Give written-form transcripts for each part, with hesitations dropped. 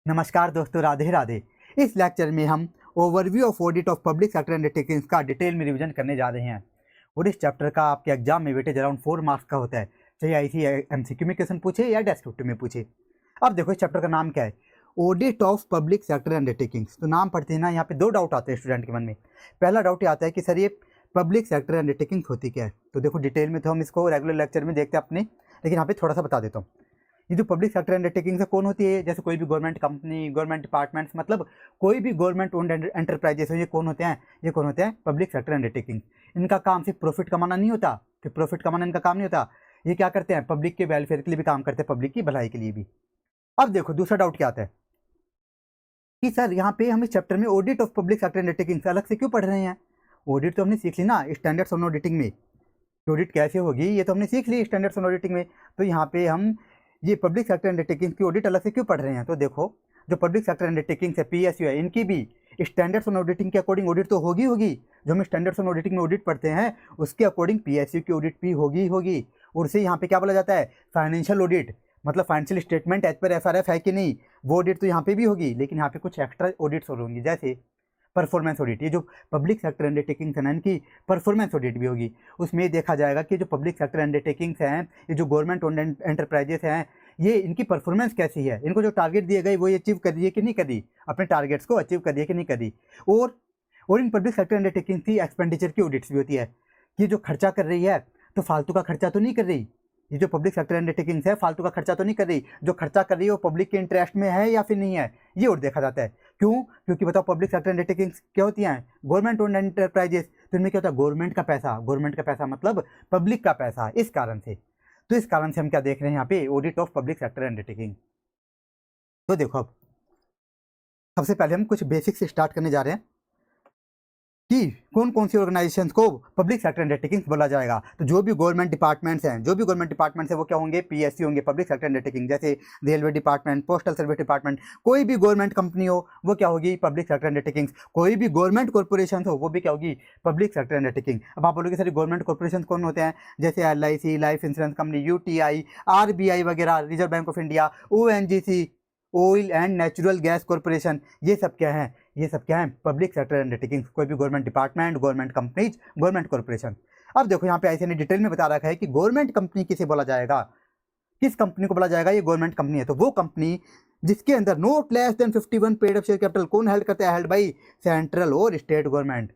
नमस्कार दोस्तों, राधे राधे। इस लेक्चर में हम overview of audit of public sector undertakings का डिटेल में रिवीजन करने जा रहे हैं। और इस चैप्टर का आपके एग्जाम में वेटेज अराउंड 4 मार्क्स का होता है, चाहे आईसी एमसीक्यू में क्वेश्चन पूछे या डेस्क्रिप्टिव में पूछे। अब देखो इस चैप्टर का नाम क्या है, audit of public sector undertakings. तो नाम पढ़ते हैं ना, यहाँ पे दो डाउट आते हैं स्टूडेंट के मन में। पहला डाउट ये आता है कि सर ये पब्लिक सेक्टर अंडरटेकिंग्स होती क्या है। तो देखो डिटेल में तो हम इसको रेगुलर लेक्चर में देखते हैं अपने, लेकिन यहाँ पे थोड़ा सा बता देता हूँ। ये जो पब्लिक सेक्टर अंडरटेकिंग से कौन होती है, जैसे कोई भी गवर्नमेंट कंपनी, गवर्नमेंट डिपार्टमेंट्स, मतलब कोई भी गवर्नमेंट ओन्ड एंटरप्राइजेस हो, ये कौन होते हैं, ये कौन होते हैं, पब्लिक सेक्टर अंडरटेकिंग। इनका काम सिर्फ प्रॉफिट कमाना नहीं होता, कि प्रॉफिट कमाना इनका काम नहीं होता। ये क्या करते हैं, पब्लिक के वेलफेयर के लिए भी काम करते हैं, पब्लिक की भलाई के लिए भी। अब देखो दूसरा डाउट क्या आता है कि सर यहाँ पे हम इस चैप्टर में audit of public sector undertaking अलग से क्यों पढ़ रहे हैं। ऑडिट तो हमने सीख ली ना स्टैंडर्ड्स ऑन ऑडिटिंग में, ऑडिट कैसे होगी ये तो हमने सीख ली स्टैंडर्ड्स ऑन ऑडिटिंग में। तो यहाँ पे हम ये पब्लिक सेक्टर अंडरटेकिंग की ऑडिट अलग से क्यों पढ़ रहे हैं। तो देखो जो पब्लिक सेक्टर अंडरटेकिंग है, पीएसयू है, इनकी भी स्टैंडर्ड्स ऑन ऑडिटिंग के अकॉर्डिंग ऑडिट तो होगी होगी। जो हम स्टैंडर्ड्स ऑन ऑडिटिंग में ऑडिट पढ़ते हैं उसके अकॉर्डिंग पीएसयू की ऑडिट भी होगी होगी। और उसे यहाँ पे क्या बोला जाता है, फाइनेंशियल ऑडिट, मतलब financial statement as per FRF है कि नहीं, वो ऑडिट तो यहाँ पे भी होगी। लेकिन यहाँ पे कुछ एक्स्ट्रा ऑडिट्स और होंगी, जैसे परफॉर्मेंस ऑडिट। ये जो पब्लिक सेक्टर अंडरटेकिंग्स हैं इनकी परफॉर्मेंस ऑडिट भी होगी। उसमें देखा जाएगा कि जो पब्लिक सेक्टर अंडरटेकिंग्स हैं, ये जो गवर्नमेंट ओन्ड एंटरप्राइजेस हैं, ये इनकी परफॉर्मेंस कैसी है, इनको जो टारगेट दिए गए वो ये अचीव कर रही है कि नहीं कर रही, अपने टारगेट्स को अचीव कर रही है कि नहीं कर रही। और इन पब्लिक सेक्टर अंडरटेकिंग की एक्सपेंडिचर की ऑडिट्स भी होती है कि जो खर्चा कर रही है तो फालतू का खर्चा तो नहीं कर रही। ये जो पब्लिक सेक्टर अंडरटेकिंग्स है फालतू का खर्चा तो नहीं कर रही, जो खर्चा कर रही है वो पब्लिक के इंटरेस्ट में है या फिर नहीं है, ये और देखा जाता है। क्यों, क्योंकि बताओ पब्लिक सेक्टर अंडरटेकिंग्स क्या होती हैं, गवर्नमेंट ओन्ड एंटरप्राइजेस। तो इनमें क्या होता है, गवर्नमेंट का पैसा, गवर्नमेंट का पैसा मतलब पब्लिक का पैसा। इस कारण से, तो इस कारण से हम क्या देख रहे हैं यहाँ पे, audit of public sector undertaking. तो देखो अब सबसे पहले हम कुछ बेसिक से स्टार्ट करने जा रहे हैं कि कौन कौन सी ऑर्गेनाइजेशंस को पब्लिक सेक्टर अंडरटेकिंग्स बोला जाएगा। तो जो भी गवर्नमेंट डिपार्टमेंट्स हैं, जो भी गवर्नमेंट डिपार्टमेंट्स हैं वो क्या होंगे, पीएसयू होंगे, पब्लिक सेक्टर अंडरटेकिंग। जैसे railway department, postal service department, कोई भी गवर्नमेंट कंपनी हो वो क्या होगी, पब्लिक सेक्टर अंडरटेकिंग्स। कोई भी गवर्नमेंट कॉर्पोरेशन हो वो भी क्या होगी, पब्लिक सेक्टर अंडरटेकिंग। अब आप बोलोगे सर गवर्नमेंट कॉर्पोरेशन कौन होते हैं, जैसे LIC, life insurance company, UTI, RBI वगैरह, reserve bank of India, ONGC, oil and natural gas corporation, ये सब क्या है, ये सब क्या है, पब्लिक सेक्टर अंडरटेकिंग्स। कोई भी government department, government companies, government corporation. अब देखो यहाँ पे ऐसे ने डिटेल में बता रखा है कि गवर्नमेंट कंपनी किसे बोला जाएगा, किस कंपनी को बोला जाएगा, ये गवर्नमेंट कंपनी है। तो वो कंपनी जिसके अंदर note less than 51 paid up share capital कौन हेल्ड करता है, हेल्ड बाई सेंट्रल और स्टेट गवर्नमेंट।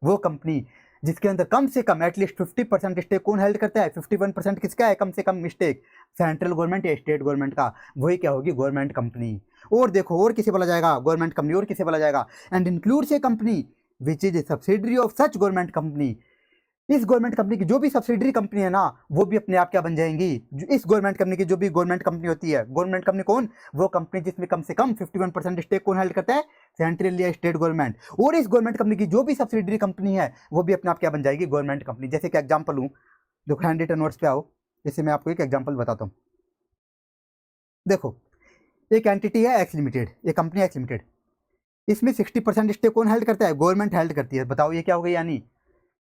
वो कंपनी जिसके अंदर कम से कम एटलीस्ट 50% स्टेक कौन हेल्ड करता है, 51% किसका है, कम से कम स्टेक, सेंट्रल गवर्नमेंट या स्टेट गवर्नमेंट का, वही क्या होगी, गवर्नमेंट कंपनी। और देखो और किसे बोला जाएगा, गवर्नमेंट कंपनी और किसे बोला जाएगा, and includes A company which is a subsidiary of such government company. इस गवर्नमेंट कंपनी की जो भी सब्सिडरी कंपनी है ना वो भी अपने आप क्या बन जाएंगी, इस गवर्नमेंट कंपनी की जो भी गवर्नमेंट कंपनी होती है, गवर्नमेंट कंपनी कौन, वो कंपनी जिसमें कम से कम 51% स्टेक कौन हेल्ड करता है, सेंट्रल या स्टेट गवर्नमेंट। और इस गवर्नमेंट कंपनी की जो भी सब्सिडरी कंपनी है वो भी अपने आप क्या बन जाएगी, गवर्नमेंट कंपनी। जैसे कि एग्जाम्पल हूँ, देखो हैंड रिटन नोट्स पे आओ, इससे मैं आपको एक एग्जाम्पल बताता हूँ। देखो एक एंटिटी है एक्स लिमिटेड, ये कंपनी एक्स लिमिटेड, इसमें 60% स्टेक कौन हेल्ड करता है, गवर्नमेंट हेल्ड करती है। बताओ ये क्या हो गई, यानी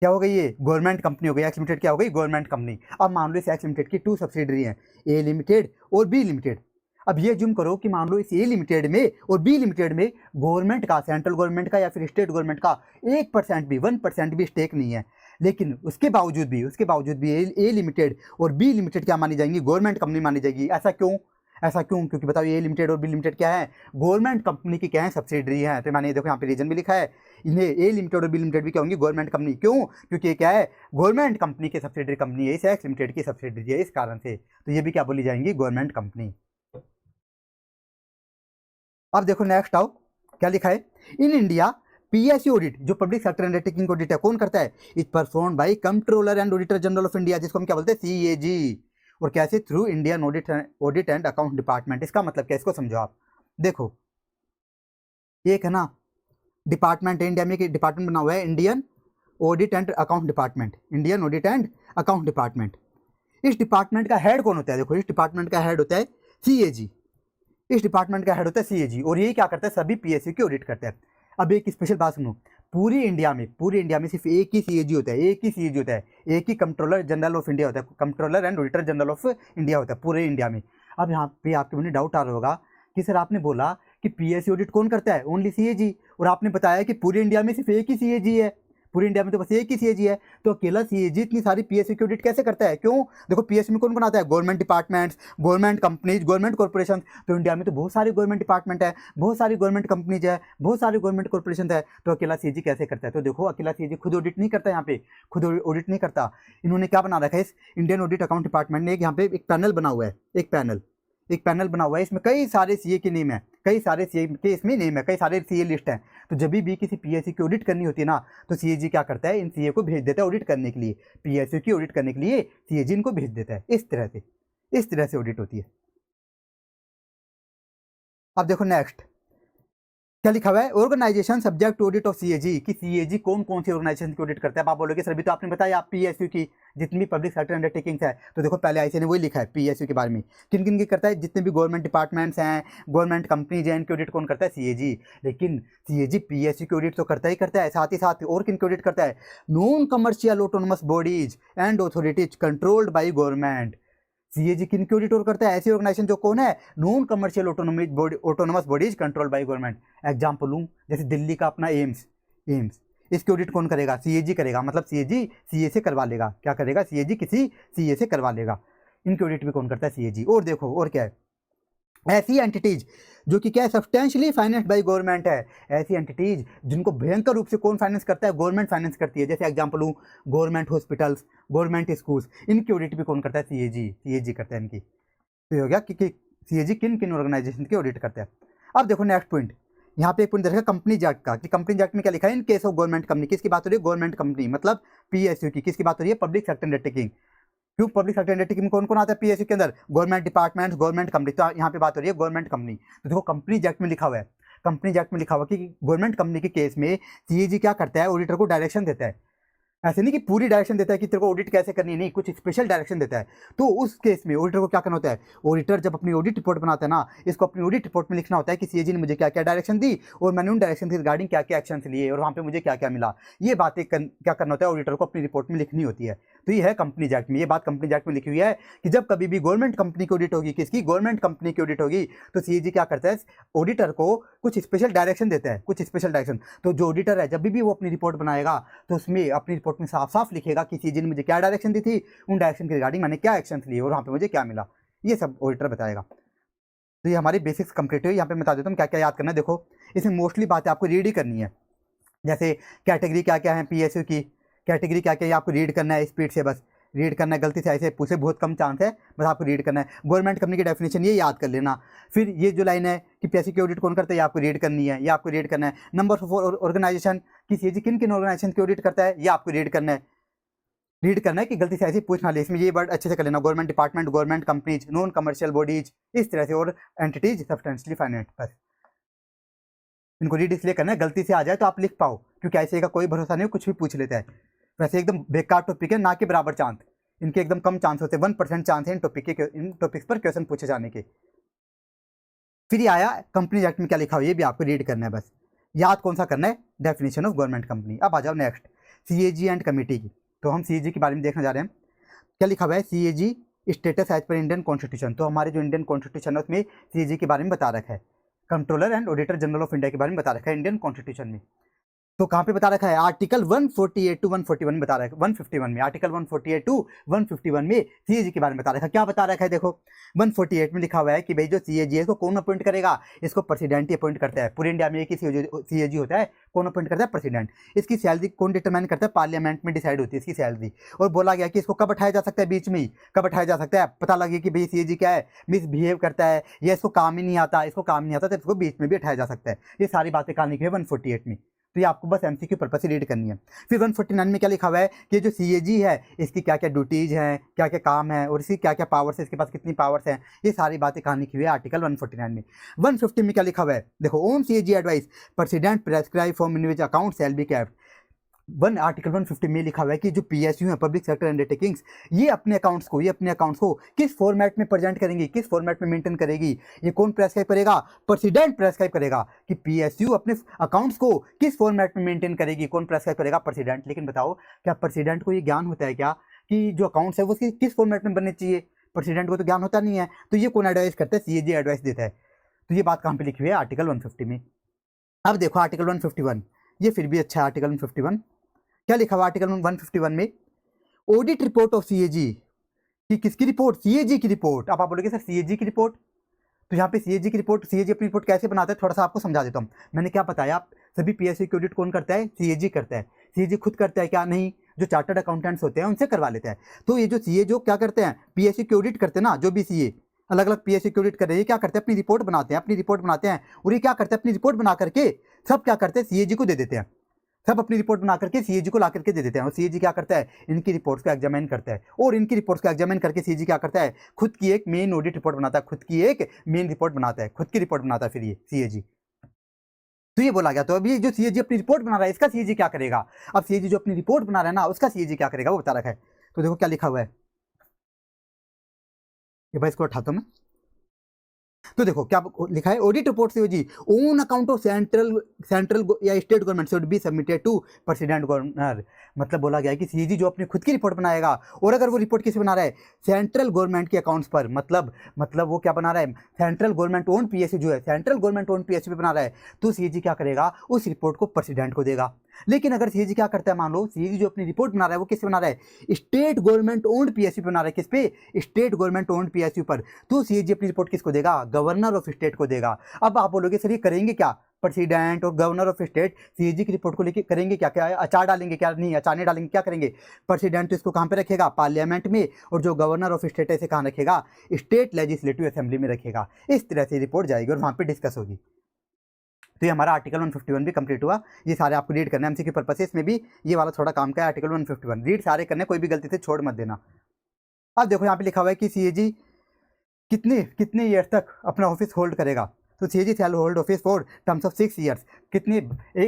क्या हो गई, ये गवर्नमेंट कंपनी हो गई, एक्स लिमिटेड क्या हो गई, गवर्नमेंट कंपनी। अब मान लो इस एक्स लिमिटेड की 2 सब्सिडरी हैं, ए लिमिटेड और बी लिमिटेड। अब ये जूम करो कि मान लो इस ए लिमिटेड में और बी लिमिटेड में गवर्नमेंट का, सेंट्रल गवर्नमेंट का या फिर स्टेट गवर्नमेंट का 1% भी, 1% भी स्टेक नहीं है। लेकिन उसके बावजूद भी ए लिमिटेड और बी लिमिटेड क्या मानी जाएंगी, गवर्नमेंट कंपनी मानी जाएगी। ऐसा क्यों, ऐसा क्यों, क्योंकि बताओ ए लिमिटेड और बी लिमिटेड क्या है, गवर्नमेंट कंपनी की क्या है, सब्सिडरी है। तो मैंने देखो यहाँ पे रीजन भी लिखा है, इन्हें ए लिमिटेड और बी लिमिटेड भी क्या होंगी, गवर्नमेंट कंपनी। क्यों, क्योंकि ये क्या है, गवर्नमेंट कंपनी की सब्सिडरी कंपनी है, इस एक्स लिमिटेड की सब्सिडरी है, इस कारण से तो ये भी क्या बोली जाएंगी, गवर्नमेंट कंपनी। अब देखो नेक्स्ट आओ, क्या लिखा है, इन इंडिया पीएसयू ऑडिट, जो पब्लिक सेक्टर अंडरटेकिंग ऑडिट है कौन करता है, is perform by controller and auditor general of India, जिसको हम क्या बोलते हैं, सीएजी। और कैसे, through Indian audit and account department. इसका मतलब क्या, इसको समझो आप। देखो एक है ना डिपार्टमेंट, इंडिया में एक डिपार्टमेंट बना हुआ है, Indian audit and account department, Indian audit and account department. इस डिपार्टमेंट का हेड कौन होता है, देखो इस डिपार्टमेंट का हेड होता है सीएजी, इस डिपार्टमेंट का हेड होता है सीएजी। और ये क्या करता है, सभी पीएसयू की ऑडिट करता है। अब एक स्पेशल बात सुनो, पूरी इंडिया में सिर्फ एक ही सीएजी होता है, एक ही सीएजी होता है, एक ही कंट्रोलर जनरल ऑफ इंडिया होता है, controller and auditor general of India होता है पूरे इंडिया में। अब यहाँ पे आपके मन में डाउट आ रहा होगा कि सर आपने बोला कि पीएसयू ऑडिट कौन करता है, ओनली सीएजी। और आपने बताया कि पूरे इंडिया में सिर्फ एक ही सीएजी है, पूरे इंडिया में तो बस एक ही सीएजी है, तो अकेला सीएजी इतनी सारी पीएसयू की ऑडिट कैसे करता है? क्यों? देखो पीएसयू में कौन बनाता है? Government departments, government companies, government corporation. तो इंडिया में तो बहुत सारे गवर्नमेंट डिपार्टमेंट है, बहुत सारी गवर्नमेंट कंपनीज है, बहुत सारे गवर्नमेंट कॉर्पोरेशन है, तो अकेला सीएजी कैसे करता है? तो देखो अकेला सीएजी खुद ऑडिट नहीं करता, यहाँ पे खुद ऑडिट नहीं करता। इन्होंने क्या बना रखा है, इस इंडियन ऑडिट अकाउंट डिपार्टमेंट ने यहाँ पे एक पैनल बना हुआ है, एक पैनल बना हुआ है, इसमें कई सारे सीए के नेम है, कई सारे सीए के इसमें नेम है, कई सारे सीए लिस्ट हैं। तो जब भी किसी पीएसयू की ऑडिट करनी होती है ना, तो सीएजी क्या करता है, इन सीए को भेज देता है ऑडिट करने के लिए, पीएसयू की ऑडिट करने के लिए सीएजी इनको भेज देता है। इस तरह से ऑडिट होती है। अब देखो नेक्स्ट क्या लिखा हुआ है, organisation subject to audit of CAG, कि सीएजी कौन कौन सी ऑर्गेनाइजेशन की ऑडिट करता है। आप बोलोगे सर अभी तो आपने बताया आप पीएसयू की जितनी भी पब्लिक सेक्टर अंडरटेकिंग्स है, तो देखो पहले आईसी ने वही लिखा है पीएसयू के बारे में, किन किन की करता है, जितने भी गवर्नमेंट डिपार्टमेंट्स हैं, गवर्नमेंट कंपनीज हैं, इनकी ऑडिट कौन करता है, सीएजी। लेकिन सीएजी पीएसयू की ऑडिट तो करता ही करता है, साथ ही साथ और किन की ऑडिट करता है, non commercial autonomous bodies and authorities controlled by government. CAG किन की ऑडिट करता है, ऐसी ऑर्गेनाइजेशन जो कौन है, non commercial autonomous bodies controlled by government. Example लूँ, जैसे दिल्ली का अपना एम्स, इसकी ऑडिट कौन करेगा, सीएजी करेगा, मतलब सीएजी सीए से करवा लेगा। क्या करेगा, सीएजी किसी सीए से करवा लेगा। इनकी ऑडिट भी कौन करता है, सीएजी। और देखो और क्या है, ऐसी एंटिटीज जो कि क्या है, सब्सटेंशियली फाइनेंस्ड बाय गवर्नमेंट है, ऐसी एंटिटीज जिनको भयंकर रूप से कौन फाइनेंस करता है, गवर्नमेंट फाइनेंस करती है। जैसे एग्जांपल हूँ, गवर्नमेंट हॉस्पिटल्स, गवर्नमेंट स्कूल्स, इनकी ऑडिट भी कौन करता है, सीएजी करता है इनकी। तो ये हो गया कि सीएजी किन किन ऑर्गेनाइजेशन की ऑडिट करता है। अब देखो नेक्स्ट पॉइंट, यहाँ पे एक पॉइंट देखा कंपनी एक्ट का, कि कंपनी एक्ट में क्या लिखा है, in case of government company, किसकी बात हो रही है, गवर्नमेंट कंपनी, मतलब पीएसयू की। किसकी बात हो रही है, पब्लिक सेक्टर अंडरटेकिंग। क्यों पब्लिक सेक्टर अंडरटेकिंग में कौन कौन आता है पीएसयू के अंदर, गवर्नमेंट डिपार्टमेंट्स, गवर्नमेंट कंपनी। तो यहाँ पे बात हो रही है गवर्नमेंट कंपनी। तो देखो कंपनी एक्ट में लिखा हुआ है, कंपनी एक्ट में लिखा हुआ कि गवर्नमेंट कंपनी के केस में सीएजी क्या करता है, ऑडिटर को डायरेक्शन देता है। ऐसे नहीं कि पूरी डायरेक्शन देता है कि तेरे को ऑडिट कैसे करनी है, नहीं, कुछ स्पेशल डायरेक्शन देता है। तो उस केस में ऑडिटर को क्या करना होता है, ऑडिटर जब अपनी ऑडिट रिपोर्ट बनाता है ना, इसको अपनी ऑडिट रिपोर्ट में लिखना होता है कि सीएजी ने मुझे क्या क्या डायरेक्शन दी और मैंने उन डायरेक्शन के रिगार्डिंग क्या क्या एक्शन लिए और वहाँ पे मुझे क्या क्या मिला। ये बातें क्या करना होता है, ऑडिटर को अपनी रिपोर्ट में लिखनी होती है। तो ये है कंपनी एक्ट में, ये बात कंपनी एक्ट में लिखी हुई है कि जब कभी भी गवर्नमेंट कंपनी की ऑडिट होगी, किसकी, गवर्नमेंट कंपनी की ऑडिट होगी, तो सीएजी क्या करता है, ऑडिटर को कुछ स्पेशल डायरेक्शन देता है, कुछ स्पेशल डायरेक्शन। तो जो ऑडिटर है जब भी वो अपनी रिपोर्ट बनाएगा तो उसमें अपनी रिपोर्ट में साफ साफ लिखेगा कि सीएजी ने मुझे क्या डायरेक्शन दी थी, उन डायरेक्शन के रिगार्डिंग मैंने क्या एक्शन लिए और वहाँ पे मुझे क्या मिला, ये सब ऑडिटर बताएगा। तो ये हमारी बेसिक्स कंप्लीट हुई। यहाँ पे बता देता हूँ क्या क्या याद करना है। देखो इसमें मोस्टली बातें आपको रीड ही करनी है, जैसे कैटेगरी क्या क्या है पीएसयू की, कैटेगरी क्या क्या है आपको रीड करना है, स्पीड से बस रीड करना है, गलती से ऐसे पूछे बहुत कम चांस है, बस आपको रीड करना है। गवर्नमेंट कंपनी की डेफिनेशन ये याद कर लेना। फिर ये जो लाइन है कि पीएसयू की ऑडिट कौन करता है, ये आपको रीड करनी है, ये आपको रीड करना है। नंबर ऑफ ऑर्गेनाइजेशन कि सीएजी किन किन ऑर्गेनाइजेशन की ऑडिट करता है, ये आपको रीड करना है, कि गलती से ऐसे पूछना ले। इसमें ये वर्ड अच्छे से कर लेना, government department, government companies, non commercial bodies, इस तरह से, और एंटिटीज सब्सटेंशियली फाइनेंस्ड। बस इनको रीड इसलिए करना है गलती से आ जाए तो आप लिख पाओ, क्योंकि ऐसे का कोई भरोसा नहीं, कुछ भी पूछ लेता है। वैसे एकदम बेकार टॉपिक है, ना के बराबर चांस, इनके एकदम कम चांस होते हैं, 1% चांस है इन टॉपिक्स पर क्वेश्चन पूछे जाने के। फिर ये आया कंपनी एक्ट में क्या लिखा हुआ, ये भी आपको रीड करना है, बस याद कौन सा करना है, डेफिनेशन ऑफ गवर्नमेंट कंपनी। अब आ जाओ नेक्स्ट, सीएजी एंड कमेटी की। तो हम सीएजी के बारे में देखने जा रहे हैं। क्या लिखा हुआ है, CAG status as per Indian constitution. तो हमारे जो इंडियन कॉन्स्टिट्यूशन है उसमें सीएजी के बारे में बता रखा है, controller and auditor general of India के बारे में बता रखा है इंडियन कॉन्स्टिट्यूशन में। तो कहाँ पे बता रखा है, आर्टिकल 148 टू 141 में बता रखा है, 151 में, आर्टिकल 148 टू 151 में सीएजी के बारे में बता रखा है। क्या बता रखा है, देखो 148 में लिखा हुआ है कि भाई जो सीएजी है इसको कौन अपॉइंट करेगा, इसको प्रेसिडेंट ही अपॉइंट करता है। पूरे इंडिया में एक ही सीएजी होता है, कौन अपॉइंट करता है, प्रेसिडेंट। इसकी सैलरी कौन डिटरमाइन करता है, पार्लियामेंट में डिसाइड होती है इसकी सैलरी। और बोला गया कि इसको कब हटाया जा सकता है, बीच में ही कब हटाया जा सकता है, पता लगे कि भाई सीएजी क्या है, मिसबिहेव करता है या इसको काम ही नहीं आता, तो इसको बीच में भी हटाया जा सकता है। ये सारी बातें कहानी की है 148 में। तो ये आपको बस एमसीक्यू पर्पस से रीड करनी है। फिर 149 में क्या लिखा हुआ है कि जो सीएजी है इसकी क्या क्या ड्यूटीज हैं, क्या क्या काम है और इसकी क्या क्या पावर्स है, इसके पास कितनी पावर्स हैं, ये सारी बातें कहानी की हुई है आर्टिकल 149 में। 150 में क्या लिखा हुआ है, देखो own CAG advice president prescribe form in which account shall be kept. Article 150 में लिखा हुआ है कि जो पीएसयू है, पब्लिक सेक्टर अंडरटेकिंग्स, ये अपने अकाउंट्स को किस फॉर्मेट में प्रेजेंट करेंगी, किस फॉर्मेट में मेंटेन करेगी, ये कौन प्रेस्क्राइब करेगा, प्रेसिडेंट प्रेस्क्राइब करेगा कि पीएसयू अपने अकाउंट्स को किस फॉर्मेट में मेंटेन करेगी, कौन प्रेस्क्राइब करेगा, प्रेसिडेंट। लेकिन बताओ क्या प्रेसिडेंट को ये ज्ञान होता है क्या कि जो अकाउंट्स है वो किस फॉर्मेट में बनने चाहिए, प्रेसिडेंट को तो ज्ञान होता नहीं है। तो ये कौन एडवाइस करता है, सीएजी एडवाइस देता है। तो ये बात कहाँ पे लिखी हुई है? आर्टिकल 150 में। अब देखो आर्टिकल 151, ये फिर भी अच्छा है। आर्टिकल 151 क्या लिखा हुआ? आर्टिकल 151 में ऑडिट रिपोर्ट ऑफ सीएजी, कि किसकी रिपोर्ट? सीएजी की रिपोर्ट। अब आप बोलोगे सर सीएजी की रिपोर्ट, तो यहाँ पे सीएजी की रिपोर्ट, सीएजी अपनी रिपोर्ट कैसे बनाता है थोड़ा सा आपको समझा देता हूँ। मैंने क्या बताया, आप सभी पीएसयू की ऑडिट कौन करता है? सीएजी करता है। सीएजी खुद करता है क्या? नहीं, जो चार्टर्ड अकाउंटेंट्स होते हैं उनसे करवा लेता है। तो ये जो सीए जो क्या करते हैं, पीएसयू की ऑडिट करते हैं ना, जो भी सीए अलग अलग पीएसयू की ऑडिट कर रहे हैं, क्या करते हैं? अपनी रिपोर्ट बनाते हैं, अपनी रिपोर्ट बनाते हैं। और ये क्या करते हैं? अपनी रिपोर्ट बना करके सब क्या करते हैं? सीएजी को दे देते हैं। सब अपनी रिपोर्ट बना करके सीएजी को ला करके दे देते हैं। और सीएजी क्या करता है? इनकी रिपोर्ट्स को एग्जामिन करता है। और इनकी रिपोर्ट्स को एग्जामिन करके सीएजी क्या करता है? खुद की एक मेन ऑडिट रिपोर्ट बनाता है, खुद की एक मेन रिपोर्ट बनाता है, खुद की रिपोर्ट बनाता है फिर ये सीएजी। तो ये बोला गया। तो अभी जो सीएजी अपनी रिपोर्ट बना रहा है, इसका सीएजी क्या करेगा? अब सीएजी जो अपनी रिपोर्ट बना रहा है ना, उसका सीएजी क्या करेगा वो बता रखा है। तो देखो क्या लिखा हुआ है, ये भाई इसको उठाता हूं मैं। तो देखो क्या लिखा है, audit report COG on account of central या state government should be submitted to president governor. मतलब बोला गया है कि सीजी जो अपनी खुद की रिपोर्ट बनाएगा, और अगर वो रिपोर्ट किसे बना रहा है? सेंट्रल गवर्नमेंट के अकाउंट्स पर। मतलब वो क्या बना रहा है? सेंट्रल गवर्नमेंट ओन पीएसयू जो है, सेंट्रल गवर्नमेंट ओन पीएसयू पे बना रहा है, तो सीजी क्या करेगा? उस रिपोर्ट को प्रेसिडेंट को देगा। लेकिन अगर सीजी क्या करता है, मान लो सीजी जो अपनी रिपोर्ट बना रहा है वो किससे बना रहा है? स्टेट गवर्नमेंट ओन्ड पीएसयू बना रहा है। किस पे? स्टेट गवर्नमेंट ओन्ड पीएसयू पर। तो सीजी अपनी रिपोर्ट किसको देगा? गवर्नर ऑफ स्टेट को देगा। अब आप बोलोगे सर ये करेंगे क्या? प्रेसिडेंट और गवर्नर ऑफ स्टेट सीजी की रिपोर्ट को लेकर करेंगे क्या? क्या अचार डालेंगे क्या? नहीं, अचार नहीं डालेंगे। क्या करेंगे? प्रेसिडेंट तो इसको कहाँ पे रखेगा? पार्लियामेंट में। और जो गवर्नर ऑफ स्टेट है इसे कहाँ रखेगा? स्टेट लेजिस्लेटिव असेंबली में रखेगा। इस तरह से रिपोर्ट जाएगी और वहाँ पे डिस्कस होगी। तो ये हमारा आर्टिकल 151 भी कंप्लीट हुआ। ये सारे आपको रीड करना है एमसीक्यू पर्पस से। इसमें भी ये वाला थोड़ा काम का है। आर्टिकल 151 रीड सारे करने, कोई भी गलती से छोड़ मत देना। अब देखो यहाँ पे लिखा हुआ है कि सीएजी कितने ईयर्स तक अपना ऑफिस होल्ड करेगा। तो CAG shall hold office for terms of 6 years.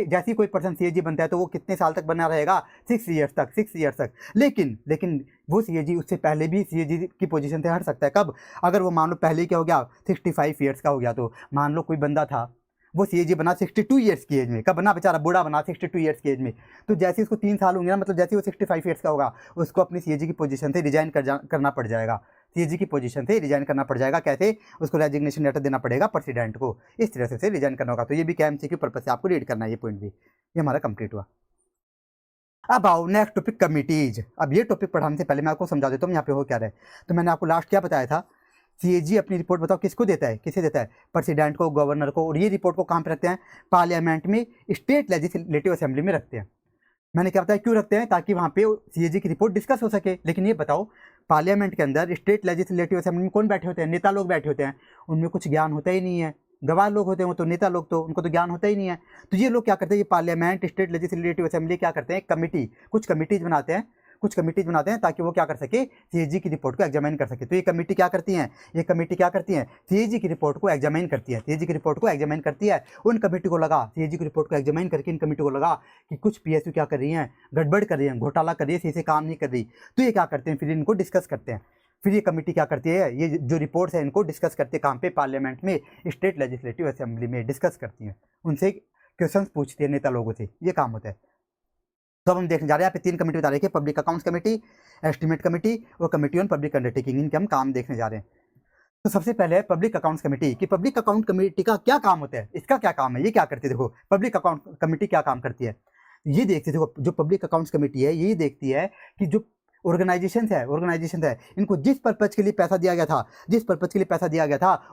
जैसे कोई पर्सन सीएजी बनता है तो वो कितने साल तक बना रहेगा? 6 ईयर्स तक, 6 ईयर्स तक। लेकिन वो सीएजी उससे पहले भी सीएजी की पोजीशन से हट सकता है। कब? अगर वो मान लो पहले क्या हो गया, 65 ईयर्स का हो गया। तो मान लो कोई बंदा था, वो सीएजी बना 62 ईयर्स की एज में। कब बना? बेचारा बूढ़ा बना 62 ईयर्स की एज में। तो जैसे उसको 3 साल होंगे ना, मतलब जैसे वो 65 ईयर्स का होगा, उसको अपनी सीएजी की पोजीशन से रिजाइन करना पड़ जाएगा। सीएजी की पोजीशन से रिजाइन करना पड़ जाएगा। कैसे? उसको रेजिग्नेशन लेटर देना पड़ेगा प्रेसिडेंट को। इस तरह से रिजाइन करना होगा। तो ये भी क्या एमसीक्यू पर्पस से आपको रीड करना है ये पॉइंट भी। ये हमारा कंप्लीट हुआ। अब आओ नेक्स्ट टॉपिक, कमिटीज। अब ये टॉपिक पढ़ाने से पहले मैं आपको समझा देता हूँ यहाँ पे हो क्या रहा है। तो मैंने आपको लास्ट क्या बताया था? सीएजी अपनी रिपोर्ट बताओ किसको देता है? किसे देता है? प्रेसिडेंट को, गवर्नर को। और ये रिपोर्ट को कहाँ पे रखते हैं? पार्लियामेंट में, स्टेट लेजिस्लेटिव असेंबली में रखते हैं। मैंने क्या बताया क्यों रखते हैं? ताकि वहाँ पे सीएजी की रिपोर्ट डिस्कस हो सके। लेकिन ये बताओ, पार्लियामेंट के अंदर स्टेट लेजिस्लेटिव असेंबली में कौन बैठे होते हैं? नेता लोग बैठे होते हैं। उनमें कुछ ज्ञान होता ही नहीं है। गवाह लोग होते हैं वो तो, नेता लोग तो उनको तो ज्ञान होता ही नहीं है। तो ये लोग क्या करते हैं? ये पार्लियामेंट, स्टेट लेजिस्लेटिव असेंबली क्या करते हैं? कुछ कमिटीज बनाते हैं ताकि वो क्या कर सके? सीएजी की रिपोर्ट को एग्जामिन कर सके। तो ये कमेटी क्या करती हैं? सीएजी की रिपोर्ट को एग्जामिन करती है। उन कमेटी को लगा, सीएजी की रिपोर्ट को एग्जामिन करके इन कमेटी को लगा कि कुछ पीएसयू क्या कर रही हैं? गड़बड़ कर रही हैं, घोटाला कर रही है, सही से काम नहीं कर रही। तो ये क्या करते हैं? फिर इनको डिस्कस करते हैं। फिर ये कमेटी क्या करती है? ये जो रिपोर्ट्स है इनको डिस्कस करते हैं। कहाँ पे? पार्लियामेंट में, स्टेट लेजिस्लेटिव असेंबली में डिस्कस करती हैं। उनसे क्वेश्चंस पूछती है नेता लोगों से। ये काम होता है। तो अब हम देखने जा रहे हैं यहाँ पे 3 कमेटी बता रही है, public accounts committee, estimate committee और कमेटी ऑन पब्लिक अंडरटेकिंग। इनके हम काम देखने जा रहे हैं। तो सबसे पहले है पब्लिक अकाउंट्स कमेटी। कि पब्लिक अकाउंट कमेटी का क्या काम होता है? इसका क्या काम है? ये क्या करती है? देखो पब्लिक अकाउंट कमेटी क्या काम करती है, ये देखती है। देखो जो पब्लिक अकाउंट्स कमेटी है ये देखती है कि जो ऑर्गेनाइजेशन है इनको जिस पर्पज के लिए पैसा दिया गया था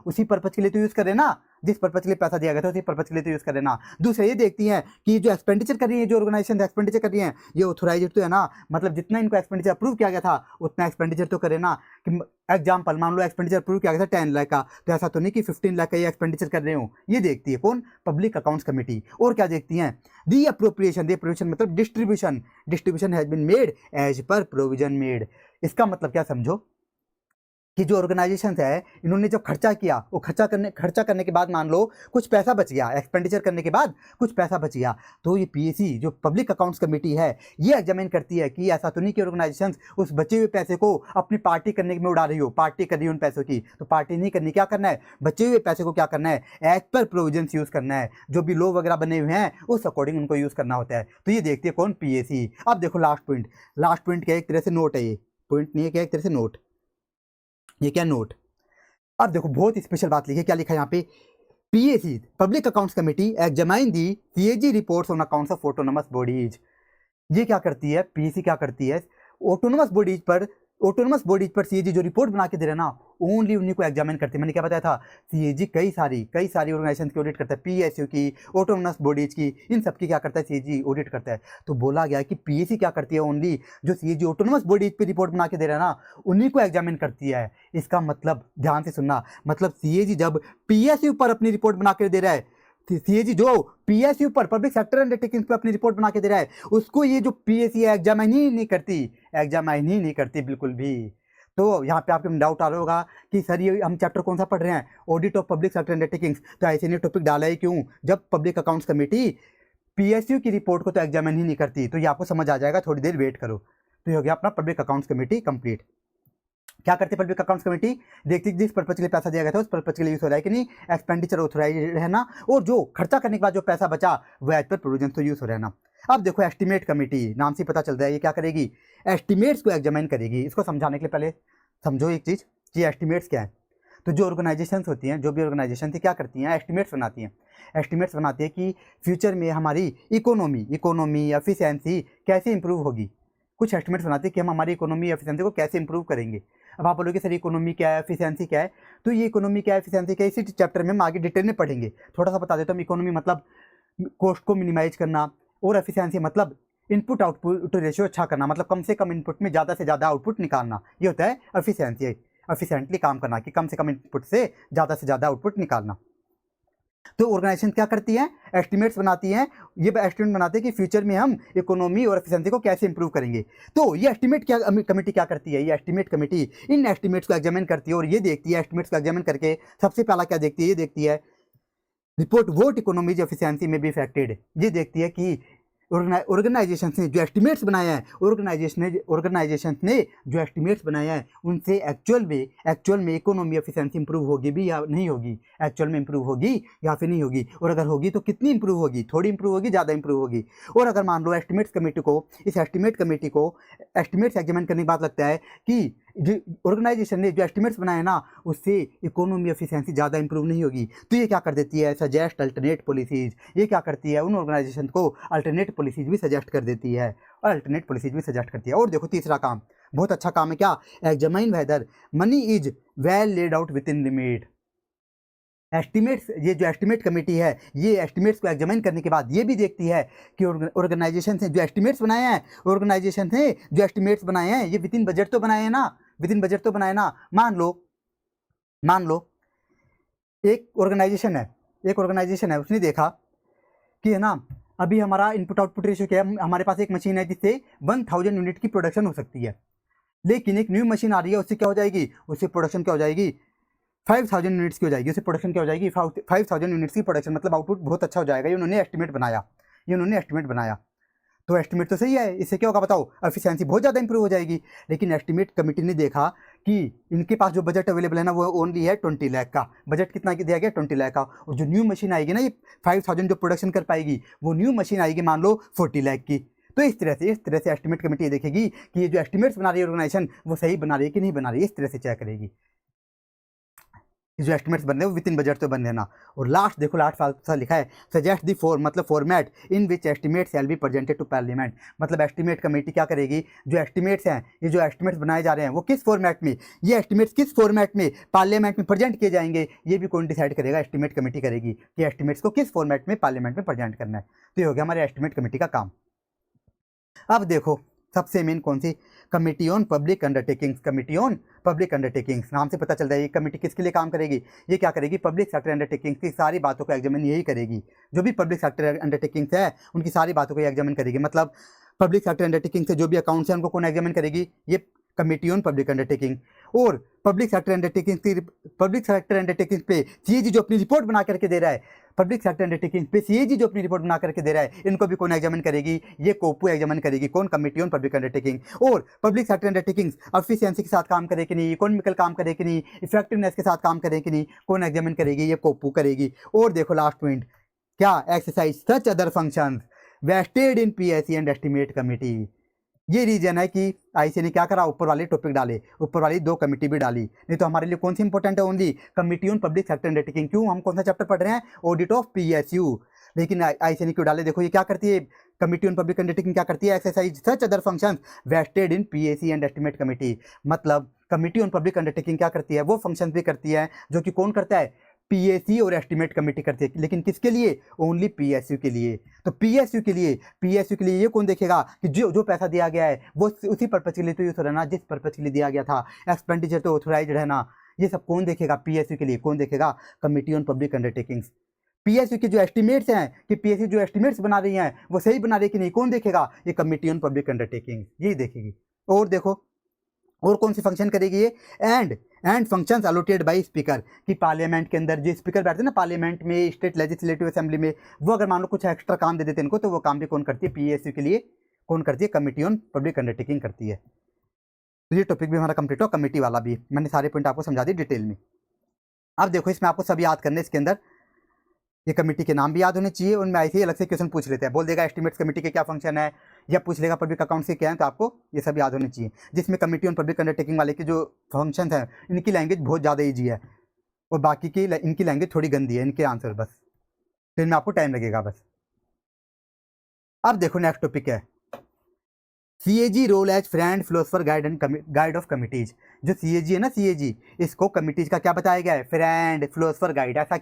उसी पर्पज के लिए तो यूज कर रहे ना। जिस पर्पज के लिए पैसा दिया गया था उसी पर्पज के लिए तो यूज कर रहे ना। दूसरा ये देखती हैं कि जो एक्सपेंडिचर कर रही है, जो ऑर्गेनाइजेशन एक्सपेंडिचर कर रही है, ये ऑथोराइज्ड तो है ना। मतलब जितना इनको एक्सपेंडिचर अप्रूव किया गया था उतना एक्सपेंडिचर तो करे ना। कि एग्जाम्पल मान लो एक्सपेंडिचर अप्रूव किया गया था 10 लाख का, तो ऐसा तो नहीं कि 15 लाख का ये एक्सपेंडिचर कर रहे हो। ये देखती है कौन? Public accounts committee. और क्या देखती हैं? दी अप्रोप्रिएशन मतलब distribution has been made as per provision made. इसका मतलब क्या समझो कि जो ऑर्गेनाइजेशन है इन्होंने जब खर्चा किया, वो खर्चा करने के बाद मान लो कुछ पैसा बच गया, एक्सपेंडिचर करने के बाद कुछ पैसा बच गया, तो ये पीएसी जो पब्लिक अकाउंट्स कमेटी है ये एग्जामिन करती है कि ऐसा तो नहीं कि ऑर्गेनाइजेशन उस बचे हुए पैसे को अपनी पार्टी करने में उड़ा रही हो। पार्टी कर रही है उन पैसों की, तो पार्टी नहीं करनी। क्या करना है? बचे हुए पैसे को क्या करना है? एज पर प्रोविजन यूज करना है। जो भी लॉ वगैरह बने हुए हैं उस अकॉर्डिंग उनको यूज करना होता है। तो ये देखती है कौन? पीएसी। अब देखो लास्ट पॉइंट क्या? एक तरह से नोट है। ये पॉइंट नहीं है क्या? एक तरह से नोट। ये क्या? नोट। अब देखो बहुत स्पेशल बात लिखी है। क्या लिखा है यहाँ पे? PAC, Public Accounts Committee, examine the CAG reports on accounts of autonomous bodies. ये क्या करती है, PAC क्या करती है, ऑटोनोमस बॉडीज पर CAG जो रिपोर्ट बना के दे रहे हैं ना, ओनली उन्हीं को एग्जामिन करती है। मैंने क्या बताया था, CAG कई सारी ऑर्गेनाइजेशन की ऑडिट करता है, PSU की, ऑटोनोमस बॉडीज की, इन सब की क्या करता है, CAG ऑडिट करता है। तो बोला गया कि PAC क्या करती है, ओनली जो CAG ऑटोनोमस बॉडीज पे रिपोर्ट बना के दे रहा है ना, उन्हीं को एग्जामिन करती है। इसका मतलब ध्यान से सुनना, मतलब CAG जब PSU पर अपनी रिपोर्ट बना के दे रहा है, CAG जो PSU पर, पब्लिक सेक्टर अंडरटेकिंग्स पर अपनी रिपोर्ट बना के दे रहा है, उसको ये जो PAC एग्जामिन ही नहीं करती बिल्कुल भी। तो यहाँ पे आपके डाउट आ रहा होगा कि सर ये हम चैप्टर कौन सा पढ़ रहे हैं, audit of public sector undertakings, तो ऐसे नहीं टॉपिक डाला है क्यों, जब पब्लिक अकाउंट्स कमेटी PSU की रिपोर्ट को तो एग्जामिन ही नहीं करती। तो ये आपको समझ आ जाएगा, थोड़ी देर वेट करो। तो ये हो गया अपना पब्लिक अकाउंट्स कमेटी कंप्लीट। क्या करती है पब्लिक अकाउंट्स कमेटी, देखती जिस पर्पज के लिए पैसा दिया गया था उस पर्पज के लिए यूज हो रहा है कि नहीं, एक्सपेंडिचर ऑथोराइज है ना, और जो खर्चा करने के बाद जो पैसा बचा वो एज पर प्रोविजन तो यूज हो रहा है ना। अब देखो एस्टिमेट कमेटी, नाम से पता चल रहा है ये क्या करेगी, एस्टिमेट्स को एग्जामिन करेगी। इसको समझाने के लिए पहले समझो एक चीज़ कि एस्टिमेट्स क्या है। तो जो ऑर्गेनाइजेशंस होती हैं, जो भी ऑर्गेनाइजेशन थी क्या करती हैं, एस्टिमेट्स बनाती हैं। एस्टिमेट्स बनाती है कि फ्यूचर में हमारी इकोनॉमी एफिशिएंसी कैसे इंप्रूव होगी। कुछ एस्टिमेट्स बनाते हैं कि हम हमारी इकोनॉमी एफिशिएंसी को कैसे इंप्रूव करेंगे। अब आप बोलोगे सर इकोनॉमी क्या है, एफिशिएंसी क्या है, तो ये इकोनॉमी क्या है, एफिशिएंसी क्या है, इसी चैप्टर में हम आगे डिटेल में पढ़ेंगे। थोड़ा सा बता देता हूँ, इकोनॉमी मतलब कॉस्ट को मिनिमाइज करना, और एफिशिएंसी मतलब इनपुट आउटपुट रेशियो अच्छा करना, मतलब कम से कम इनपुट में ज़्यादा से ज़्यादा आउटपुट निकालना, ये होता है एफिशिएंसी। एफिशिएंटली काम करना कि कम से कम इनपुट से ज़्यादा आउटपुट निकालना। तो ऑर्गेनाइजेशन क्या करती है, एस्टिमेट्स बनाती हैं। ये एस्टिमेट बनाते हैं कि फ्यूचर में हम इकोनॉमी और एफिशिएंसी को कैसे इंप्रूव करेंगे। तो ये एस्टिमेट क्या कमेटी क्या करती है, ये एस्टिमेट कमेटी इन एस्टिमेट्स को एग्जामिन करती है, और ये देखती है, एस्टिमेट्स को एग्जामिन करके सबसे पहला क्या देखती है, ये देखती है रिपोर्ट वोट इकोनॉमीज एफिशिएंसी में भी इफेक्टेड। ये देखती है कि ऑर्गेनाइजेशन ने जो एस्टिमेट्स बनाए हैं, ऑर्गेनाइजेशन ने जो एस्टिमेट्स बनाए हैं उनसे एक्चुअल में इकोनॉमी एफिशिएंसी इंप्रूव होगी भी या नहीं होगी, एक्चुअल में इंप्रूव होगी या फिर नहीं होगी, और अगर होगी तो कितनी इंप्रूव होगी, थोड़ी इंप्रूव होगी, ज़्यादा इंप्रूव होगी। और अगर मान लो एस्टिमेट्स कमेटी को एस्टिमेट्स एग्जामिन करने के बाद लगता है कि जो ऑर्गेनाइजेशन ने जो एस्टिमेट्स बनाए ना उससे इकोनॉमी एफिशिएंसी ज़्यादा इंप्रूव नहीं होगी, तो ये क्या कर देती है, सजेस्ट अल्टरनेट पॉलिसीज। ये क्या करती है, उन ऑर्गेनाइजेशन को अल्टरनेट पॉलिसीज भी सजेस्ट कर देती है, और देखो तीसरा काम, बहुत अच्छा काम है क्या, examine whether money is well laid out within limit. Estimates, ये जो एस्टिमेट कमेटी है, ये एस्टिमेट्स को एग्जामिन करने के बाद ये भी देखती है कि ऑर्गेनाइजेशन से जो एस्टिमेट्स बनाए हैं ये विद इन बजट तो बनाए हैं ना। मान लो एक ऑर्गेनाइजेशन है, उसने देखा कि है ना, अभी हमारा इनपुट आउटपुट रेशियो क्या है, हमारे पास एक मशीन है जिससे 1000 यूनिट की प्रोडक्शन हो सकती है, लेकिन एक न्यू मशीन आ रही है, उससे क्या हो जाएगी, उससे प्रोडक्शन क्या हो जाएगी, 5000 यूनिट्स की हो जाएगी, उससे प्रोडक्शन क्या हो जाएगी, 5000 यूनिट्स की प्रोडक्शन, मतलब आउटपुट बहुत अच्छा हो जाएगा। ये उन्होंने एस्टिमेट बनाया, तो एस्टिमेट तो सही है, इससे क्या होगा बताओ, एफिशिएंसी बहुत ज़्यादा इंप्रूव हो जाएगी। लेकिन एस्टिमेट कमेटी ने देखा कि इनके पास जो बजट अवेलेबल है ना वो ओनली है 20 लाख का, बजट कितना दिया गया, 20 लाख का, और जो न्यू मशीन आएगी ना, ये 5000 जो प्रोडक्शन कर पाएगी, वो न्यू मशीन आएगी मान लो 40 लाख की। तो इस तरह से एस्टिमेट कमेटी ये देखेगी कि ये जो एस्टिमेट्स बना रही है ऑर्गेनाइजेशन वो सही बना रही है कि नहीं बना रही है, इस तरह से चेक करेगी जो एस्टिमेट्स बन रहे हैं विद इन बजट तो बन देना। और लास्ट देखो, लास्ट लिखा है सजेस्ट दी मतलब format in which estimate shall be presented to parliament. मतलब एस्टिमेट कमेटी क्या करेगी, जो एस्टिमेट्स हैं, ये जो एस्टिमेट्स बनाए जा रहे हैं वो किस फॉर्मेट में, ये एस्टिमेट्स किस फॉर्मेट में पार्लियामेंट में प्रेजेंट किए जाएंगे, ये भी कौन डिसाइड करेगा, एस्टिमेट कमेटी करेगी कि एस्टिमेट्स को किस फॉर्मेट में पार्लियामेंट में प्रेजेंट करना है। तो ये हो गया हमारे एस्टिमेट कमेटी का काम। अब देखो सबसे मेन कौन सी, कमेटी ऑन पब्लिक अंडरटेकिंग्स, नाम से पता चल रहा है ये कमेटी किसके लिए काम करेगी, ये क्या करेगी, पब्लिक सेक्टर अंडरटेकिंग्स की सारी बातों को एग्जामिन यही करेगी। जो भी पब्लिक सेक्टर अंडरटेकिंग्स है उनकी सारी बातों को एग्जामिन करेगी। मतलब पब्लिक सेक्टर अंडरटेकिंग से जो भी अकाउंट्स हैं उनको कौन एग्जामिन करेगी, ये कमेटी ऑन पब्लिक अंडरटेकिंग। और पब्लिक सेक्टर अंडरटेकिंग पे सीएजी जो अपनी रिपोर्ट बना करके दे रहा है, इनको भी कौन एग्जामिन करेगी, ये कोपू एग्जामिन करेगी, कौन, कमेटी ऑन पब्लिक अंडरटेकिंग। और पब्लिक सेक्टर अंडरटेकिंग्स एफिशिएंसी के साथ काम करे कि नहीं, इकोनॉमिकल काम करे कि नहीं, इफेक्टिवनेस के साथ काम करे कि नहीं, कौन एग्जामिन करेगी, ये कोपू करेगी। और देखो लास्ट पॉइंट क्या, exercise such other functions vested in PAC and estimate committee. ये रीजन है कि आईसी ने क्या करा, ऊपर वाले टॉपिक डाले, ऊपर वाली 2 कमेटी भी डाली, नहीं तो हमारे लिए कौन सी इंपॉर्टेंट है, only committee on public sector undertaking. क्यों, हम कौन सा चैप्टर पढ़ रहे हैं, ऑडिट ऑफ पीएसयू। लेकिन आईसी ने क्यों डाले, देखो ये क्या करती है, कमिटी ऑन पब्लिक अंडरटेकिंग क्या करती है, exercise such other functions vested in PAC and estimate committee. मतलब कमिटी ऑन पब्लिक अंडरटेकिंग क्या करती है, वो फंक्शंस भी करती है जो कि कौन करता है, पीएसी और एस्टिमेट कमेटी करती है, लेकिन किसके लिए, ओनली पीएसयू के लिए। तो पीएसयू के लिए ये कौन देखेगा कि जो जो पैसा दिया गया है वो उसी पर्पज के लिए तो यूज हो रहा है ना, जिस पर्पज के लिए दिया गया था, एक्सपेंडिचर तो ऑथोराइज्ड है ना, ये सब कौन देखेगा, पीएसयू के लिए कौन देखेगा, committee on public undertakings. PSU के जो एस्टिमेट्स हैं कि पीएसयू जो एस्टिमेट्स बना रही हैं वो सही बना रही है कि नहीं, कौन देखेगा, ये कमिटी ऑन पब्लिक अंडरटेकिंग यही देखेगी। और देखो और कौन सी फंक्शन करेगी ये, and functions allotted by speaker, कि पार्लियामेंट के अंदर जो स्पीकर बैठते हैं ना पार्लियामेंट में, स्टेट लेजिस्लेटिव असेंबली में, वो अगर मान लो कुछ एक्स्ट्रा काम दे देते हैं इनको, तो वो काम भी कौन करती है, पीएसयू के लिए कौन करती है, कमिटी ऑन पब्लिक अंडरटेकिंग करती है। तो ये टॉपिक भी हमारा कंप्लीट हो, कमेटी वाला भी मैंने सारे पॉइंट आपको समझा दिए डिटेल में। अब देखो इसमें आपको सब याद करने, इसके अंदर ये कमेटी के नाम भी याद होने चाहिए, उनमें ऐसे ही अलग से क्वेश्चन पूछ लेते हैं, बोल देगा एस्टिमेट्स कमेटी के क्या फंक्शन है, या पूछ लेगा पब्लिक अकाउंट्स के क्या है, तो आपको ये सब याद होने चाहिए। जिसमें कमेटी ऑन पब्लिक अंडरटेकिंग वाले के जो फंक्शन हैं इनकी लैंग्वेज बहुत ज़्यादा ईजी है, और बाकी की इनकी लैंग्वेज थोड़ी गंदी है, इनके आंसर बस, तो इनमें आपको टाइम लगेगा बस। अब देखो नेक्स्ट टॉपिक है CAG role as friend philosopher guide of committees. जो सीएजी है ना, सीएजी, इसको कमिटीज का क्या बताया गया है, फ्रेंड फिलोसफर गाइड। ऐसा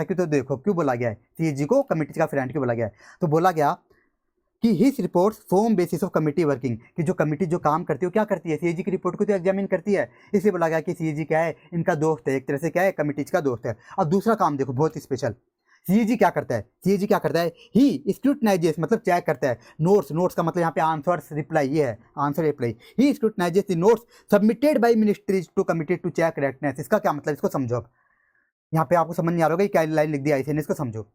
क्यों, तो देखो क्यों बोला गया है, सीएजी को कमिटीज का फ्रेंड क्यों बोला गया है, तो बोला गया कि his reports form basis of committee working, कि जो कमिटी जो काम करती है वो क्या करती है, सीएजी की रिपोर्ट को तो एग्जामिन करती है, इसलिए बोला गया कि सीएजी क्या है, इनका दोस्त है, एक तरह से क्या है, कमिटीज का दोस्त है। और दूसरा काम देखो बहुत स्पेशल, सीएजी क्या करता है, ही स्क्रूटनाइजेस मतलब चेक करता है नोट्स का मतलब यहाँ पे आंसर्स रिप्लाई, ये है answer reply, he scrutinizes the notes submitted by ministries to committee to check correctness. इसका क्या मतलब, इसको समझो। अब यहाँ पे आपको समझ नहीं आ रहा होगा क्या लाइन लिख दिया इसने, इसको समझो।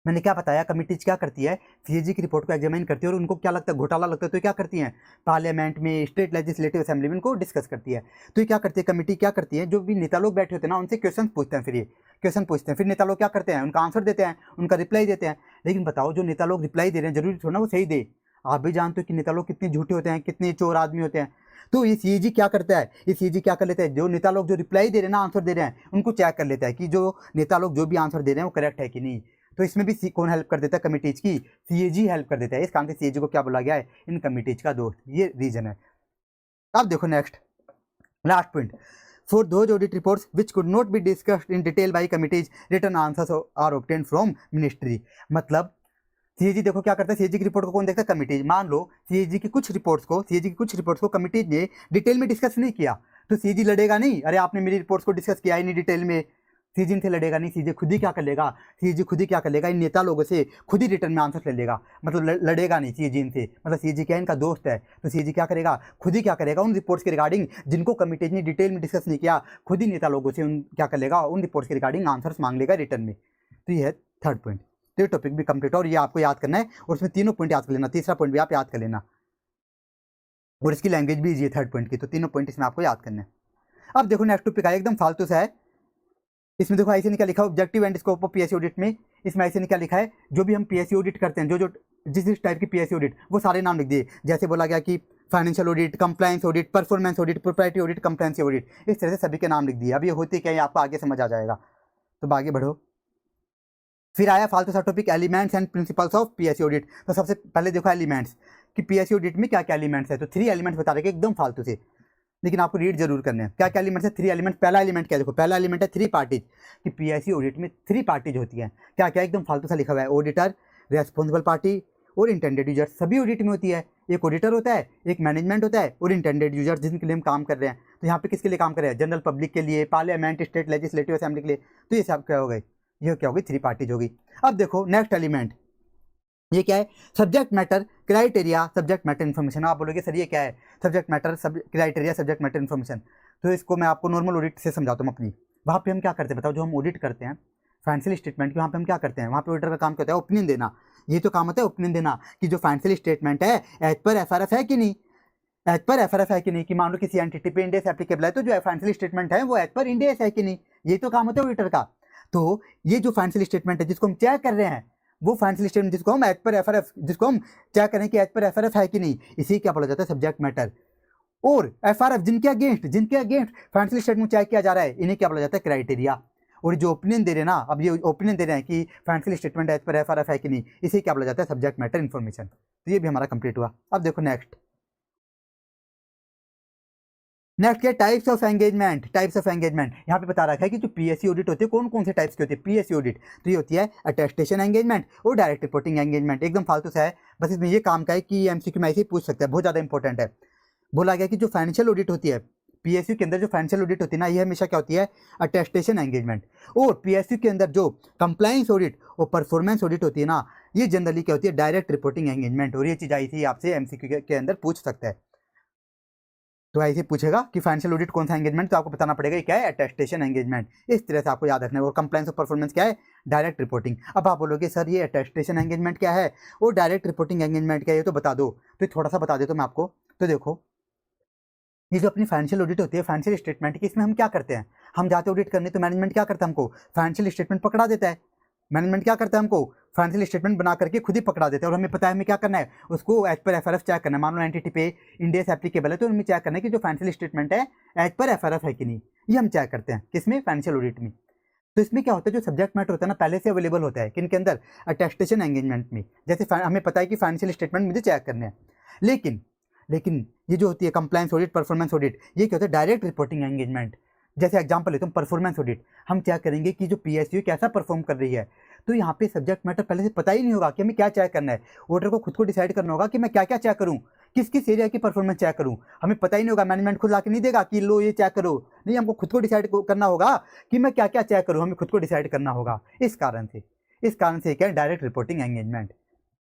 मैंने क्या बताया, कमिटीज क्या करती है, सीएजी की रिपोर्ट को एग्जामिन करती है, और उनको क्या लगता है, घोटाला लगता है तो क्या करती हैं, पार्लियामेंट में, स्टेट लेजिस्लेटिव असेंबली में इनको डिस्कस करती है। तो ये क्या करती है, कमिटी क्या करती है, जो भी नेता लोग बैठे होते हैं ना उनसे क्वेश्चन पूछते हैं, फिर नेता लोग क्या करते हैं, उनका आंसर देते हैं, उनका रिप्लाई देते हैं। लेकिन बताओ जो नेता लोग रिप्लाई दे रहे हैं जरूरी थोड़ा ना वो सही दे, आप भी जानते हो कि नेता लोग कितने झूठे होते हैं, कितने चोर आदमी होते हैं। तो ये सीएजी क्या करता है, ये सीएजी क्या कर लेता है, जो नेता लोग जो रिप्लाई दे रहे हैं ना, आंसर दे रहे हैं, उनको चेक कर लेता है कि जो नेता लोग जो भी आंसर दे रहे हैं वो करेक्ट है कि नहीं। तो इसमें भी कौन हेल्प कर देता है, कमिटीज की, सीएजी हेल्प कर देता है। इस काम से सीएजी को क्या बोला गया है, इन कमिटीज का दोस्त, ये रीजन है। अब देखो next last point, for those audit reports which could not be discussed in detail by committees return answers are obtained from ministry. मतलब सीएजी देखो क्या करता है, सीएजी की रिपोर्ट को कौन देखता है, कमिटीज। मान लो सीएजी की कुछ रिपोर्ट्स को कमिटीज ने डिटेल में डिस्कस नहीं किया, तो सीएजी लड़ेगा नहीं, अरे आपने मेरी रिपोर्ट्स को डिस्कस किया ही नहीं डिटेल में, सीएजी इनसे लड़ेगा नहीं, सीएजी खुद ही क्या कर लेगा, इन नेता लोगों से खुद ही रिटर्न में आंसर ले लेगा, मतलब लड़ेगा नहीं सीएजी इनसे, मतलब सीएजी क्या इनका दोस्त है, तो सीएजी क्या करेगा, खुद ही क्या करेगा, उन रिपोर्ट्स के रिगार्डिंग जिनको कमिटीज ने डिटेल में डिस्कस नहीं किया, खुद ही नेता लोगों से क्या कर लेगा, उन रिपोर्ट्स के रिगार्डिंग आंसर्स मांग लेगा रिटर्न में। तो ये है थर्ड पॉइंट। तो ये टॉपिक भी कंप्लीट और ये आपको याद करना है, और उसमें तीनों पॉइंट याद कर लेना, तीसरा पॉइंट भी आप याद कर लेना, और इसकी लैंग्वेज भी ये थर्ड पॉइंट की, तो तीनों पॉइंट इसमें आपको याद करना है। अब देखो नेक्स्ट टॉपिक है एकदम फालतू सा है, इसमें देखो ऐसे ने क्या लिखा है, objective and scope of PSC audit में, इसमें ऐसे ने क्या लिखा है, जो भी हम पीएससी ऑडिट करते हैं, जो जिस टाइप की पीएससी ऑडिट, वो सारे नाम लिख दिए। जैसे बोला गया कि financial audit, compliance audit, performance audit, propriety audit, compliancy audit, इस तरह से सभी के नाम लिख दिए। अब ये होते क्या है आपको आगे समझ आ जाएगा, तो आगे बढ़ो। फिर आया फालतू सा topic elements and principles of PSC audit. तो सबसे पहले देखो एलिमेंट्स कि पीएससी ऑडिट में क्या क्या एलिमेंट्स है, तो 3 एलिमेंट्स बता रहे एकदम फालतू से, लेकिन आपको रीड जरूर करने हैं। क्या क्या एलिमेंट्स है, 3 एलिमेंट। पहला एलिमेंट क्या, देखो पहला एलिमेंट है 3 पार्टीज, कि पीएससी ऑडिट में 3 पार्टीज होती हैं। क्या क्या, एकदम फालतू सा लिखा हुआ है, ऑडिटर, रेस्पॉन्सिबल पार्टी और इंटेंडेड यूजर। सभी ऑडिट में होती है, एक ऑडिटर होता है, एक मैनेजमेंट होता है और इंटेंडेड यूजर जिनके लिए हम काम कर रहे हैं। तो यहाँ पे किसके लिए काम कर रहे हैं, जनरल पब्लिक के लिए, पार्लियामेंट, स्टेट लेजिस्लेटिव असेंबली के लिए। तो ये सब क्या हो गए, ये क्या होगी, 3 पार्टीज होगी। अब देखो नेक्स्ट एलिमेंट, ये क्या है, subject matter criteria subject matter information. आप बोलोगे सर ये क्या है, subject matter criteria subject matter information. तो इसको मैं आपको नॉर्मल ऑडिट से समझाता हूँ अपनी। वहाँ पे हम क्या करते हैं बताओ, जो हम ऑडिट करते हैं फाइनेंशियल स्टेटमेंट की, वहाँ पे हम क्या करते हैं, वहाँ पे ऑडिटर का काम क्या होता है, ओपिनियन देना। ये तो काम होता है ओपिनियन देना कि जो फाइनेंशियल स्टेटमेंट है एज पर एफआरएफ है कि नहीं, एज पर एफआरएफ है कि नहीं, कि मान लो किसी एंटिटी पे इंडिया एप्लीकेबल है, तो जो फाइनेंशियल स्टेटमेंट है वो एज पर इंडिया है कि नहीं, ये तो काम होता है ऑडिटर का। तो ये जो फाइनेंशियल स्टेटमेंट है जिसको हम चेक कर रहे हैं, वो फाइनेंशियल स्टेटमेंट जिसको हम एज पर एफआरएफ, जिसको हम चेक करें कि एज पर एफआरएफ है कि नहीं, इसी क्या बोला जाता है सब्जेक्ट मैटर। और एफआरएफ जिनके अगेंस्ट फाइनेंशियल स्टेटमेंट चेक किया जा रहा है, इन्हें क्या बोला जाता है क्राइटेरिया। और जो ओपिनियन दे रहे हैं ना, अब ये ओपिनियन दे रहे हैं कि financial statement as per FRF है कि नहीं, इसे क्या बोला जाता है सब्जेक्ट मैटर इन्फॉर्मेशन। तो ये भी हमारा कंप्लीट हुआ। अब देखो नेक्स्ट क्या टाइप्स ऑफ एंगेजमेंट। यहाँ पे बता रखा है कि जो पीएससी ऑडिट होती है कौन कौन से टाइप्स की होती है पीएससी ऑडिट। तो ये होती है अटेस्टेशन एंगेजमेंट और डायरेक्ट रिपोर्टिंग एंगेजमेंट। एकदम फालतू सा है, बस इसमें ये काम का है कि एमसीक्यू में ऐसे ही पूछ सकता है, बहुत ज़्यादा इंपॉर्टेंट है। बोला गया कि जो फाइनेंशियल ऑडिट होती है पीएसयू के अंदर, जो फाइनेंशियल ऑडिट होती है ना, ये हमेशा क्या होती है अटेस्टेशन एंगेजमेंट। और पीएसयू के अंदर जो कंप्लायंस ऑडिट और परफॉर्मेंस ऑडिट होती है ना, ये जनरली क्या होती है डायरेक्ट रिपोर्टिंग एंगेजमेंट। और ये चीज़ आई थी आपसे एमसीक्यू के अंदर पूछ सकता है। तो ऐसे पूछेगा कि फाइनेंशियल ऑडिट कौन सा एंगेजमेंट, तो आपको बताना पड़ेगा क्या है अटेस्टेशन एंगेजमेंट। इस तरह से आपको याद रखना है। और कंप्लायंस और परफॉर्मेंस क्या है डायरेक्ट रिपोर्टिंग। अब आप बोलोगे सर ये अटेस्टेशन एंगेजमेंट क्या है और डायरेक्ट रिपोर्टिंग एंगेजमेंट क्या है, ये तो बता दो। तो थोड़ा सा बता देता हूँ मैं आपको। तो देखो ये जो अपनी फाइनेंशियल ऑडिट होती है फाइनेंशियल स्टेटमेंट की, इसमें हम क्या करते हैं, हम जाते ऑडिट करने तो मैनेजमेंट क्या करता है हमको फाइनेंशियल स्टेटमेंट पकड़ा देता है। मैनेजमेंट क्या करता है हमको फाइनेंशियल स्टेटमेंट बना करके खुद ही पकड़ा देता है। और हमें पता है हमें क्या करना है, उसको एज पर एफआरएफ चेक करना है। मान लो एंटिटी पे इंडिया एप्लीकेबल है तो हमें चेक करना है कि जो फाइनेंशियल स्टेटमेंट है एज पर एफआरएफ है कि नहीं। ये हम चेक करते हैं किसमें फाइनेंशियल ऑडिट में। तो इसमें क्या होता है जो सब्जेक्ट मैटर होता है ना पहले से अवेलेबल होता है किन के अंदर अटेस्टेशन एंगेजमेंट में। जैसे हमें पता है कि फाइनेंशियल स्टेटमेंट मुझे चेक करने हैं, लेकिन ये जो होती है कंप्लायंस ऑडिट परफॉर्मेंस ऑडिट, ये क्या होता है डायरेक्ट रिपोर्टिंग एंगेजमेंट। जैसे एग्जांपल लेते हैं परफॉर्मेंस ऑडिट, हम क्या करेंगे कि जो पीएसयू कैसा परफॉर्म कर रही है। तो यहाँ पे सब्जेक्ट मैटर पहले से पता ही नहीं होगा कि हमें क्या चेक करना है। ऑडिटर को खुद को डिसाइड करना होगा कि मैं क्या क्या चेक करूँ, किस किस एरिया की परफॉर्मेंस चेक करूँ। हमें पता ही नहीं होगा, मैनेजमेंट खुद लाके नहीं देगा कि लो ये चेक करो, नहीं हमको खुद को डिसाइड करना होगा कि मैं क्या क्या चेक करूँ, हमें खुद को डिसाइड करना होगा। इस कारण से क्या है डायरेक्ट रिपोर्टिंग एंगेजमेंट।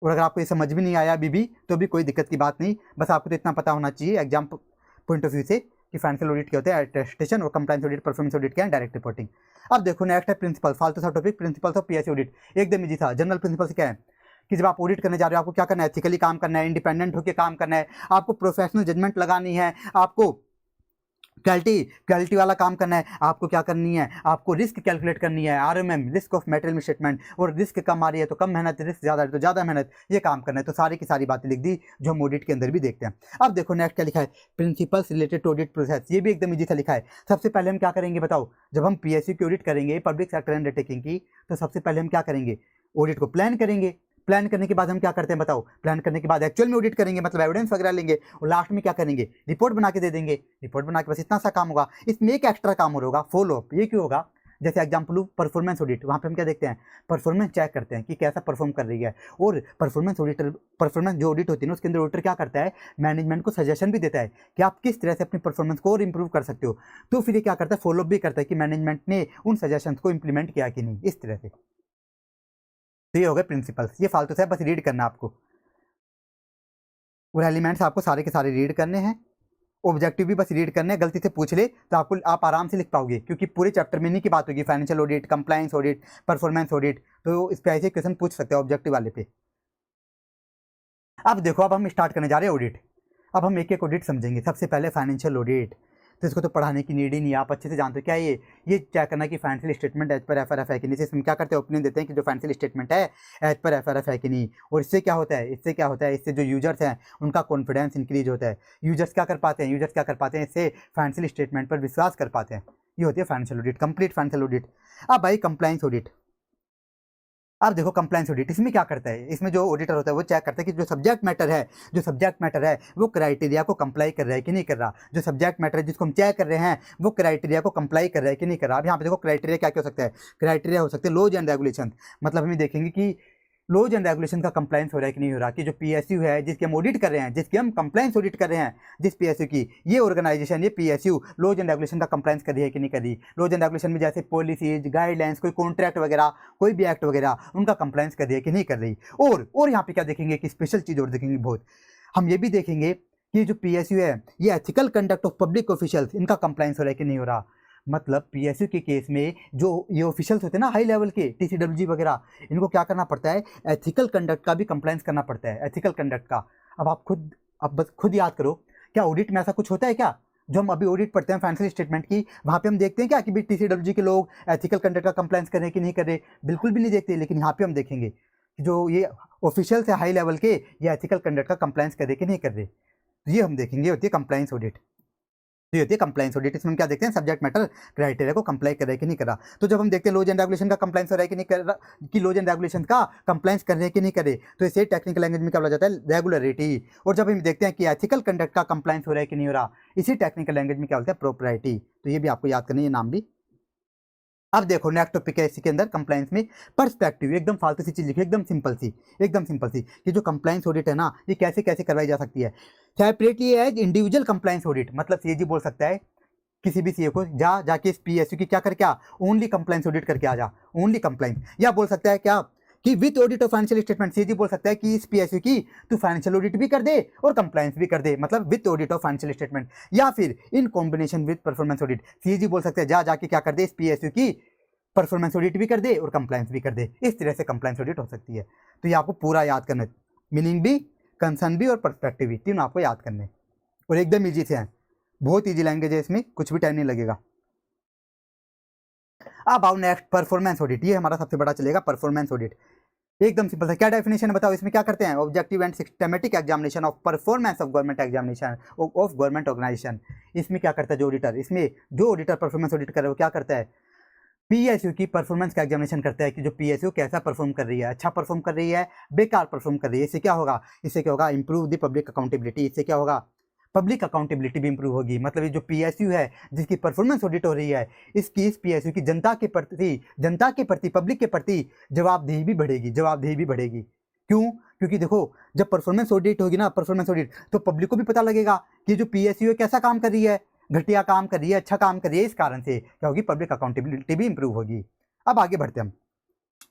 और अगर आपको ये समझ भी नहीं आया अभी भी तो भी कोई दिक्कत की बात नहीं, बस आपको तो इतना पता होना चाहिए एग्जाम पॉइंट ऑफ व्यू से कि फाइनेंशियल ऑडिट क्या होता है अटेस्टेशन और कंप्लायंस ऑडिट परफॉर्मेंस ऑडिट क्या है डायरेक्ट रिपोर्टिंग। अब देखो नेक्स्ट है प्रिंसिपल, फालतू सा topic principles of PSC audit. एकदम इजी था। जनरल प्रिंसिपल से क्या है कि जब आप ऑडिट करने जा रहे हो आपको क्या करना है, एथिकली काम करना है, इंडिपेंडेंट होकर काम करना है, आपको प्रोफेशनल जजमेंट लगानी है, आपको क्वालिटी वाला काम करना है, आपको क्या करनी है, आपको रिस्क कैलकुलेट करनी है, RMM risk of material statement. और रिस्क कम आ रही है तो कम मेहनत, रिस्क ज़्यादा है तो ज़्यादा मेहनत, ये काम करना है। तो सारी की सारी बातें लिख दी जो हम ऑडिट के अंदर भी देखते हैं। अब देखो नेक्स्ट क्या लिखा है principles related to audit process. ये भी एकदम ईजी सा लिखा है। सबसे पहले हम क्या करेंगे बताओ, जब हम पीएसयू की ऑडिट करेंगे पब्लिक सेक्टर अंडरटेकिंग की, तो सबसे पहले हम क्या करेंगे ऑडिट को प्लान करेंगे। प्लान करने के बाद हम क्या करते हैं बताओ, प्लान करने के बाद एक्चुअल में ऑडिट करेंगे, मतलब एविडेंस वगैरह लेंगे और लास्ट में क्या करेंगे रिपोर्ट बना के दे देंगे। रिपोर्ट बना के बस इतना सा काम होगा। इसमें एक एक्स्ट्रा काम और होगा फॉलो अप। ये क्यों होगा, जैसे एग्जाम्पल परफॉर्मेंस ऑडिट, वहाँ पे हम क्या देखते हैं परफॉर्मेंस चेक करते हैं कि कैसा परफॉर्म कर रही है। और परफॉर्मेंस जो ऑडिट होती है ना उसके अंदर ऑडिटर क्या करता है मैनेजमेंट को सजेशन भी देता है कि आप किस तरह से अपनी परफॉर्मेंस को और इंप्रूव कर सकते हो। तो फिर ये क्या करता है फॉलो अप भी करता है कि मैनेजमेंट ने उन सजेशन को इंप्लीमेंट किया कि नहीं, इस तरह से। तो ये हो गए प्रिंसिपल्स, ये फालतू से बस रीड करना आपको। और एलिमेंट्स आपको सारे के सारे रीड करने हैं, ऑब्जेक्टिव भी बस रीड करने हैं। गलती से पूछ ले तो आप आराम से लिख पाओगे क्योंकि पूरे चैप्टर में नहीं की बात होगी financial audit, compliance audit, performance audit. तो इस पे ऐसे क्वेश्चन पूछ सकते हैं ऑब्जेक्टिव वाले पे। अब देखो अब हम स्टार्ट करने जा रहे हैं ऑडिट। अब हम एक एक ऑडिट समझेंगे। सबसे पहले फाइनेंशियल ऑडिट, तो इसको तो पढ़ाने की नीड ही नहीं है, आप अच्छे से जानते हो क्या ये चेक करना कि financial statement as per FRF है कि नहीं। इसमें क्या करते हैं ओपिनियन देते हैं कि जो फाइनेंशियल स्टेटमेंट है एज पर एफआरएफ है कि नहीं। और इससे क्या होता है इससे जो यूजर्स हैं उनका कॉन्फिडेंस इंक्रीज होता है। यूजर्स क्या कर पाते हैं इससे फाइनेंशियल स्टेटमेंट पर विश्वास कर पाते हैं। ये होती है financial audit, complete financial audit. अब भाई कंप्लायंस ऑडिट। अब देखो कंप्लायंस ऑडिट इसमें क्या करता है, इसमें जो ऑडिटर होता है वो चेक करता है कि जो सब्जेक्ट मैटर है वो क्राइटेरिया को कंप्लाई कर रहा है कि नहीं कर रहा। जो सब्जेक्ट मैटर है जिसको हम चेक कर रहे हैं वो क्राइटेरिया को कंप्लाई कर रहा है कि नहीं कर रहा। अब यहाँ पे देखो क्राइटेरिया क्या क्या हो सकता है, क्राइटेरिया हो सकते हैं लॉज एंड रेगुलेशन। मतलब हमें देखेंगे कि लॉज एंड रेगुलेशन का कंप्लायंस हो रहा है कि नहीं हो रहा, कि जो पीएसयू है जिसकी हम ऑडिट कर रहे हैं, जिसकी हम कंप्लायंस ऑडिट कर रहे हैं, जिस पीएसयू की ये ऑर्गेनाइजेशन ये पीएसयू लॉज एंड रेगुलेशन का कंप्लायंस कर रही है कि नहीं कर रही। लॉज एंड रेगुलेशन में जैसे पॉलिसीज, गाइडलाइंस, कोई कॉन्ट्रैक्ट वगैरह, कोई भी एक्ट वगैरह उनका कंप्लायंस कर रही है कि नहीं कर रही। और यहाँ पे क्या देखेंगे कि स्पेशल चीज़ और देखेंगे बहुत, हम ये भी देखेंगे कि जो पीएसयू है ये ethical conduct of public officials इनका कंप्लायंस हो रहा है कि नहीं हो रहा। मतलब पीएसयू के केस में जो ये ऑफिशियल्स होते हैं ना हाई लेवल के टीसीडब्ल्यूजी वगैरह, इनको क्या करना पड़ता है एथिकल कंडक्ट का भी कंप्लायंस करना पड़ता है, एथिकल कंडक्ट का। अब बस खुद याद करो, क्या ऑडिट में ऐसा कुछ होता है क्या, जो हम अभी ऑडिट पढ़ते हैं फाइनेंशियल स्टेटमेंट की, वहाँ पे हम देखते हैं क्या कि भाई टीसीडब्ल्यूजी के लोग एथिकल कंडक्ट का कंप्लायंस कर रहे हैं कि नहीं कर रहे, बिल्कुल भी नहीं देखते। लेकिन यहाँ पे हम देखेंगे जो ये ऑफिशियल से हाई लेवल के ये एथिकल कंडक्ट का कंप्लायंस कर रहे कि नहीं कर रहे। तो ये हम देखेंगे, होती है कंप्लायंस ऑडिट। तो ये होती है कंप्लायंस ऑडिट। इसमें हम क्या देखते हैं, सब्जेक्ट मैटर क्राइटेरिया को कंप्लाई कर रहे हैं कि नहीं कर रहा। तो जब हम देखते हैं लॉज एंड रेगुलेशन का कंप्लायंस हो रहा है कि नहीं कर रहा, कि लॉज एंड रेगुलेशन का कंप्लायंस कर रहे हैं कि नहीं कर रहे, तो इसे टेक्निकल लैंग्वेज में क्या बोला जाता है, रेगुलरिटी। और जब हम देखते हैं कि एथिकल कंडक्ट का कंप्लायंस हो रहा है कि नहीं हो रहा, इसी टेक्निकल लैंग्वेज में क्या बोलते हैं, प्रोप्राइटी। तो ये भी आपको याद करना है, ये नाम भी। अब देखो नेक्स्ट टॉपिक है इसके अंदर कंप्लायंस में पर्सपेक्टिव। एकदम फालतू सी चीज लिखी, एकदम सिंपल सी, एकदम सिंपल सी, कि जो कंप्लायंस ऑडिट है ना, ये कैसे कैसे करवाई जा सकती है। Separately as individual compliance audit, मतलब सीएजी बोल सकता है किसी भी सीए को, जाके इस पीएसयू की क्या करके आ, ओनली कंप्लायंस ऑडिट करके आ जा, ओनली कंप्लायंस। या बोल सकता है क्या कि with audit of financial statement, CAG बोल सकता है कि इस पीएसयू की तू फाइनेंशियल ऑडिट भी कर दे और कंप्लायंस भी कर दे, मतलब with audit of financial statement. या फिर in combination with performance audit, CAG बोल सकता है जाके क्या कर दे, इस पीएसयू की परफॉर्मेंस ऑडिट भी कर दे और कंप्लायंस भी कर दे। इस तरह से कंप्लायंस ऑडिट हो सकती है। तो ये आपको पूरा याद करना है, मीनिंग भी, कंसर्न भी और पर्सपेक्टिव भी, तीनों आपको याद करने। और एकदम ईजी से हैं, बहुत ईजी लैंग्वेज है, इसमें कुछ भी टाइम नहीं लगेगा। अब आओ नेक्स्ट परफॉर्मेंस ऑडिट, ये हमारा सबसे बड़ा चलेगा परफॉर्मेंस ऑडिट। एकदम सिंपल है, क्या डेफिनेशन है बताओ, इसमें क्या करते हैं, objective and systematic examination of performance of government examination of government organisation. इसमें क्या करता है जो ऑडिटर, इसमें जो ऑडिटर परफॉर्मेंस ऑडिट कर रहा है वो क्या करता है, पीएसयू की परफॉर्मेंस का एग्जामिनेशन करता है कि जो पीएसयू कैसा परफॉर्म कर रही है, अच्छा परफॉर्म कर रही है, बेकार परफॉर्म कर रही है। इससे क्या होगा, इससे क्या होगा, इंप्रूव द पब्लिक अकाउंटेबिलिटी। इससे क्या होगा, पब्लिक अकाउंटेबिलिटी भी इंप्रूव होगी। मतलब ये जो पीएसयू है जिसकी परफॉर्मेंस ऑडिट हो रही है, इसकी इस पीएसयू की जनता के प्रति पब्लिक के प्रति जवाबदेही भी बढ़ेगी, जवाबदेही भी बढ़ेगी। क्यों, क्योंकि देखो जब परफॉर्मेंस ऑडिट होगी ना, परफॉर्मेंस ऑडिट, तो पब्लिक को भी पता लगेगा कि जो पीएसयू है कैसा काम कर रही है, घटिया काम कर रही है, अच्छा काम कर रही है। इस कारण से क्या होगी, पब्लिक अकाउंटेबिलिटी भी इंप्रूव होगी। अब आगे बढ़ते हैं हम।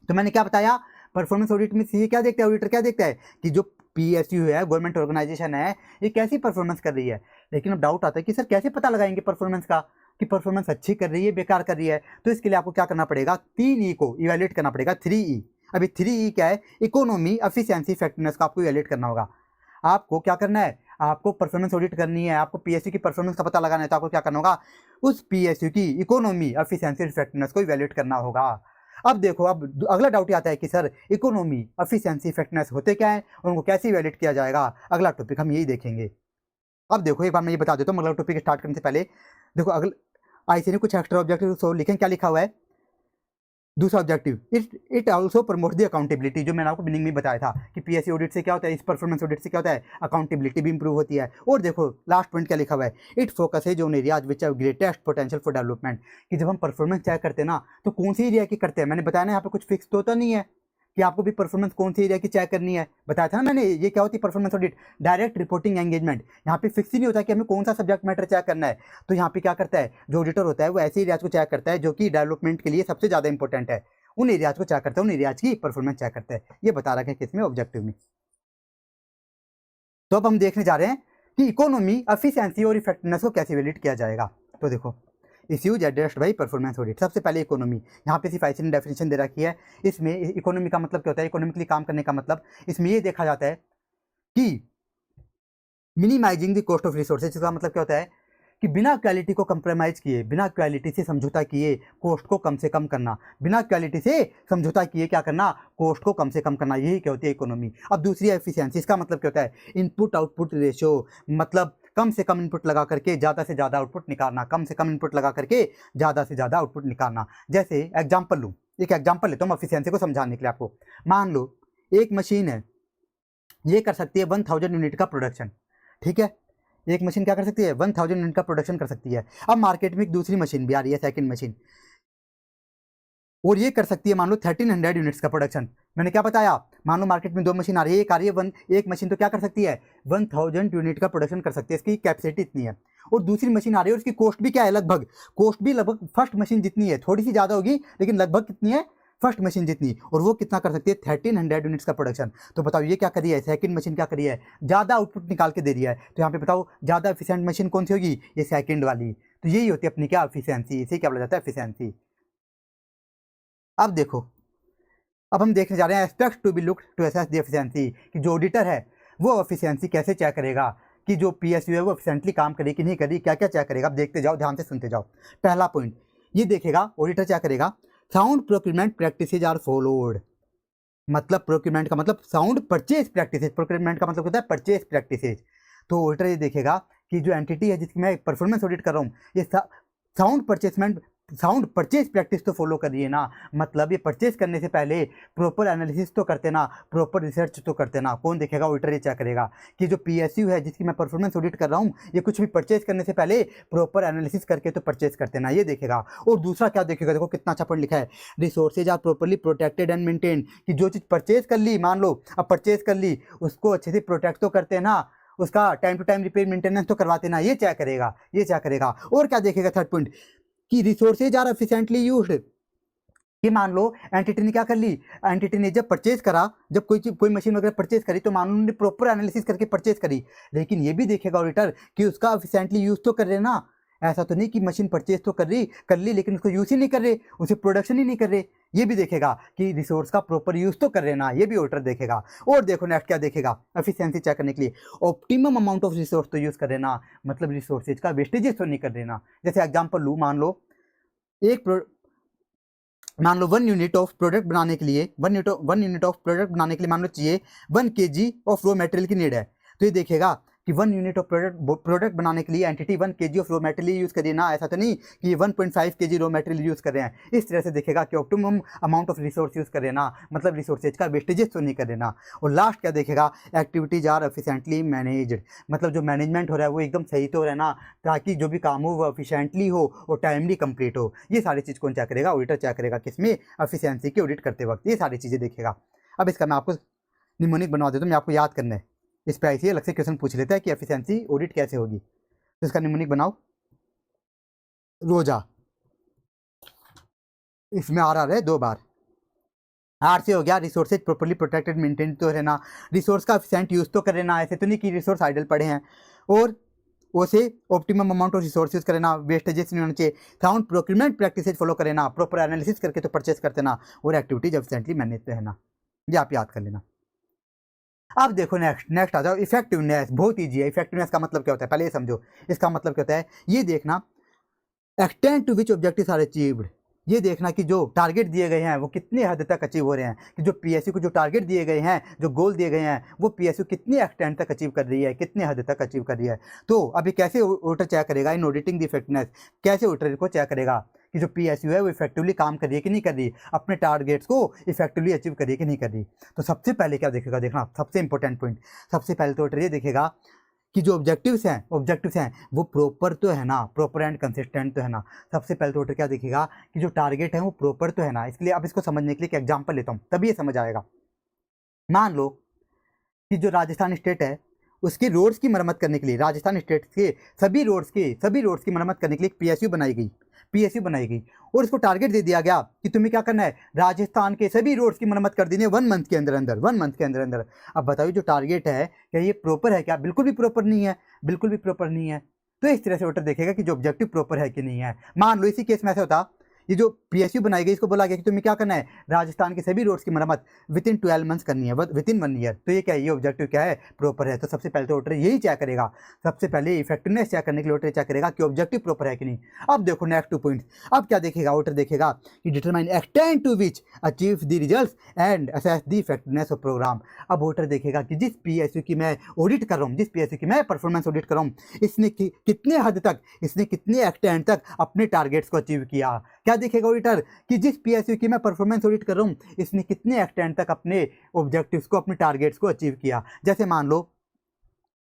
तो मैंने क्या बताया, परफॉर्मेंस ऑडिट में सीए क्या देखता है, ऑडिटर क्या देखता है कि जो पीएसयू है, गवर्नमेंट ऑर्गेनाइजेशन है, ये कैसी परफॉर्मेंस कर रही है। लेकिन अब डाउट आता है कि सर कैसे पता लगाएंगे परफॉर्मेंस का, कि परफॉर्मेंस अच्छी कर रही है, बेकार कर रही है। तो इसके लिए आपको क्या करना पड़ेगा, 3E को इवेल्युएट करना पड़ेगा, 3E। अभी 3E क्या है, इकोनॉमी, एफिशिएंसी, इफेक्टिवनेस को आपको इवेल्युएट करना होगा। आपको क्या करना है, आपको परफॉर्मेंस ऑडिट करनी है, आपको पीएसयू की परफॉर्मेंस का पता लगाना है, तो आपको क्या करना होगा, उस पीएसयू की इकोनॉमी, एफिशिएंसी, इफेक्टिवनेस को इवेल्युएट करना होगा। अब देखो, अब अगला डाउट आता है कि सर इकोनॉमी, एफिशिएंसी, इफेक्टिवनेस होते क्या है, उनको कैसे इवेल्युएट किया जाएगा। अगला टॉपिक हम यही देखेंगे। अब देखो एक बार मैं ये बता देता हूँ, अगला टॉपिक स्टार्ट करने से पहले देखो, आईसी ने कुछ एक्स्ट्रा ऑब्जेक्टिव लिखे, क्या लिखा हुआ है, दूसरा objective, it also promote the accountability. जो मैंने आपको बिगिनिंग में बताया था कि पीएससी ऑडिट से क्या होता है, इस परफॉर्मेंस ऑडिट से क्या होता है, अकाउंटेबिलिटी भी इंप्रूव होती है। और देखो लास्ट पॉइंट क्या लिखा हुआ है, इट फोकस है जो areas which have greatest potential for development. कि जब हम परफॉर्मेंस चेक करते हैं ना, तो कौन सी एरिया की करते हैं, मैंने बताया ना यहाँ पे कुछ फिक्स तो होता नहीं है कि आपको भी परफॉर्मेंस कौन सी एरिया की चेक करनी है, बताया था ना मैंने। ये क्या होती है performance audit, direct reporting engagement. यहाँ पे फिक्स ही नहीं होता कि हमें कौन सा सब्जेक्ट मैटर चेक करना है। तो यहाँ पे क्या करता है जो ऑडिटर होता है, वो ऐसे एरियाज को चेक करता है जो कि डेवलपमेंट के लिए सबसे ज़्यादा इंपॉर्टेंट है, उन एरियाज को चेक करता है, उन एरियाज की परफॉर्मेंस चेक करता है। ये बता रखा है किसमें, ऑब्जेक्टिव में। तो अब हम देखने जा रहे हैं कि इकोनॉमी, एफिशिएंसी और इफेक्टिवनेस को कैसे इवैल्यूएट किया जाएगा। तो देखो issues addressed by performance audit. सबसे पहले इकोनॉमी, यहाँ पे सिर्फ आईसी ने डेफिनेशन दे रखी है। इसमें इकोनॉमी का मतलब क्या होता है, इकोनॉमिकली काम करने का मतलब, इसमें ये देखा जाता है कि minimising the cost of resources. इसका मतलब क्या होता है कि बिना क्वालिटी को कंप्रोमाइज़ किए, बिना क्वालिटी से समझौता किए कॉस्ट को कम से कम करना, बिना क्वालिटी से समझौता किए क्या करना, कॉस्ट को कम से कम करना, यही क्या होती है इकोनॉमी। अब दूसरी एफिशिएंसी, इसका मतलब क्या होता है, इनपुट आउटपुट रेशियो, मतलब कम से कम इनपुट लगा करके ज़्यादा से ज़्यादा आउटपुट निकालना, कम से कम इनपुट लगा करके ज़्यादा से ज़्यादा आउटपुट निकालना। जैसे एग्जाम्पल लूँ, एक एग्जाम्पल लेता हूँ एफिशिएंसी को समझाने के लिए आपको। मान लो एक मशीन है, ये कर सकती है 1000 यूनिट का प्रोडक्शन, ठीक है। एक मशीन क्या कर सकती है, 1000 यूनिट का प्रोडक्शन कर सकती है। अब मार्केट में एक दूसरी मशीन भी आ रही है, सेकंड मशीन, और ये कर सकती है मान लो 1300 यूनिट्स का प्रोडक्शन। मैंने क्या बताया, मान लो मार्केट में दो मशीन आ रही है, एक आ रही है एक मशीन तो क्या कर सकती है 1000 यूनिट का प्रोडक्शन कर सकती है, इसकी कैपेसिटी इतनी है। और दूसरी मशीन आ रही है और उसकी कॉस्ट भी क्या है, लगभग कॉस्ट भी लगभग फर्स्ट मशीन जितनी है, थोड़ी सी ज़्यादा होगी लेकिन लगभग कितनी है, फर्स्ट मशीन जितनी। और वो कितना कर सकती है 1300 यूनिट्स का प्रोडक्शन। तो बताओ ये क्या करी है, सेकंड मशीन क्या करी है, ज़्यादा आउटपुट निकाल के दे रही है। तो यहाँ पे बताओ ज़्यादा एफिशिएंट मशीन कौन सी होगी, ये सेकंड वाली। तो यही होती है अपनी क्या एफिशिएंसी, इसे क्या बोला जाता है एफिशिएंसी। अब देखो, अब हम देखने जा रहे हैं aspect to be look to assess the efficiency, कि जो ऑडिटर है वो एफिशिएंसी कैसे चेक करेगा, कि जो पीएसयू है वो एफिशिएंटली काम करे कि नहीं करी, क्या क्या चेक करेगा। अब देखते जाओ, ध्यान से सुनते जाओ। पहला पॉइंट ये देखेगा, ऑडिटर क्या करेगा, sound procurement practices are followed. मतलब प्रोक्यूरमेंट का मतलब साउंड परचेज प्रैक्टिसेज, प्रोक्यूरमेंट का मतलब होता है परचेज प्रैक्टिसेज। तो ऑडिटर ये देखेगा कि जो एंटिटी है जिसकी मैं परफॉर्मेंस ऑडिट कर रहा हूँ, ये साउंड परचेज प्रैक्टिस तो फॉलो कर रही है ना, मतलब ये परचेज करने से पहले प्रॉपर एनालिसिस तो करते ना, प्रॉपर रिसर्च तो करते ना। कौन देखेगा? ऑडिटर ये चेक करेगा कि जो पीएसयू है जिसकी मैं परफॉर्मेंस ऑडिट कर रहा हूँ, ये कुछ भी परचेज करने से पहले प्रॉपर एनालिसिस करके तो परचेज करते ना, ये देखेगा। और दूसरा क्या देखेगा? देखो कितना अच्छा पॉइंट लिखा है, resources are properly protected and maintain, कि जो चीज़ परचेज कर ली, मान लो अब परचेज कर ली, उसको अच्छे से प्रोटेक्ट तो करते हैं ना, उसका time to time repair maintenance तो करवाते ना, ये चेक करेगा, ये चेक करेगा। और क्या देखेगा? थर्ड पॉइंट कि रिसोर्सेज आर एफिशिएंटली यूज्ड, कि मान लो एंटिटी ने क्या कर ली, एंटिटी ने जब परचेज करा, जब कोई मशीन वगैरह परचेज करी, तो मान लो उन्होंने प्रॉपर एनालिसिस करके परचेज करी, लेकिन ये भी देखेगा ऑडिटर कि उसका एफिशिएंटली यूज तो कर रहे ना। ऐसा तो नहीं कि मशीन परचेज तो कर ली लेकिन उसको यूज ही नहीं कर रहे, उसे प्रोडक्शन ही नहीं कर रहे, ये भी देखेगा कि रिसोर्स का प्रॉपर यूज तो कर रहे ना, ये भी ऑडिटर देखेगा। और देखो नेक्स्ट क्या देखेगा एफिशिएंसी चेक करने के लिए, ऑप्टिमम अमाउंट ऑफ रिसोर्स तो यूज कर रहे ना, मतलब रिसोर्सेज का वेस्टेजेस तो नहीं कर रहे ना। जैसे एग्जाम्पल लूँ, मान लो 1 यूनिट ऑफ प्रोडक्ट बनाने के लिए, 1 यूनिट ऑफ प्रोडक्ट बनाने के लिए मान लो चाहिए 1 kg ऑफ रॉ मटेरियल की नीड है, तो ये देखेगा कि 1 यूनिट ऑफ प्रोडक्ट बनाने के लिए entity 1 kg of raw material use करिए ना, ऐसा तो नहीं कि ये 1.5 kg रॉ मटेरियल यूज़ कर रहे हैं। इस तरह से देखेगा कि optimum amount of resource use कर रहे ना, मतलब रिसोर्सेज का वेस्टेजेस तो नहीं कर रहे ना। और लास्ट क्या देखेगा? एक्टिविटीज आर एफिशिएंटली मैनेज्ड, मतलब जो मैनेजमेंट हो रहा है वो एकदम सही तो हो रहा है ना, ताकि जो भी काम हो वो एफिशिएंटली हो और टाइमली कंप्लीट हो। ये सारी चीज़ कौन चेक करेगा? ऑडिटर चेक करेगा, किसमें? एफिशिएंसी की ऑडिट करते वक्त ये सारी चीज़ें देखेगा। अब इसका मैं आपको निमोनिक बनवा देता हूँ, मैं आपको याद करना है, इस पर ऐसे अलग से क्वेश्चन पूछ लेता है कि एफिशिएंसी ऑडिट कैसे होगी। तो इसका निमोनिक बनाओ, रोजा, इसमें आर आ रहा है 2 बार। आर से हो गया रिसोर्सेज प्रॉपर्ली प्रोटेक्टेड मेंटेन तो रहना, रिसोर्स का एफिशिएंट यूज तो कर लेना, ऐसे तो नहीं कि रिसोर्स आइडल पड़े हैं। और वो से optimum amount of resource use करना, वेस्टेजेस नहीं होना चाहिए, साउंड प्रोक्यूरमेंट प्रैक्टिसेज फॉलो करना, प्रॉपर एनालिसिस करके तो परचेस करते ना, और एक्टिविटीज एफिशिएंटली मैनेज रहना। ये आप याद कर लेना। अब देखो नेक्स्ट आ जाओ, इफेक्टिवनेस। बहुत ईजी है। इफेक्टिवनेस का मतलब क्या होता है पहले ये समझो। इसका मतलब क्या होता है, ये देखना extend to which objectives are achieved, ये देखना कि जो टारगेट दिए गए हैं वो कितने हद तक अचीव हो रहे हैं, कि जो पीएसयू को जो टारगेट दिए गए हैं, जो गोल दिए गए हैं, वो पीएसयू कितने एक्सटेंड तक अचीव कर रही है, कितने हद तक अचीव कर रही है। तो अभी कैसे ऑडिटर चेक करेगा इन ऑडिटिंग द इफेक्टिवनेस, कैसे ऑडिटर को चेक करेगा कि जो पीएसयू है वो इफेक्टिवली काम कर रही है कि नहीं कर रही, अपने टारगेट्स को इफेक्टिवली अचीव कर रही है कि नहीं कर रही। तो सबसे पहले क्या देखेगा, देखना सबसे इंपॉर्टेंट पॉइंट, सबसे पहले तो ऑडिटर ये देखेगा कि जो ऑब्जेक्टिव्स हैं वो प्रॉपर तो है ना, प्रॉपर एंड कंसिस्टेंट तो है ना। सबसे पहले तो ऑडिटर क्या देखेगा कि जो टारगेट है वो प्रॉपर तो है ना। इसके लिए अब इसको समझने के लिए एक एग्जांपल लेता हूँ, तभी ये समझ आएगा। मान लो कि जो राजस्थान स्टेट है उसके रोड्स की मरम्मत करने के लिए, राजस्थान स्टेट के सभी रोड्स की मरम्मत करने के लिए एक पीएसयू बनाई गई और इसको टारगेट दे दिया गया कि तुम्हें क्या करना है, राजस्थान के सभी रोड्स की मरम्मत कर देनी है 1 मंथ के अंदर। अब बताइए जो टारगेट है क्या ये प्रॉपर है क्या? बिल्कुल भी प्रॉपर नहीं है। तो इस तरह से ऑडिटर देखेगा कि जो ऑब्जेक्टिव प्रॉपर है कि नहीं है। मान लो इसी केस में ऐसा होता, ये जो पीएसयू बनाई गई इसको बोला गया कि तुम्हें क्या करना है, राजस्थान के सभी रोड्स की मरम्मत विद इन 12 मंथ्स करनी है, विद इन 1 ईयर। तो ये क्या है, ये ऑब्जेक्टिव क्या है, प्रॉपर है। तो सबसे पहले तो ऑडिटर यही चेक करेगा, सबसे पहले इफेक्टिवनेस चेक करने के लिए ऑडिटर चेक करेगा कि ऑब्जेक्टिव प्रॉपर है कि नहीं। अब देखो नेक्स्ट 2 पॉइंट्स, अब क्या देखेगा ऑडिटर, देखेगा कि determine extend to which achieve the results and assess the effectiveness of programme. अब ऑडिटर देखेगा कि जिस पीएसयू की मैं ऑडिट कर रहा हूँ, जिस पीएसयू की मैं परफॉर्मेंस ऑडिट कर रहा हूँ, इसने कितने हद तक, इसने कितने एक्सटेंड तक अपने टारगेट्स को अचीव किया। क्या देखेगा ऑडिटर कि जिस पीएसयू की मैं परफॉर्मेंस ऑडिट कर रहा हूँ इसने कितने एक्सटेंड तक अपने ऑब्जेक्टिव्स को, अपने टारगेट्स को अचीव किया। जैसे मान लो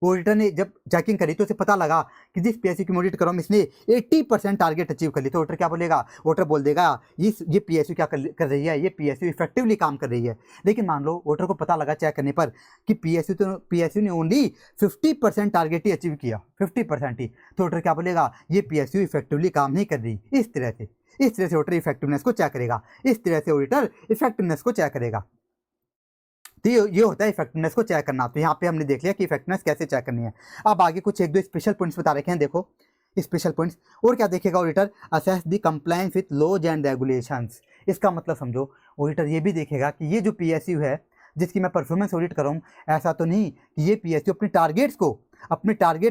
ऑडिटर ने जब चेकिंग करी तो उसे पता लगा कि जिस पीएसयू की ऑडिट कर रहा हूँ इसने 80% टारगेट अचीव कर ली, तो ऑडिटर क्या बोलेगा, ऑडिटर बोल देगा ये पीएसयू क्या कर रही है, ये पीएसयू इफेक्टिवली काम कर रही है। लेकिन मान लो ऑडिटर को पता लगा चेक करने पर कि पीएसयू ने ओनली 50% टारगेट ही अचीव किया, 50% ही, तो ऑडिटर क्या बोलेगा, ये पीएसयू इफेक्टिवली काम नहीं कर रही। इस तरह से ऑडिटर इफेक्टिवनेस को चेक करेगा, तो ये होता है इफेक्टिवनेस को चेक करना। तो यहाँ पे हमने देख लिया कि इफेक्टिवनेस कैसे चेक करनी है। अब आगे कुछ 1-2 स्पेशल पॉइंट्स बता रखे हैं, देखो स्पेशल पॉइंट्स। और क्या देखेगा auditor, assess the compliance with laws and regulations. इसका मतलब समझो, ऑडिटर ये भी देखेगा कि ये जो पीएसयू है जिसकी मैं परफॉर्मेंस ऑडिट कर रहा हूँ, ऐसा तो नहीं कि ये पीएसयू अपने टारगेट्स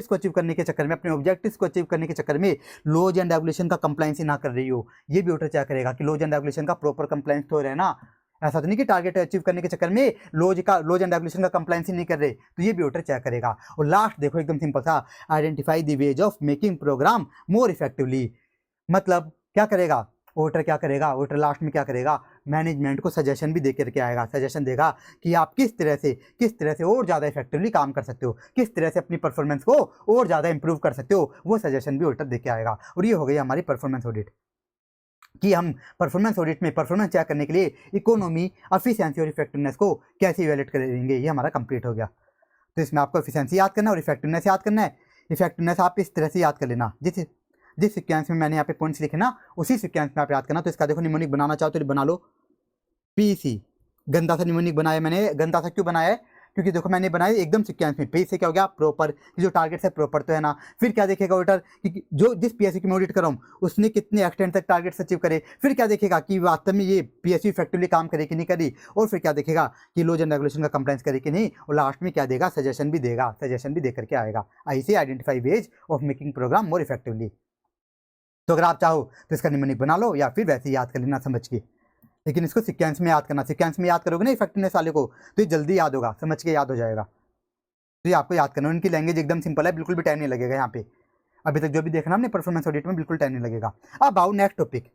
को अचीव करने के चक्कर में, अपने ऑब्जेक्टिव्स को अचीव करने के चक्कर में लॉज एंड रेगुलेशन का कंप्लायंस ही ना कर रही हो। ये भी ऑडिटर चेक करेगा कि लॉज एंड रेगुलेशन का प्रॉपर कंप्लायंस तो हो रहा है ना, ऐसा तो नहीं कि टारगेट अचीव करने के चक्कर में लॉज एंड रेगुलेशन का कंप्लायंस ही नहीं कर रहे, तो ये भी ऑडिटर चेक करेगा। और लास्ट देखो एकदम सिंपल सा, identify the ways of making programme more effectively. मतलब क्या करेगा ऑडिटर, क्या करेगा ऑडिटर लास्ट में क्या करेगा, मैनेजमेंट को सजेशन भी दे करके आएगा, सजेशन देगा कि आप किस तरह से और ज़्यादा इफेक्टिवली काम कर सकते हो, किस तरह से अपनी परफॉर्मेंस को और ज़्यादा इंप्रूव कर सकते हो, वो सजेशन भी ऑडिटर दे के आएगा। और ये हो गई हमारी परफॉर्मेंस ऑडिट कि हम परफॉर्मेंस ऑडिट में परफॉर्मेंस चेक करने के लिए इकोनॉमी, एफिशिएंसी और इफेक्टिवनेस को कैसे इवैल्यूएट करेंगे, ये हमारा कंप्लीट हो गया। तो इसमें आपको एफिशिएंसी याद करना है और इफेक्टिवनेस याद करना है। इफेक्टिवनेस आप इस तरह से याद कर लेना, जिस सीक्वेंस में मैंने यहाँ पे पॉइंट्स लिखे ना, उसी सीक्वेंस में आप याद करना। तो इसका देखो निमोनिक बनाना चाहो तो बना लो, पीसी गंदा सा निमोनिक बनाया मैंने। गंदा सा क्यों बनाया है, क्योंकि देखो मैंने बनाया एकदम सीक्वेंस में। पी से क्या हो गया, प्रॉपर, जो टारगेट है प्रॉपर तो है ना। फिर क्या देखेगा ऑडिटर कि जो जिस पीएसयू की मैं ऑडिट कर रहा हूँ उसने कितने एक्सटेंड तक टारगेट अचीव करे। फिर क्या देखेगा कि वास्तव में ये पीएसयू इफेक्टिवली काम करे कि नहीं करी। और फिर क्या देखेगा कि लॉज एंड रेगुलेशन का कंप्लायंस करे कि नहीं। और लास्ट में क्या देगा, सजेशन भी देगा, सजेशन भी दे करके आएगा। ऐसे identify ways of making programme more effectively. तो अगर आप चाहो तो इसका निमोनिक बना लो या फिर वैसे ही याद कर लेना समझ के, लेकिन इसको सीक्वेंस में याद करना। सीक्वेंस में याद करोगे ना इफेक्टिवनेस वाले को तो ये जल्दी याद होगा, समझ के याद हो जाएगा। तो ये आपको याद करना। उनकी लैंग्वेज एकदम सिंपल है, बिल्कुल भी टाइम नहीं लगेगा यहाँ पे। अभी तक जो भी देखना हमने परफॉर्मेंस ऑडिट में, बिल्कुल टाइम नहीं लगेगा। अब आओ नेक्स्ट टॉपिक।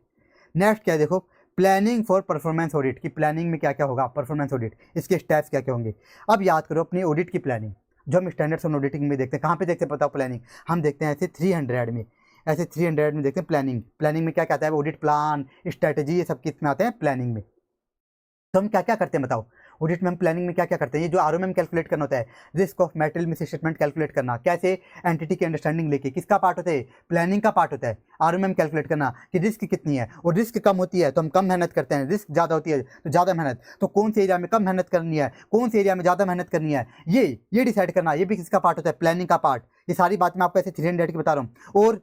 नेक्स्ट क्या है, देखो प्लानिंग फॉर परफॉर्मेंस ऑडिट की प्लानिंग में क्या क्या होगा, परफॉर्मेंस ऑडिट इसके स्टेप्स क्या क्या होंगे। अब याद करो अपनी ऑडिट की प्लानिंग जो हम स्टैंडर्ड्स ऑन ऑडिटिंग में देखते हैं। कहाँ पे देखते हैं बताओ प्लानिंग, हम देखते हैं ऐसे 300 में, ऐसे 300 में देखते हैं प्लानिंग। प्लानिंग में क्या क्या आता है, ऑडिट प्लान, स्ट्रेटेजी, ये सब किस में आते हैं, प्लानिंग में। तो हम क्या क्या करते हैं बताओ ऑडिट में, हम प्लानिंग में क्या क्या करते हैं। ये जो आरओएम कैलकुलेट करना होता है, risk of material miss statement calculate करना, कैसे एंटिटी की अंडरस्टैंडिंग लेके, किसका पार्ट होता है, प्लानिंग का पार्ट होता है। आरओएम कैलकुलेट करना कि रिस्क कितनी है, और रिस्क कम होती है तो हम कम मेहनत करते हैं, रिस्क ज़्यादा होती है तो ज़्यादा मेहनत। तो कौन से एरिया में कम मेहनत करनी है, कौन से एरिया में ज़्यादा मेहनत करनी है, ये डिसाइड करना, ये भी किसका पार्ट होता है, प्लानिंग का पार्ट। ये सारी बात मैं आपको ऐसे 300 की बता रहा हूँ। और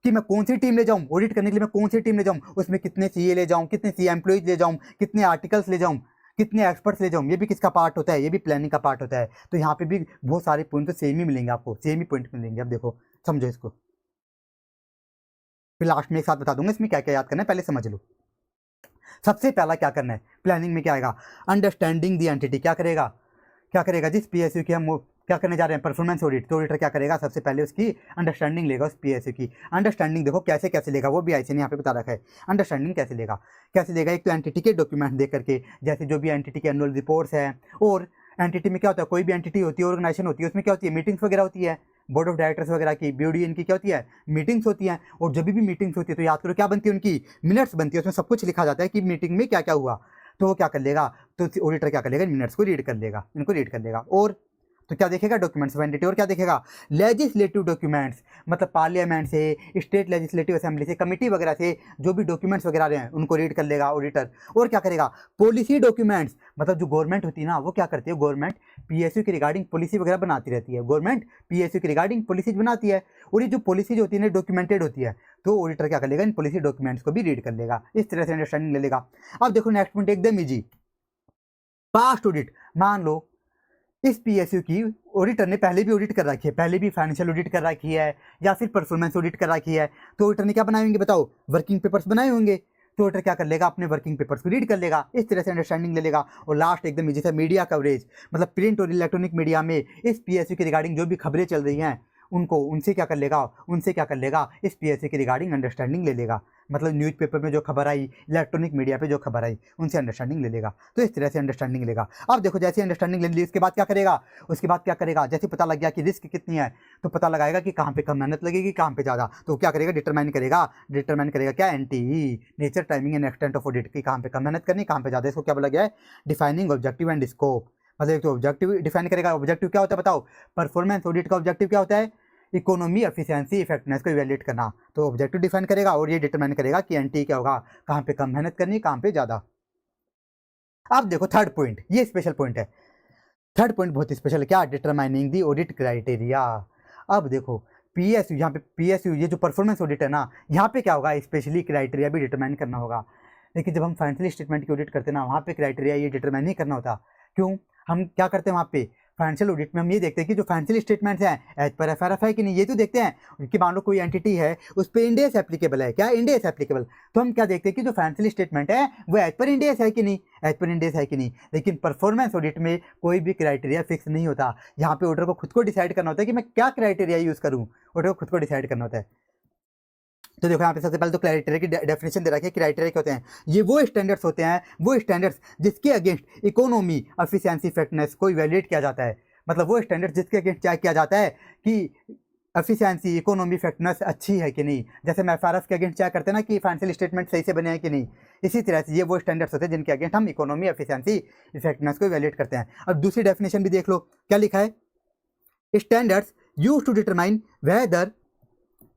कि मैं कौन सी टीम ले जाऊं ऑडिट करने के लिए, मैं कौन सी टीम ले जाऊं, उसमें कितने सीए ले जाऊं, कितने सी एम्प्लॉइज ले जाऊं, कितने आर्टिकल्स ले जाऊं, कितने एक्सपर्ट्स ले जाऊं, ये भी किसका पार्ट होता है, ये भी प्लानिंग का पार्ट होता है। तो यहाँ पे भी बहुत सारे पॉइंट तो सेम ही मिलेंगे आपको, सेम ही पॉइंट मिलेंगे। अब देखो समझो इसको, फिर लास्ट में एक साथ बता दूंगा इसमें क्या क्या याद करना है, पहले समझ लो। सबसे पहला क्या करना है प्लानिंग में, क्या आएगा, अंडरस्टैंडिंग दी एंटिटी। क्या करेगा जिस पीएसयू की हम क्या करने जा रहे हैं, परफॉर्मेंस ऑडिट। तो ऑडिटर क्या करेगा, सबसे पहले उसकी अंडरस्टैंडिंग लेगा उस पीएसयू की। अंडरस्टैंडिंग देखो कैसे लेगा, वो भी ऐसे नहीं यहाँ पे बता रखा है। अंडरस्टैंडिंग कैसे लेगा, एक तो एंटिटी के डॉक्यूमेंट देख करके, जैसे जो भी एंटिटी के एनुअल रिपोर्ट्स है। और एंटिटी में क्या होता है, कोई भी एंटिटी होती है, ऑर्गेनाइजेशन होती है, उसमें क्या होती है, मीटिंग्स वगैरह होती है, बोर्ड ऑफ डायरेक्टर्स वगैरह की, बीओडी इनकी क्या होती है, मीटिंग्स होती हैं। और जब भी मीटिंग्स होती है तो याद करो क्या बनती है, उनकी मिनट्स बनती है, उसमें सब कुछ लिखा जाता है कि मीटिंग में क्या क्या हुआ। तो वो क्या कर लेगा, तो ऑडिटर क्या कर लेगा, मिनट्स को रीड कर लेगा, इनको रीड कर लेगा। और तो क्या देखेगा, डॉक्यूमेंट्स ऑफ एंटिटी। और क्या देखेगा, लेजिस्लेटिव डॉक्यूमेंट्स, मतलब पार्लियामेंट से, स्टेट लेजिस्लेटिव असेंबली से, कमेटी वगैरह से जो भी डॉक्यूमेंट्स वगैरह रहे हैं उनको रीड कर लेगा ऑडिटर। और क्या करेगा, पॉलिसी डॉक्यूमेंट्स, मतलब जो गवर्नमेंट होती है ना, वो क्या करती है, गवर्नमेंट पीएसयू की रिगार्डिंग पॉलिसी वगैरह बनाती रहती है, गवर्नमेंट पीएसयू की रिगार्डिंग पॉलिसी बनाती है। और ये जो पॉलिसी होती है ना, डॉक्यूमेंटेड होती है, तो ऑडिटर क्या कर लेगा, इन पॉलिसी डॉक्यूमेंट्स को भी रीड कर लेगा, इस तरह से अंडरस्टैंडिंग ले लेगा। अब देखो नेक्स्ट पॉइंट एकदम ईजी, पास्ट ऑडिट। मान लो इस पीएसयू की ऑडिटर ने पहले भी ऑडिट कर रखी है, पहले भी फाइनेंशियल ऑडिट कर रखी है या फिर परफॉर्मेंस ऑडिट कर रखी है, तो ऑडिटर ने क्या बनाए होंगे बताओ, वर्किंग पेपर्स बनाए होंगे। तो ऑडिटर क्या कर लेगा, अपने वर्किंग पेपर्स को रीड कर लेगा, इस तरह से अंडरस्टैंडिंग ले लेगा। और लास्ट एकदम इजी से मीडिया कवरेज, मतलब प्रिंट और इलेक्ट्रॉनिक मीडिया में इस पीएसयू की रिगार्डिंग जो भी खबरें चल रही हैं उनसे क्या कर लेगा, इस पीएसयू की रिगार्डिंग अंडरस्टैंडिंग ले लेगा। मतलब न्यूज़पेपर में जो खबर आई, इलेक्ट्रॉनिक मीडिया पे जो खबर आई, उनसे अंडरस्टैंडिंग ले लेगा। तो इस तरह से अंडरस्टैंडिंग लेगा। अब देखो जैसे अंडरस्टैंडिंग ले ली उसके बाद क्या करेगा, जैसे पता लग गया कि रिस्क कितनी है तो पता लगाएगा कि कहाँ पे कम मेहनत लगेगी, कहाँ पे ज़्यादा। तो क्या करेगा, डिटरमाइन करेगा क्या, NTE, nature, timing and extent of audit की, कहाँ पे कम मेहनत करनी, कहाँ पे ज़्यादा। इसको क्या बोला गया है, डिफाइनिंग ऑब्जेक्टिव एंड स्कोप। मतलब एक तो ऑब्जेक्टिव डिफाइन करेगा, ऑब्जेक्टिव क्या होता है बताओ, परफॉर्मेंस ऑडिट का ऑब्जेक्टिव क्या होता है, इकोनॉमी, एफिशिएंसी, इफेक्टिवनेस को इवैल्यूएट करना। तो ऑब्जेक्टिव डिफाइन करेगा और ये डिटरमाइन करेगा कि एनटी क्या होगा, कहाँ पे कम मेहनत करनी, कहाँ पे ज़्यादा। अब देखो थर्ड पॉइंट, ये स्पेशल पॉइंट है। थर्ड पॉइंट बहुत स्पेशल, क्या, डिटरमाइनिंग दी ऑडिट क्राइटेरिया। अब देखो पीएसयू, यहाँ पे पीएसयू ये जो परफॉर्मेंस ऑडिट है ना, यहाँ पे क्या होगा, स्पेशली क्राइटेरिया भी डिटरमाइन करना होगा। लेकिन जब हम फाइनेंशियल स्टेटमेंट की ऑडिट करते हैं ना, वहाँ पे क्राइटेरिया ये डिटरमाइन नहीं करना होता। क्यों, हम क्या करते हैं वहाँ पे फाइनेंशियल ऑडिट में हम ये देखते हैं कि जो फाइनेंशियल स्टेटमेंट्स हैं एज पर एफआरएफ है कि नहीं, ये तो देखते हैं कि मान लो कोई एंटिटी है उस पर इंड एस एप्लीकेबल है, क्या इंड एस एप्लीकेबल, तो हम क्या देखते हैं कि जो फाइनेंशियल स्टेटमेंट है वो एज पर इंड एस है कि नहीं, एज पर इंड एस है कि नहीं। लेकिन परफॉर्मेंस ऑडिट में कोई भी क्राइटेरिया फिक्स नहीं होता, यहाँ पे ऑडिटर को खुद को डिसाइड करना होता है कि मैं क्या क्राइटेरिया यूज करूँ, ऑडिटर को खुद को डिसाइड करना होता है। तो देखो यहाँ पे सबसे पहले तो क्राइटेरिया की डेफिनेशन दे रखी है। क्राइटेरिया क्या होते हैं, ये वो स्टैंडर्ड्स होते हैं, वो स्टैंडर्ड्स जिसके अगेंस्ट इकोनॉमी, एफिशिएंसी, इफेक्टिवनेस को इवैल्यूएट किया जाता है। मतलब वो स्टैंडर्ड जिसके अगेंस्ट क्या किया जाता है कि एफिशिएंसी, इकोनॉमी, इफेक्टिवनेस अच्छी है कि नहीं। जैसे हम एफआरएफ के अगेंस्ट क्या करते हैं ना कि फाइनेंशियल स्टेटमेंट सही से बने हैं कि नहीं, इसी तरह से ये वो स्टैंडर्ड्स होते हैं जिनके अगेंस्ट हम इकोनॉमी, एफिशिएंसी, इफेक्टिवनेस को इवैल्यूएट करते हैं। अब दूसरी डेफिनेशन भी देख लो, क्या लिखा है, standards used to determine whether,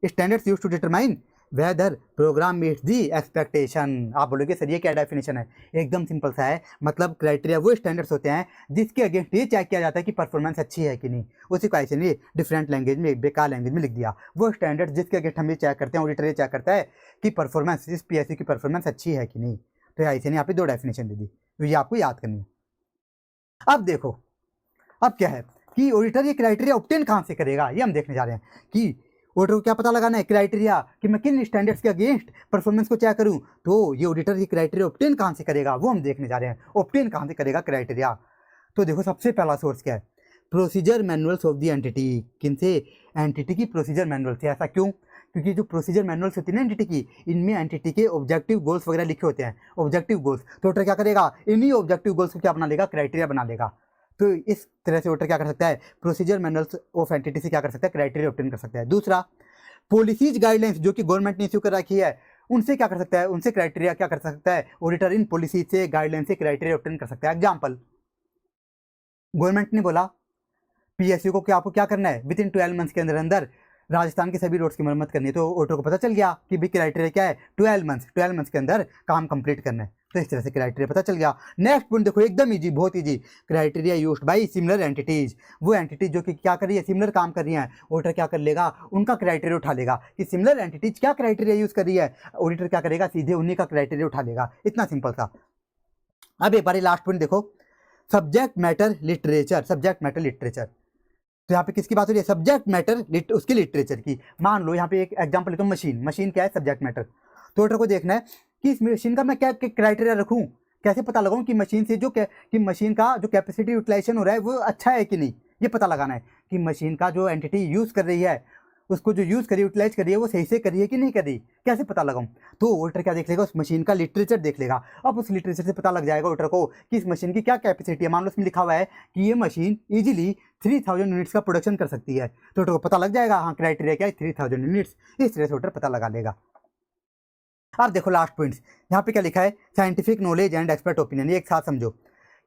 standards used to determine whether programme meets the expectation. आप बोलोगे सर ये क्या डेफिनेशन है, एकदम सिंपल सा है। मतलब क्राइटेरिया वो स्टैंडर्ड्स होते हैं जिसके अगेंस्ट ये चेक किया जाता है कि परफॉर्मेंस अच्छी है कि नहीं। उसी को ऐसे नहीं डिफरेंट लैंग्वेज में, बेकार लैंग्वेज में लिख दिया, वो स्टैंडर्ड जिसके अगेंस्ट हम ये चेक करते हैं, ऑडिटर ये चेक करता है कि परफॉर्मेंस, इस पीएसयू की परफॉर्मेंस अच्छी है कि नहीं। तो ऐसे नहीं, यहाँ पे दो डेफिनेशन दे दी, तो ये आपको याद करनी है। अब देखो अब क्या है कि ऑडिटर ये क्राइटेरिया ऑब्टेन कहाँ से करेगा, ये हम देखने जा रहे हैं कि ऑडिटर को क्या पता लगाना है क्राइटेरिया कि मैं किन स्टैंडर्ड्स के अगेंस्ट परफॉर्मेंस को चेक करूं। तो ये ऑडिटर ये क्राइटेरिया ऑब्टेन कहाँ से करेगा वो हम देखने जा रहे हैं, ऑब्टेन कहाँ से करेगा क्राइटेरिया। तो देखो सबसे पहला सोर्स क्या है, procedure manuals of the entity. किनसे, एंटिटी की प्रोसीजर मैनुअल से। ऐसा क्यों, क्योंकि जो प्रोसीजर मैनुअल्स होती है ना एंटिटी की, इनमें एंटिटी के ऑब्जेक्टिव गोल्स वगैरह लिखे होते हैं, ऑब्जेक्टिव गोल्स। तो ऑडिटर क्या करेगा, इन्हीं ऑब्जेक्टिव गोल्स को क्या बना लेगा, क्राइटेरिया बना लेगा। तो इस तरह से ऑडिटर क्या कर सकता है, प्रोसीजर मैनुअल्स ऑफ एंटिटी से क्या कर सकता है, क्राइटेरिया ऑब्टेन कर सकता है। दूसरा, पॉलिसीज गाइडलाइंस जो कि गवर्नमेंट ने इश्यू कर रखी है, उनसे क्या कर सकता है, उनसे क्राइटेरिया क्या कर सकता है ऑडिटर, इन पॉलिसीज से, गाइडलाइन से क्राइटेरिया ऑब्टेन कर सकता है। एग्जांपल, गवर्नमेंट ने बोला पीएसयू को कि आपको क्या करना है, विद इन 12 मंथ्स के अंदर अंदर राजस्थान के सभी रोड्स की मरम्मत करनी है। तो ऑडिटर को पता चल गया कि भी क्राइटेरिया क्या है, 12 मंथ्स के अंदर काम कंप्लीट करना है। तो इस तरह से क्राइटेरिया पता चल गया। नेक्स्ट पॉइंट देखो, एकदम इजी, बहुत easy, criteria used by similar entities. वो एंटिटी जो कि क्या कर रही है, सिमिलर काम कर रही है, ऑडिटर क्या कर लेगा, उनका क्राइटेरिया उठा लेगा कि सिमिलर एंटिटीज क्या क्राइटेरिया यूज कर रही है, ऑडिटर क्या करेगा, सीधे उन्हीं का क्राइटेरिया उठा लेगा। इतना सिंपल था। अब एक बार लास्ट पॉइंट देखो, subject matter literature. Subject matter literature, तो यहाँ पे किसकी बात हो रही है, सब्जेक्ट मैटर उसकी लिटरेचर की। मान लो यहाँ पे एक एग्जांपल लेता हूँ, मशीन। मशीन क्या है, सब्जेक्ट मैटर। तो ऑडिटर को देखना है कि इस मशीन का मैं क्या क्राइटेरिया रखूँ, कैसे पता लगाऊँ कि मशीन से कि मशीन का जो कैपेसिटी यूटिलाइजेशन हो रहा है वो अच्छा है कि नहीं। ये पता लगाना है कि मशीन का जो एंटिटी यूज़ कर रही है, उसको जो यूज़ करी, यूटिलाइज कर रही है, वो सही से कर रही है कि नहीं कर रही, कैसे पता लगाऊं। तो ऑडिटर क्या देख लेगा, उस मशीन का लिटरेचर देख लेगा। अब उस लिटरेचर से पता लग जाएगा ऑडिटर को कि इस मशीन की क्या कैपेसिटी है। मान लो उसमें लिखा हुआ है कि ये मशीन इजीली 3000 यूनिट्स का प्रोडक्शन कर सकती है, तो ऑडिटर को पता लग जाएगा हाँ क्राइटेरिया क्या है, 3000 यूनिट्स। इस तरह से ऑडिटर पता लगा लेगा। अब देखो लास्ट पॉइंट्स, यहाँ पे क्या लिखा है, scientific knowledge and expert opinion. ये एक साथ समझो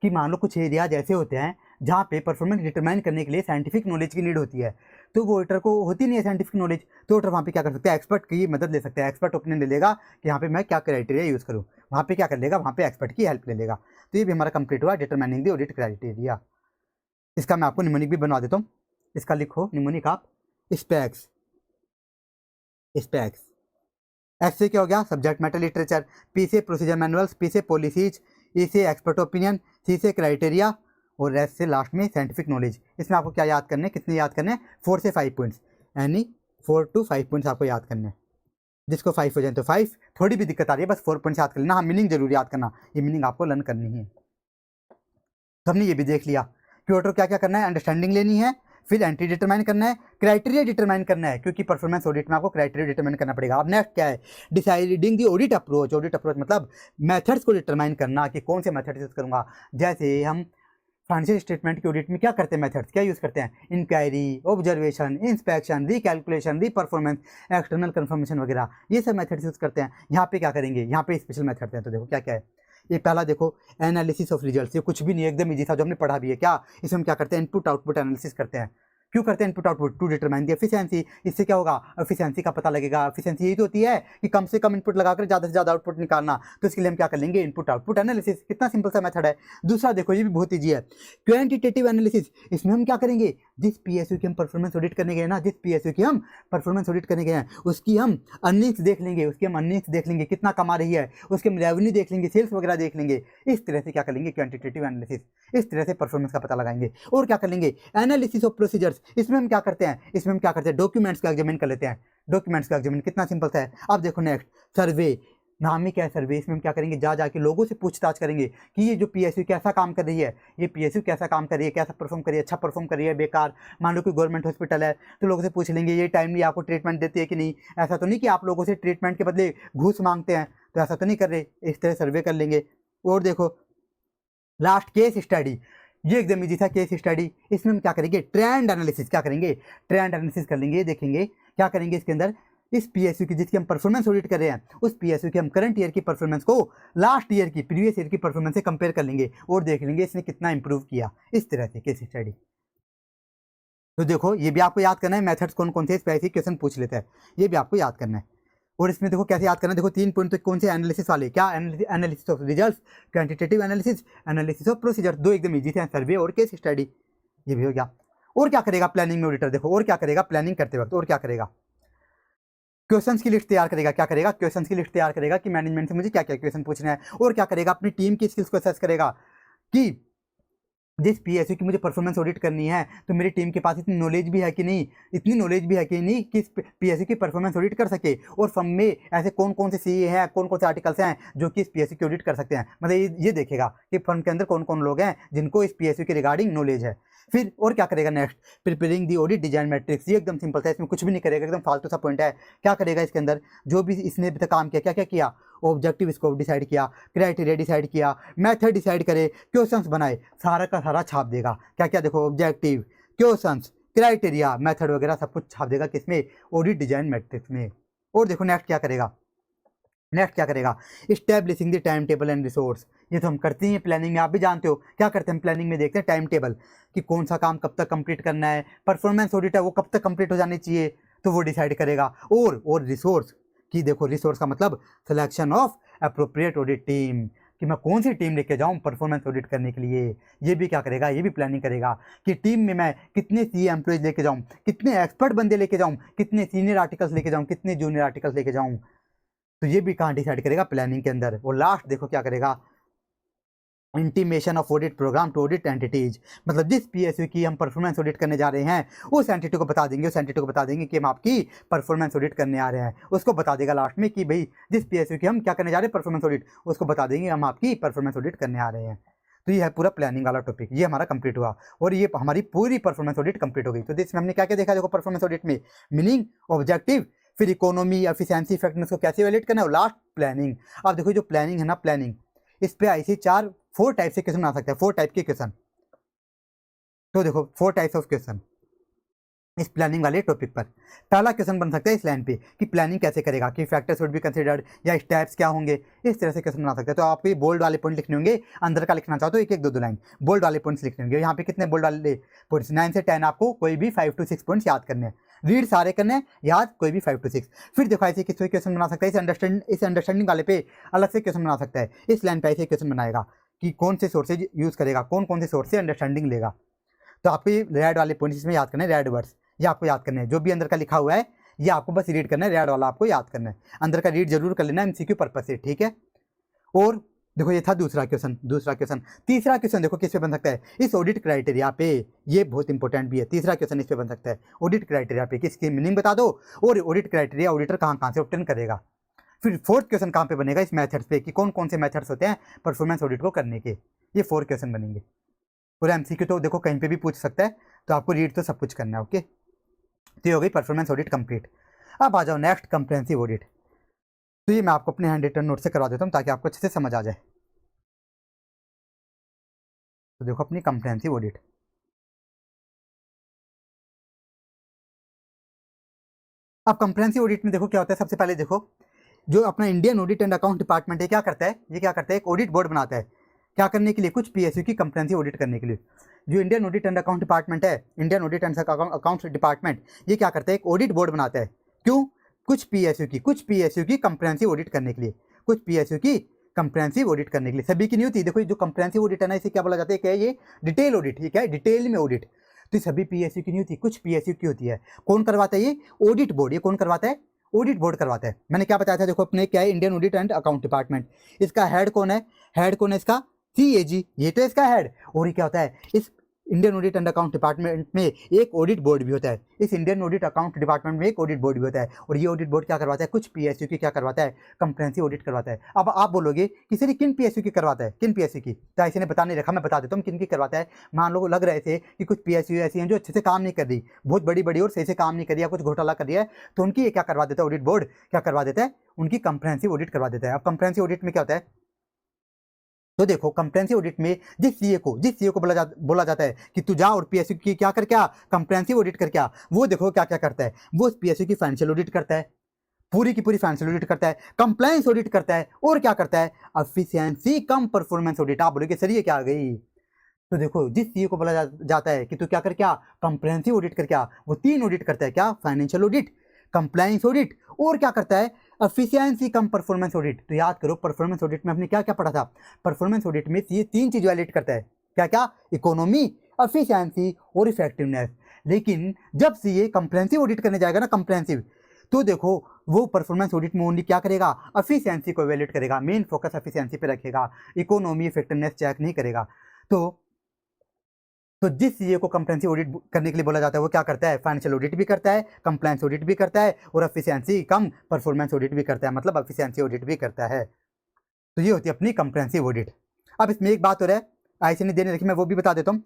कि मान लो कुछ एरियाज ऐसे होते हैं जहाँ पे परफॉर्मेंस डिटरमाइन करने के लिए साइंटिफिक नॉलेज की नीड होती है, तो वो ऑडिटर को होती नहीं है साइंटिफिक नॉलेज। तो ऑडिटर वहाँ पे क्या कर सकता है, एक्सपर्ट की मदद ले सकता है, एक्सपर्ट ओपिनियन ले लेगा कि यहाँ पे मैं क्या क्राइटेरिया यूज़ करूँ। वहाँ पे क्या कर लेगा, वहाँ पे एक्सपर्ट की हेल्प ले लेगा। तो ये भी हमारा कंप्लीट हुआ डिटरमाइनिंग द ऑडिट क्राइटेरिया। इसका मैं आपको निमोनिक भी बनवा देता हूँ। इसका लिखो निमोनिक आप, स्पेक्स। स्पेक्स एस से क्या हो गया, सब्जेक्ट मैटर लिटरेचर, पी से प्रोसीजर मैनुअल्स, पी से पॉलिसीज, ई से एक्सपर्ट ओपिनियन, सी से क्राइटेरिया, और एस से लास्ट में साइंटिफिक नॉलेज। इसमें आपको क्या याद करने, कितने याद करने, 4 से 5 पॉइंट्स, यानी 4 to 5 पॉइंट्स आपको याद करने। जिसको 5 हो जाए तो 5, थोड़ी भी दिक्कत आ रही है बस 4 पॉइंट्स याद कर लेना। हाँ, मीनिंग जरूर याद करना, ये मीनिंग आपको लर्न करनी है। तो हमने ये भी देख लिया कि ऑडिटर क्या क्या करना है, अंडरस्टैंडिंग लेनी है, फिर एंट्री डिटरमाइन करना है, क्राइटेरिया डिटरमाइन करना है, क्योंकि परफॉर्मेंस ऑडिट में आपको क्राइटेरिया डिटरमाइन करना पड़ेगा। अब नेक्स्ट क्या है, deciding the audit approach. Audit approach मतलब मेथड्स को डिटरमाइन करना कि कौन से मेथड्स यूज करूंगा। जैसे हम फाइनेंशियल स्टेटमेंट की ऑडिट में क्या करते हैं, मेथड्स क्या यूज़ करते हैं, inquiry, observation, inspection, recalculation, reperformance, external confirmation वगैरह, ये सब मेथड्स यूज़ करते हैं। यहाँ पे क्या करेंगे, यहाँ पे स्पेशल मेथड्स हैं। तो देखो क्या क्या है, ये पहला देखो एनालिसिस ऑफ रिजल्ट्स। ये कुछ भी नहीं, एकदम इजी था, जो हमने पढ़ा भी है। क्या इसमें हम क्या करते हैं, इनपुट आउटपुट एनालिसिस करते हैं। क्यों करते हैं input output, to determine the efficiency. इससे क्या होगा, एफिशिएंसी का पता लगेगा। एफिशिएंसी यही तो होती है कि कम से कम इनपुट लगाकर ज़्यादा से ज़्यादा आउटपुट निकालना। तो इसके लिए हम क्या कर लेंगे, इनपुट आउटपुट एनालिसिस। कितना सिंपल सा मेथड है। दूसरा देखो, ये भी बहुत ईजी है, क्वांटिटेटिव एनालिसिस। इसमें हम क्या करेंगे, जिस पीएसयू की हम परफॉर्मेंस ऑडिट करने गए ना, जिस पीएसयू की हम परफॉर्मेंस ऑडिट करने गए हैं, उसकी हम अर्निंग्स देख लेंगे, उसकी हम अर्निंग्स देख लेंगे, कितना कमा रही है, उसके हम रेवेन्यू देख लेंगे, सेल्स वगैरह देख लेंगे। इस तरह से क्या कर लेंगे, क्वांटिटेटिव एनालिसिस, इस तरह से परफॉर्मेंस का पता लगाएंगे। और क्या कर लेंगे, एनालिसिस ऑफ प्रोसीजर्स। इसमें हम क्या करते हैं, इसमें हम क्या करते हैं, डॉक्यूमेंट्स का एग्जामिन कर लेते हैं। डॉक्यूमेंट्स का एग्जामिन कितना सिंपल सा है। अब देखो नेक्स्ट, सर्वे। नाम ही क्या है, सर्वे। इसमें हम क्या करेंगे, जा जाके लोगों से पूछताछ करेंगे कि ये जो पीएसयू कैसा काम कर रही है, ये पीएसयू कैसा काम कर रही है, कैसा परफॉर्म कर रही है, अच्छा परफॉर्म कर रही है, बेकार। मान लो कि गवर्नमेंट हॉस्पिटल है तो लोगों से पूछ लेंगे ये टाइमली आपको ट्रीटमेंट देती है कि नहीं। ऐसा तो नहीं कि आप लोगों से ट्रीटमेंट के बदले घूस मांगते हैं, तो ऐसा तो नहीं कर रहे। इस तरह सर्वे कर लेंगे। और देखो लास्ट, केस स्टडी। ये एकदम इजी था, केस स्टडी। इसमें हम क्या करेंगे, ट्रेंड एनालिसिस। क्या करेंगे, ट्रेंड एनालिसिस कर लेंगे। देखेंगे क्या करेंगे इसके अंदर, इस पीएसयू की जिसकी हम परफॉर्मेंस ऑडिट कर रहे हैं, उस पीएसयू की हम करंट ईयर की परफॉर्मेंस को लास्ट ईयर की, प्रीवियस ईयर की परफॉर्मेंस से कंपेयर कर लेंगे और देख लेंगे इसने कितना इंप्रूव किया। इस तरह से केस स्टडी। तो देखो ये भी आपको याद करना है, मेथड्स कौन कौन से, इस पे ऐसे क्वेश्चन पूछ लेता है, ये भी आपको याद करना है। और इसमें देखो कैसे याद करना है, देखो 3 पॉइंट तो कौन से, एनालिसिस वाले। क्या, analysis of results, quantitative analysis, analysis of procedure. 2 एकदम इजी थे, सर्वे और केस स्टडी। ये भी हो गया। और क्या करेगा प्लानिंग में ऑडिटर, देखो और क्या करेगा प्लानिंग करते वक्त, और क्या करेगा, क्वेश्चंस की लिस्ट तैयार करेगा। क्या करेगा, क्वेश्चंस की लिस्ट तैयार करेगा कि मैनेजमेंट से मुझे क्या क्या क्वेश्चन पूछना है। और क्या करेगा, अपनी टीम की स्किल्स को असेस करेगा कि जिस पीएसयू की मुझे परफॉर्मेंस ऑडिट करनी है तो मेरी टीम के पास इतनी नॉलेज भी है कि नहीं, इतनी नॉलेज भी है कि नहीं कि इस पीएसयू की परफॉर्मेंस ऑडिट कर सके। और फर्म में ऐसे कौन कौन से सीए हैं, कौन कौन से आर्टिकल्स हैं जो कि इस पीएसयू की ऑडिट कर सकते हैं। मतलब ये देखेगा कि फर्म के अंदर कौन कौन लोग हैं जिनको इस पीएसयू के रिगार्डिंग नॉलेज है। फिर और क्या करेगा next, preparing the audit design matrix. ये एकदम सिंपल था, इसमें कुछ भी नहीं करेगा, एकदम फालतू सा पॉइंट है। क्या करेगा इसके अंदर, जो भी इसने अभी तक काम किया, क्या क्या किया, ऑब्जेक्टिव स्कोप डिसाइड किया, क्राइटेरिया डिसाइड किया, मेथड डिसाइड करे, क्वेश्चंस बनाए, सारा का सारा छाप देगा। क्या क्या देखो, ऑब्जेक्टिव, क्वेश्चंस, क्राइटेरिया, मेथड वगैरह सब कुछ छाप देगा किसमें, ऑडिट डिजाइन मैट्रिक्स में। और देखो नेक्स्ट क्या करेगा, नेक्स्ट क्या करेगा, establishing the time table and resource. ये तो हम करते ही हैं प्लानिंग में, आप भी जानते हो क्या करते हैं प्लानिंग में, देखते हैं टाइम टेबल कि कौन सा काम कब तक कंप्लीट करना है, परफॉर्मेंस ऑडिट है वो कब तक कंप्लीट हो जानी चाहिए, तो वो डिसाइड करेगा। और रिसोर्स की देखो, रिसोर्स का मतलब selection of appropriate audit team, कि मैं कौन सी टीम लेके जाऊं परफॉर्मेंस ऑडिट करने के लिए। ये भी क्या करेगा, ये भी प्लानिंग करेगा कि टीम में मैं कितने सीए एम्प्लॉयज लेके जाऊं, कितने एक्सपर्ट बंदे लेके जाऊं, कितने सीनियर आर्टिकल्स लेके जाऊं, कितने जूनियर आर्टिकल्स लेके जाऊं। तो ये भी कहाँ डिसाइड करेगा, प्लानिंग के अंदर। और लास्ट देखो क्या करेगा, intimation of audit program to audit entities. मतलब जिस पीएसयू की हम परफॉर्मेंस ऑडिट करने जा रहे हैं उस एंटिटी को बता देंगे, उस एंटिटी को बता देंगे कि हम आपकी परफॉर्मेंस ऑडिट करने आ रहे हैं। उसको बता देगा लास्ट में कि भाई जिस पीएसयू की हम क्या करने जा रहे हैं, परफॉर्मेंस ऑडिट, उसको बता देंगे हम आपकी परफॉर्मेंस ऑडिट करने आ रहे हैं। तो ये है पूरा प्लानिंग वाला टॉपिक, ये हमारा कंप्लीट हुआ और ये हमारी पूरी परफॉर्मेंस ऑडिट कंप्लीट हो गई। तो इसमें हमने क्या क्या देखा, देखो परफॉर्मेंस ऑडिट में मीनिंग, ऑब्जेक्टिव, फिर इकोनॉमी, एफिशिएंसी, इफेक्टिवनेस को कैसे वैलिडेट करना है, और लास्ट प्लानिंग। अब देखो जो प्लानिंग है ना, प्लानिंग इस पे ऐसे 4 टाइप से क्वेश्चन बना सकते हैं, 4 टाइप के क्वेश्चन। तो देखो 4 टाइप्स ऑफ क्वेश्चन इस प्लानिंग वाले टॉपिक पर। पहला क्वेश्चन बन सकता है इस लाइन पे कि प्लानिंग कैसे करेगा, कि फैक्टर्स वुड बी कंसीडर्ड या स्टेप्स क्या होंगे, इस तरह से क्वेश्चन बना सकते हैं। तो आपको बोल्ड वाले पॉइंट लिखने होंगे, अंदर का लिखना चाहो तो एक एक दो लाइन बोल्ड वाले पॉइंट्स लिखने होंगे। यहाँ पे कितने बोल्ड वाले पॉइंट्स, 9 से 10, आपको कोई भी 5 to 6 पॉइंट्स याद करने हैं, रीड सारे करने हैं, याद कोई भी 5 to 6। फिर देखो ऐसे किस क्वेश्चन बना सकता है, इस अंडरस्टैंडिंग वाले पे अलग से क्वेश्चन बना सकता है। इस लाइन पे ऐसे क्वेश्चन बनाएगा कि कौन से सोर्सेज यूज करेगा, कौन कौन से सोर्स से अंडरस्टैंडिंग लेगा। तो आपको ये रेड वाले पॉइंट्स इसमें याद करने हैं, रेड वर्ड्स ये आपको याद करने हैं। जो भी अंदर का लिखा हुआ है ये आपको बस रीड करना है, रेड वाला आपको याद करना है, अंदर का रीड जरूर कर लेना एमसीक्यू पर्पस से, ठीक है। और देखो ये था दूसरा क्वेश्चन। तीसरा क्वेश्चन देखो किस पे बन सकता है, इस ऑडिट क्राइटेरिया पे, ये बहुत इंपॉर्टेंट भी है। तीसरा क्वेश्चन इस पे बन सकता है, ऑडिट क्राइटेरिया पे किसकी मीनिंग बता दो, और ऑडिट क्राइटेरिया ऑडिटर कहाँ से ऑब्टेन करेगा। फिर फोर्थ क्वेश्चन कहाँ पे बनेगा, इस मेथड्स पे, कि कौन कौन से मेथड्स होते हैं परफॉर्मेंस ऑडिट को करने के। ये 4 क्वेश्चन बनेंगे। पूरा एमसीक्यू तो देखो कहीं पे भी पूछ सकता है, तो आपको रीड तो सब कुछ करना है, ओके। तो ये हो गई परफॉर्मेंस ऑडिट कंप्लीट। अब आ जाओ नेक्स्ट, कंप्रेहेंसिव ऑडिट। तो ये मैं आपको अपने हैंड रिटन नोट से करवा देता हूँ ताकि आपको अच्छे से समझ आ जाए। तो देखो अपनी कंप्रेहेंसिव ऑडिट, अब कंप्रेहेंसिव ऑडिट में देखो क्या होता है। सबसे पहले देखो जो अपना Indian audit and account department है क्या करता है, ये क्या करता है, एक ऑडिट बोर्ड बनाता है। क्या करने के लिए, कुछ पीएसयू की कंप्रेहेंसिव ऑडिट करने के लिए। जो Indian audit and account department है, Indian audit and account department, ये क्या करता है, एक ऑडिट बोर्ड बनाता है। क्यों, कुछ पीएसयू की कंप्रेहेंसिव ऑडिट करने के लिए, कुछ पीएसयू की कंप्रेहेंसिव ऑडिट करने के लिए। सभी की नहीं होती। देखो जो कंप्रेहेंसिव ऑडिट है ना, इसे क्या बोला जाता है, क्या है ये, डिटेल ऑडिट। ये क्या है, डिटेल में ऑडिट। तो सभी पीएसयू की नहीं होती, कुछ पीएसयू की होती है। कौन करवाता है ये? Audit board. ये कौन करवाता है? ऑडिट बोर्ड करवाता है। मैंने क्या बताया था, देखो अपने क्या है, Indian audit and account department. इसका हेड कौन है? हेड कौन है इसका? सीएजी, ये तो इसका हेड। और ये क्या होता है, इस Indian audit and account department में एक ऑडिट बोर्ड भी होता है। इस इंडियन ऑडिट अकाउंट डिपार्टमेंट में एक ऑडिट बोर्ड भी होता है। और ये ऑडिट बोर्ड क्या करवाता है? कुछ पीएसयू की क्या करवाता है? कंप्रेहेंसिव ऑडिट करवाता है। अब आप बोलोगे कि सर किन पीएसयू की करवाता है, किन पीएसयू की? तो ऐसे ने बता नहीं रखा, मैं बता देता हूँ किन की करवाता है। मान लो लग रहे थे कि कुछ पीएसयू ऐसी हैं जो अच्छे से काम नहीं कर रही, बहुत बड़ी बड़ी और सही से काम नहीं कर रही है, कुछ घोटाला कर दिया है, तो उनकी ये क्या करवा देता है? ऑडिट बोर्ड क्या करवा देता है? उनकी कंप्रेहेंसिव ऑडिट करवा देता है। अब कंप्रेहेंसिव ऑडिट में क्या होता है? तो देखो कंप्रेहेंसिव ऑडिट में जिस सीए को बोला जाता है कि तू जा और पीएसयू की क्या कर, क्या कंप्रेहेंसिव ऑडिट कर, क्या वो देखो क्या क्या करता है, वो पीएसयू की फाइनेंशियल ऑडिट करता है, पूरी की पूरी फाइनेंशियल ऑडिट करता है, कंप्लायंस ऑडिट करता है, और क्या करता है? Efficiency cum performance audit. आप बोलोगे सर ये क्या आ गई? तो देखो जिस सीए को बोला जाता है कि तू क्या कर, क्या कंप्रेहेंसिव ऑडिट कर, क्या वो 3 ऑडिट करता है, क्या? फाइनेंशियल ऑडिट, कंप्लायंस ऑडिट, और क्या करता है? Efficiency cum performance audit. तो याद करो परफॉर्मेंस ऑडिट में हमने क्या क्या पढ़ा था? परफॉर्मेंस ऑडिट में ये 3 चीज वैलिडेट करता है, क्या क्या? इकोनॉमी, एफिशिएंसी और इफेक्टिवनेस। लेकिन जब सीए कंप्रेहेंसिव ऑडिट करने जाएगा ना, कंप्रेहेंसिव, तो देखो वो परफॉर्मेंस ऑडिट में ओनली क्या करेगा? एफिशिएंसी को वैलिडेट करेगा, मेन फोकस एफिशिएंसी पे रखेगा, इकोनॉमी इफेक्टिवनेस चेक नहीं करेगा। तो जिस सीए को कंप्रेहेंसिव ऑडिट करने के लिए बोला जाता है वो क्या करता है? फाइनेंशियल ऑडिट भी करता है, कंप्लायंस ऑडिट भी करता है, और एफिशिएंसी कम परफॉर्मेंस ऑडिट भी करता है, मतलब एफिशिएंसी ऑडिट भी करता है। तो ये होती है अपनी कंप्रेहेंसिव ऑडिट। अब इसमें एक बात हो रहा है, ऐसे नहीं देने रखी, मैं वो भी बता देता हूँ।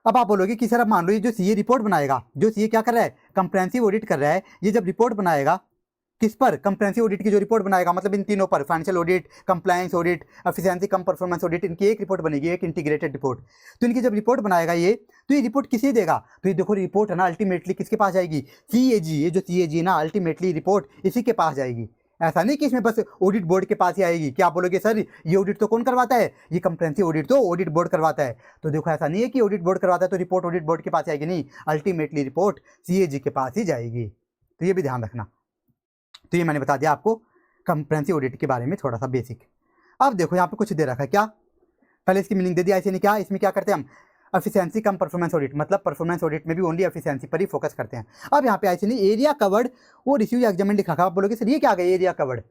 अब आप बोलोगे कि सर अब मान लो ये जो सीए रिपोर्ट बनाएगा, जो सीए क्या कर रहा है? कंप्रेहेंसिव ऑडिट कर रहा है, ये जब रिपोर्ट बनाएगा किस पर? कंप्रेहेंसिव ऑडिट की जो रिपोर्ट बनाएगा, मतलब इन तीनों पर, financial audit, compliance audit, efficiency cum performance audit, इनकी एक रिपोर्ट बनेगी, एक इंटीग्रेटेड रिपोर्ट। तो इनकी जब रिपोर्ट बनाएगा ये, तो ये रिपोर्ट किसे देगा? तो ये देखो रिपोर्ट है ना अल्टीमेटली किसके पास जाएगी? सीएजी, ये जो सीएजी है ना, अल्टीमेटली रिपोर्ट इसी के पास जाएगी। ऐसा नहीं कि इसमें बस ऑडिट बोर्ड के पास ही आएगी। क्या आप बोलोगे सर ये ऑडिट तो कौन करवाता है? ये कंप्रेहेंसिव ऑडिट तो ऑडिट बोर्ड करवाता है। तो देखो ऐसा नहीं है कि ऑडिट बोर्ड करवाता है तो रिपोर्ट ऑडिट बोर्ड के पास आएगी, नहीं, अल्टीमेटली रिपोर्ट सीएजी के पास ही जाएगी। तो ये भी ध्यान रखना। तो ये मैंने बता दिया आपको कंप्रेहेंसिव ऑडिट के बारे में थोड़ा सा बेसिक। अब देखो यहाँ पे कुछ दे रखा है, क्या? पहले इसकी मीनिंग दे दिया, ऐसे नहीं, क्या इसमें क्या करते हैं हम? एफिशिएंसी कम परफॉर्मेंस ऑडिट, मतलब परफॉर्मेंस ऑडिट में भी ओनली एफिशिएंसी पर ही फोकस करते हैं। अब यहाँ पे ऐसे नहीं, एरिया कवर्ड और इश्यूज एग्जामिनेड लिखा था। आप बोलोगे सर ये क्या आ गया एरिया कवर्ड?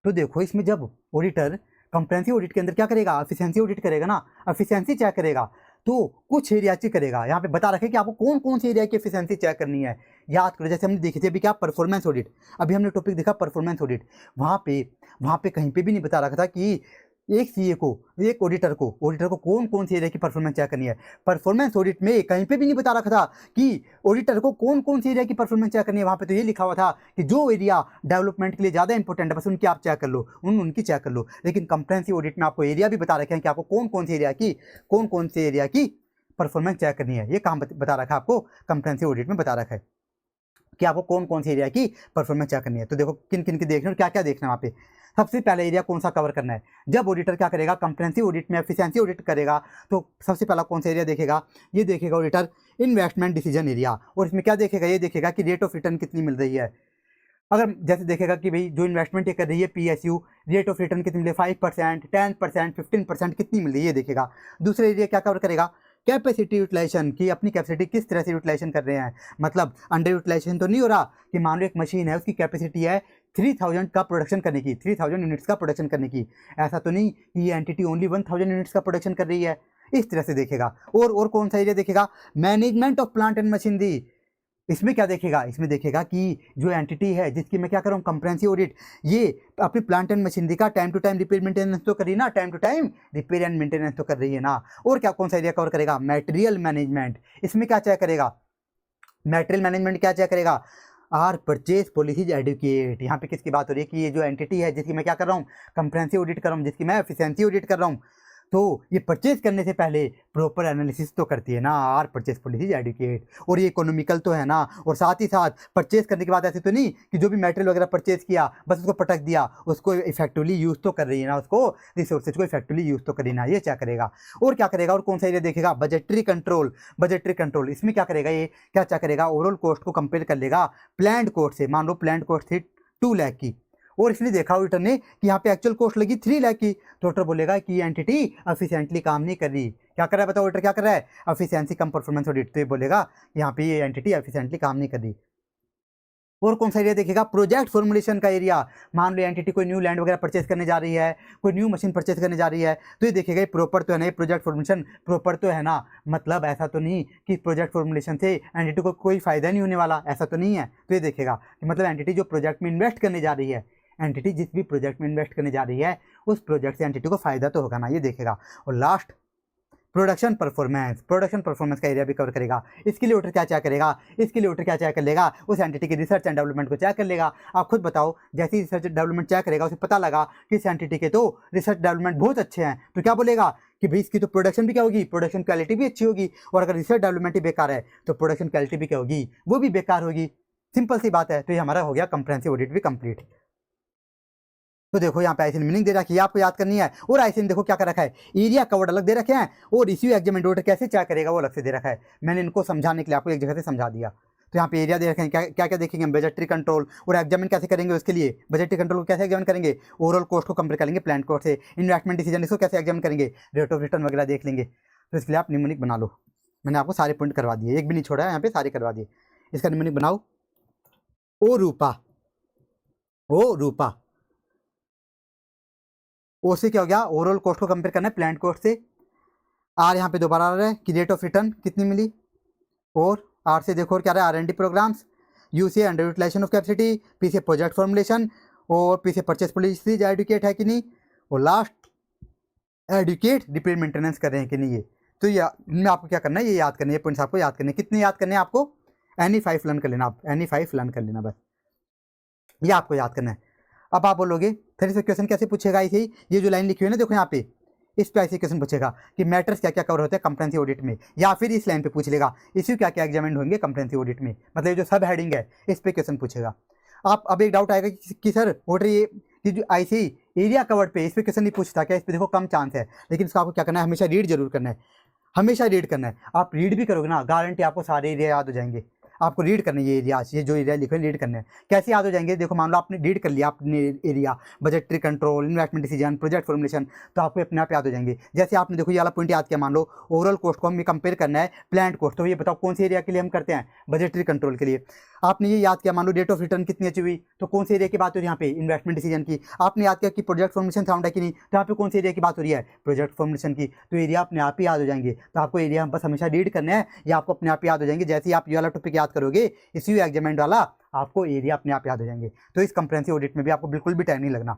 तो देखो इसमें जब ऑडिटर कंप्रेहेंसिव ऑडिट के अंदर क्या करेगा? एफिशिएंसी ऑडिट करेगा ना, एफिशिएंसी चेक करेगा, तो कुछ एरिया चेक करेगा। यहाँ पे बता रखे कि आपको कौन कौन से एरिया की एफिशिएंसी चेक करनी है। याद करो जैसे हमने देखी थी अभी क्या, परफॉर्मेंस ऑडिट, अभी हमने टॉपिक देखा परफॉर्मेंस ऑडिट, वहाँ पे कहीं पे भी नहीं बता रखा था कि एक सीए को, एक ऑडिटर को कौन कौन सी एरिया की परफॉर्मेंस चेक करनी है। परफॉर्मेंस ऑडिट में कहीं पे भी नहीं बता रखा था कि ऑडिटर को कौन कौन सी एरिया की परफॉर्मेंस चेक करनी है। वहाँ पे तो ये लिखा हुआ था कि जो एरिया डेवलपमेंट के लिए ज़्यादा इंपॉर्टेंट है बस उनकी आप चेक कर लो, उनकी चेक कर लो। लेकिन कंप्रेहेंसिव ऑडिट में आपको एरिया भी बता रखे हैं कि आपको कौन कौन सी एरिया की परफॉर्मेंस चेक करनी है। ये काम बता रखा है आपको, कंप्रेहेंसिव ऑडिट में बता रखा है कि आपको कौन कौन सी एरिया की परफॉर्मेंस चेक करनी है। तो देखो किन किन की देखना और क्या क्या देखना है वहाँ पे। सबसे पहले एरिया कौन सा कवर करना है? जब ऑडिटर क्या करेगा, कंप्रेहेंसिव ऑडिट में एफिशिएंसी ऑडिट करेगा, तो सबसे पहला कौन सा एरिया देखेगा? ये देखेगा ऑडिटर इन्वेस्टमेंट डिसीजन एरिया। और इसमें क्या देखेगा? ये देखेगा कि रेट ऑफ रिटर्न कितनी मिल रही है। अगर जैसे देखेगा कि भाई जो इन्वेस्टमेंट ये कर रही है पीएसयू, रेट ऑफ रिटर्न कितनी मिल रही है, 5%, 10%, 15% कितनी मिल रही है, ये देखेगा। दूसरा एरिया क्या कवर करेगा? कैपेसिटी यूटिलाइजेशन, की अपनी कैपेसिटी किस तरह से यूटिलाइजेशन कर रहे हैं, मतलब अंडर यूटिलाइजेशन तो नहीं हो रहा कि मान लो एक मशीन है उसकी कैपेसिटी है 3000 का प्रोडक्शन करने की, 3000 यूनिट्स का प्रोडक्शन करने की, ऐसा तो नहीं कि ये एंटिटी ओनली 1000 यूनिट्स का प्रोडक्शन कर रही है। इस तरह से देखेगा। और कौन सा एरिया देखेगा? Management of plant and machinery. इसमें क्या देखेगा? इसमें देखेगा कि जो एंटिटी है जिसकी मैं क्या कर रहा हूँ कंप्रेहेंसिव ऑडिट, ये अपनी प्लांट एंड मशीनरी का time to time repair maintenance तो कर रही है ना, time to time repair and maintenance तो कर रही है ना। और क्या कौन सा एरिया कवर करेगा? Material management. इसमें क्या चेक करेगा? मटेरियल मैनेजमेंट क्या चेक करेगा? Are purchase policies adequate. यहाँ पे किसकी बात हो रही है कि ये जो एंटिटी है जिसकी मैं क्या कर रहा हूँ कंप्रेहेंसिव ऑडिट कर रहा हूँ, जिसकी मैं एफिशिएंसी ऑडिट कर रहा हूँ, तो ये परचेज करने से पहले प्रॉपर एनालिसिस तो करती है ना, आर परचेज पॉलिसीज एडुकेट। और ये इकोनॉमिकल तो है ना, और साथ ही साथ परचेज करने के बाद ऐसे तो नहीं कि जो भी मटेरियल वगैरह परचेज किया बस उसको पटक दिया, उसको इफेक्टिवली यूज़ तो कर रही है ना, उसको रिसोर्सेज को इफेक्टिवली यूज़ तो कर रही है ना, ये क्या करेगा। और क्या करेगा? और कौन सा एरिया देखेगा? Budgetary control. बजटरी कंट्रोल इसमें क्या करेगा? ये क्या चेक करेगा? ओवरऑल कॉस्ट को कंपेयर कर लेगा प्लान्ड कॉस्ट से। मान लो प्लान्ड कॉस्ट थी 2 लाख की और इसने देखा ऑडिटर ने कि यहाँ पे एक्चुअल कॉस्ट लगी 3 लाख की, तो ऑडिटर बोलेगा कि ये एंटिटी एफिशिएंटली काम नहीं कर रही। क्या कर रहा है बताओ, ऑडिटर क्या कर रहा है, एफिशिएंसी कम परफॉर्मेंस ऑडिट। तो ये बोलेगा यहाँ पे ये एंटिटी एफिशिएंटली काम नहीं कर रही। और कौन सा एरिया देखेगा, प्रोजेक्ट फॉर्मुलेशन का एरिया। मान लो एंटिटी कोई न्यू लैंड वगैरह परचेज करने जा रही है, कोई न्यू मशीन परचेज करने जा रही है, तो ये देखेगा प्रॉपर तो है ना, ये प्रोजेक्ट फॉर्मुलेशन प्रॉपर तो है ना, मतलब ऐसा तो नहीं कि प्रोजेक्ट फॉर्मुलेशन से एंटिटी को कोई फायदा नहीं होने वाला, ऐसा तो नहीं है। तो ये देखेगा कि मतलब एंटिटी जो प्रोजेक्ट में इन्वेस्ट करने जा रही है, एंटिटी जिस भी प्रोजेक्ट में इन्वेस्ट करने जा रही है उस प्रोजेक्ट से एंटिटी को फायदा तो होगा ना, ये देखेगा। और लास्ट प्रोडक्शन परफॉर्मेंस का एरिया भी कवर करेगा। इसके लिए ऑडिटर क्या चेक करेगा, इसके लिए ऑडिटर क्या चेक कर लेगा, उस एंटिटी की रिसर्च एंड डेवलपमेंट को चेक कर लेगा। आप खुद बताओ, जैसे ही रिसर्च डेवलपमेंट चेक करेगा उसे पता लगा कि इस एंटिटी के तो रिसर्च डेवलपमेंट बहुत अच्छे हैं, तो क्या बोलेगा कि भाई इसकी तो प्रोडक्शन भी क्या होगी, प्रोडक्शन क्वालिटी भी अच्छी होगी। और अगर रिसर्च डेवलपमेंट ही बेकार है तो प्रोडक्शन क्वालिटी भी क्या होगी, वो भी बेकार होगी। सिंपल सी बात है। तो ये हमारा हो गया कंप्रेहेंसिव ऑडिट भी कंप्लीट। तो देखो यहाँ पे आईसीएन मीनिंग दे रखी है, आपको याद करनी है। और आईसीएन देखो क्या कर रखा है, एरिया कवर्ड अलग दे रखे हैं और इश्यू एग्जामिनेंट ऑडिटर कैसे चेक करेगा वो अलग से दे रखा है। मैंने इनको समझाने के लिए आपको एक जगह से समझा दिया। तो यहाँ पे एरिया दे रखे हैं, क्या क्या देखेंगे, बजटरी कंट्रोल और एग्जामिन कैसे करेंगे। उसके लिए बजटरी कंट्रोल को कैसे एग्जामिन करेंगे, ओवरऑल कॉस्ट को कंपेयर करेंगे प्लान कॉस्ट से, इन्वेस्टमेंट डिसीजन इसको कैसे एग्जामिन करेंगे, रेट ऑफ रिटर्न वगैरह देख लेंगे। तो इसके लिए आप निमोनिक बना लो। मैंने आपको सारे पॉइंट करवा दिए, एक भी नहीं छोड़ा है, यहाँ पे सारे करवा दिए। इसका निमोनिक बनाओ, ओ रूपा, ओ रूपा। ओ से क्या हो गया, ओवरऑल कॉस्ट को कंपेयर करना है प्लान कॉस्ट से। आर यहाँ पे दोबारा आ रहा है कि रेट ऑफ रिटर्न कितनी मिली। और आर से देखो और क्या रहा है, R&D प्रोग्राम्स। यू से under utilization of capacity, P से प्रोजेक्ट फॉर्मुलेशन और पी से परचेज पॉलिसी एडुकेट है कि नहीं, और लास्ट एडुकेट रिपेयर मेंटेनेंस कर रहे हैं कि नहीं। ये तो ये इनमें आपको क्या करना है, ये याद करना है, ये पॉइंट्स आपको याद करने, कितने याद करने हैं आपको, एनी 5 लर्न कर लेना, आप एनी 5 लर्न कर लेना, बस ये आपको याद करना है। अब आप बोलोगे फिर से क्वेश्चन कैसे पूछेगा, ऐसे ही ये जो लाइन लिखी हुई है ना देखो यहाँ पे, इस पे ऐसे क्वेश्चन पूछेगा कि मैटर्स क्या क्या कवर होते हैं कंप्रेहेंसिव ऑडिट में, या फिर इस लाइन पे पूछ लेगा इश्यू क्या क्या एग्जामिन होंगे कंप्रेहेंसिव ऑडिट में, मतलब जो सब हेडिंग है इस पे क्वेश्चन पूछेगा। आप अब एक डाउट आएगा कि सर ऑडिटर ये कि जो ऐसे ही एरिया कवर्ड पे इस पे क्वेश्चन नहीं पूछता क्या, इस पे देखो कम चांस है, लेकिन इसका आपको क्या करना है, हमेशा रीड जरूर करना है, हमेशा रीड करना है। आप रीड भी करोगे ना, गारंटी आपको सारे एरिया याद हो जाएंगे। आपको रीड करना है ये एरिया, ये जो एरिया लिखे रीड करने हैं। कैसे याद हो जाएंगे, देखो मान लो आपने रीड कर लिया आपने area, budgetary control, investment decision, project formulation, तो आपको अपने आप याद हो जाएंगे। जैसे आपने देखो ये वाला पॉइंट याद किया, मान लो ओवरऑल कॉस्ट को हमें कंपेयर करना है प्लान कॉस्ट, तो ये बताओ कौन से एरिया के लिए हम करते हैं, बजटरी कंट्रोल के लिए। आपने ये याद किया, मान लो रेट ऑफ रिटर्न कितनी अच्छी हुई, तो कौन से एरिया की बात हो रही है यहाँ पे, इन्वेस्टमेंट डिसीजन की। आपने याद किया कि प्रोजेक्ट फॉर्मुलेशन साउंड है कि नहीं, तो यहाँ पे कौन से एरिया की बात हो रही है, प्रोजेक्ट फॉर्मुलेशन की। तो एरिया अपने आप ही याद हो जाएंगे। तो आपको एरिया बस हमेशा रीड करना है, या आपको अपने आप याद हो जाएंगे। जैसे ही आप ये वाला टॉपिक याद करोगे इसी एग्जामिनेंट वाला, आपको एरिया अपने आप याद हो जाएंगे। तो इस कंप्रेहेंसिव ऑडिट में भी आपको बिल्कुल भी टाइम नहीं लगना।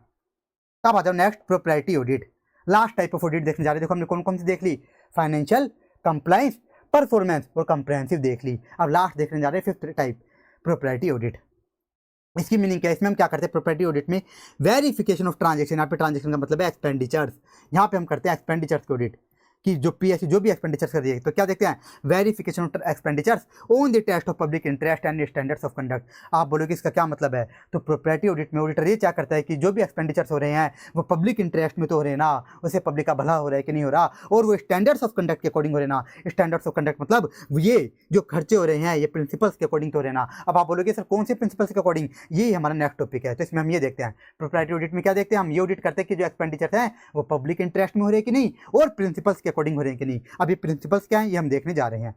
अब आ जाओ next, proprietary audit, last type of audit देखने जा रहे हैं। देखो हमने कौन कौन सी देख ली, फाइनेंशियल, कंप्लायंस, परफॉर्मेंस और कंप्रेहेंसिव देख ली। अब लास्ट देखने जा रहे हैं 5th टाइप, प्रोप्राइटरी ऑडिट। इसकी मीनिंग क्या है, इसमें हम क्या करते हैं प्रोप्राइटरी ऑडिट में, वेरिफिकेशन ऑफ ट्रांजेक्शन। यहाँ पे ट्रांजेक्शन का मतलब है एक्सपेंडिचर्स, यहाँ पे हम करते हैं एक्सपेंडिचर्स की ऑडिट कि जो पीएसयू जो भी एक्सपेंडिचर्स कर दिए, तो क्या देखते हैं, verification of expenditures on the test of public interest and standards of conduct. आप बोलोगे इसका क्या मतलब है, तो प्रोप्राइटरी ऑडिट में ऑडिटर ये क्या करता है कि जो भी एक्सपेंडिचर्स हो रहे हैं वो पब्लिक इंटरेस्ट में तो हो रहे हैं ना, उससे पब्लिक का भला हो रहा है कि नहीं हो रहा, और वो स्टैंडर्ड्स ऑफ कंडक्ट के अकॉर्डिंग हो रहे ना। स्टैंडर्ड्स ऑफ कंडक्ट मतलब ये जो खर्चे हो रहे हैं ये प्रिंसिपल्स के अकॉर्डिंग तो हो रहे ना। अब आप बोलोगे सर कौन से प्रिंसिपल्स के अकॉर्डिंग, ये हमारा नेक्स्ट टॉपिक है। तो इसमें हम ये देखते हैं प्रोप्राइटरी ऑडिट में क्या देखते हैं, हम ये ऑडिट करते हैं कि जो एक्सपेंडिचर्स हैं वो पब्लिक इंटरेस्ट में हो रहे हैं कि नहीं, और प्रिंसिपल्स के अकॉर्डिंग हो रहे हैं कि नहीं। अब ये प्रिंसिपल्स क्या हैं ये हम देखने जा रहे हैं।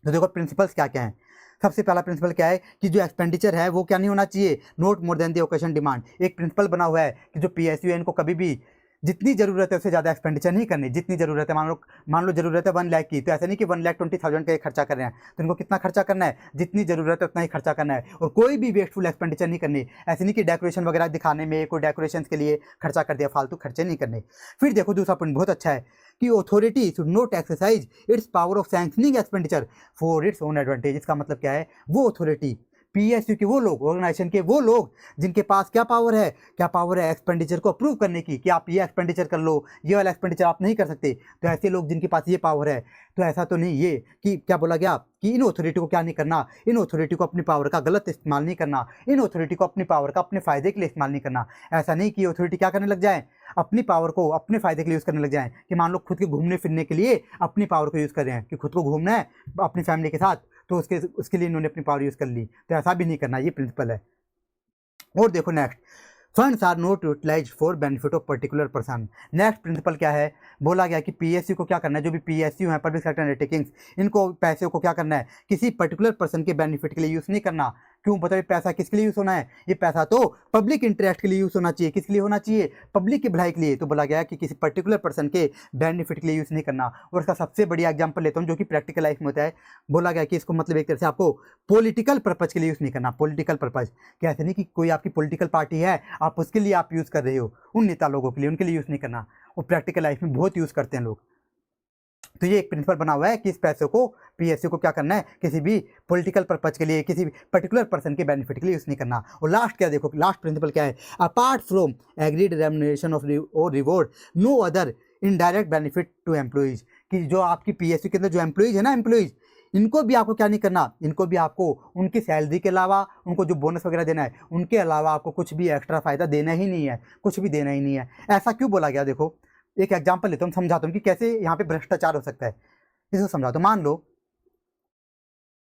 तो देखो प्रिंसिपल्स क्या क्या हैं। सबसे पहला प्रिंसिपल क्या है कि जो एक्सपेंडिचर है वो क्या नहीं होना चाहिए, not more than the occasion demand. एक प्रिंसिपल बना हुआ है कि जो पीएसयू है इनको कभी भी जितनी जरूरत है उससे ज़्यादा एक्सपेंडिचर नहीं करनी। जितनी जरूरत है, मान लो जरूरत है 1 लाख की, तो ऐसा नहीं कि 1,20,000 का खर्चा कर रहे हैं, तो इनको कितना खर्चा करना है, जितनी जरूरत है उतना ही खर्चा करना है, और कोई भी वेस्टफुल एक्सपेंडिचर नहीं करनी। ऐसे नहीं कि डेकोरेशन वगैरह दिखाने में कोई डेकोरेशन के लिए खर्चा कर दिया, फालतू खर्चे नहीं करने। फिर देखो दूसरा पॉइंट बहुत अच्छा है कि authority should not exercise it's power of sanctioning expenditure for its own advantage. इसका मतलब क्या है, वो अथॉरिटी पीएसयू के वो लोग, ऑर्गेनाइजेशन के वो लोग जिनके पास क्या पावर है, क्या पावर है एक्सपेंडिचर को अप्रूव करने की, कि आप ये एक्सपेंडिचर कर लो, ये वाला एक्सपेंडिचर आप नहीं कर सकते। तो ऐसे लोग जिनके पास ये पावर है, तो ऐसा तो नहीं ये कि क्या बोला गया कि इन अथॉरिटी को क्या नहीं करना, इन अथॉरिटी को अपनी पावर का गलत इस्तेमाल नहीं करना, इन अथॉरिटी को अपनी पावर का अपने फायदे के लिए इस्तेमाल नहीं करना। ऐसा नहीं कि अथॉरिटी क्या करने लग जाए, अपनी पावर को अपने फायदे के लिए यूज़ करने लग जाएं, कि मान लो खुद के घूमने फिरने के लिए अपनी पावर को यूज़ कर रहे हैं, कि खुद को घूमना है अपनी फैमिली के साथ, तो उसके लिए इन्होंने अपनी पावर यूज़ कर ली। तो ऐसा भी नहीं करना, ये प्रिंसिपल है। और देखो next, funds are not utilize for benefit of particular person. Next principle क्या है, बोला गया कि पीएसयू को क्या करना है, जो भी पीएसयू है पब्लिक सेक्टर अंडरटेकिंग्स, इनको पैसे को क्या करना है, किसी पर्टिकुलर पर्सन के बेनिफिट के लिए यूज़ नहीं करना। क्यों बताइए, पैसा किसके लिए यूज़ होना है, ये पैसा तो पब्लिक इंटरेस्ट के लिए यूज़ होना चाहिए। किसके लिए होना चाहिए, पब्लिक की भलाई के लिए। तो बोला गया कि किसी पर्टिकुलर पर्सन के बेनिफिट के लिए यूज़ नहीं करना। और इसका सबसे बढ़िया एग्जाम्पल लेता हूँ जो कि प्रैक्टिकल लाइफ में होता है। बोला गया कि इसको मतलब एक तरह से आपको पॉलिटिकल पर्पज़ के लिए यूज़ नहीं करना। पॉलिटिकल पर्पज़ क्या, ऐसे नहीं कि कोई आपकी पॉलिटिकल पार्टी है आप उसके लिए आप यूज़ कर रहे हो, उन नेता लोगों के लिए, उनके लिए यूज़ नहीं करना। वो प्रैक्टिकल लाइफ में बहुत यूज़ करते हैं लोग। तो ये एक प्रिंसिपल बना हुआ है कि इस पैसे को पीएसयू को क्या करना है, किसी भी पॉलिटिकल पर्पज के लिए, किसी भी पर्टिकुलर पर्सन के बेनिफिट के लिए यूज़ नहीं करना। और लास्ट क्या देखो, लास्ट प्रिंसिपल क्या है, apart from agreed remuneration of और reward no other indirect benefit to employees. कि जो आपकी पीएसयू के अंदर जो एम्प्लॉइज है ना, एम्प्लॉइज, इनको भी आपको क्या नहीं करना, इनको भी आपको उनकी सैलरी के अलावा, उनको जो बोनस वगैरह देना है उनके अलावा आपको कुछ भी एक्स्ट्रा फ़ायदा देना ही नहीं है, कुछ भी देना ही नहीं है। ऐसा क्यों बोला गया, देखो एक एग्जांपल लेता हूँ, समझाता हूँ कि कैसे यहाँ पे भ्रष्टाचार हो सकता है। इसको समझाता हूँ। मान लो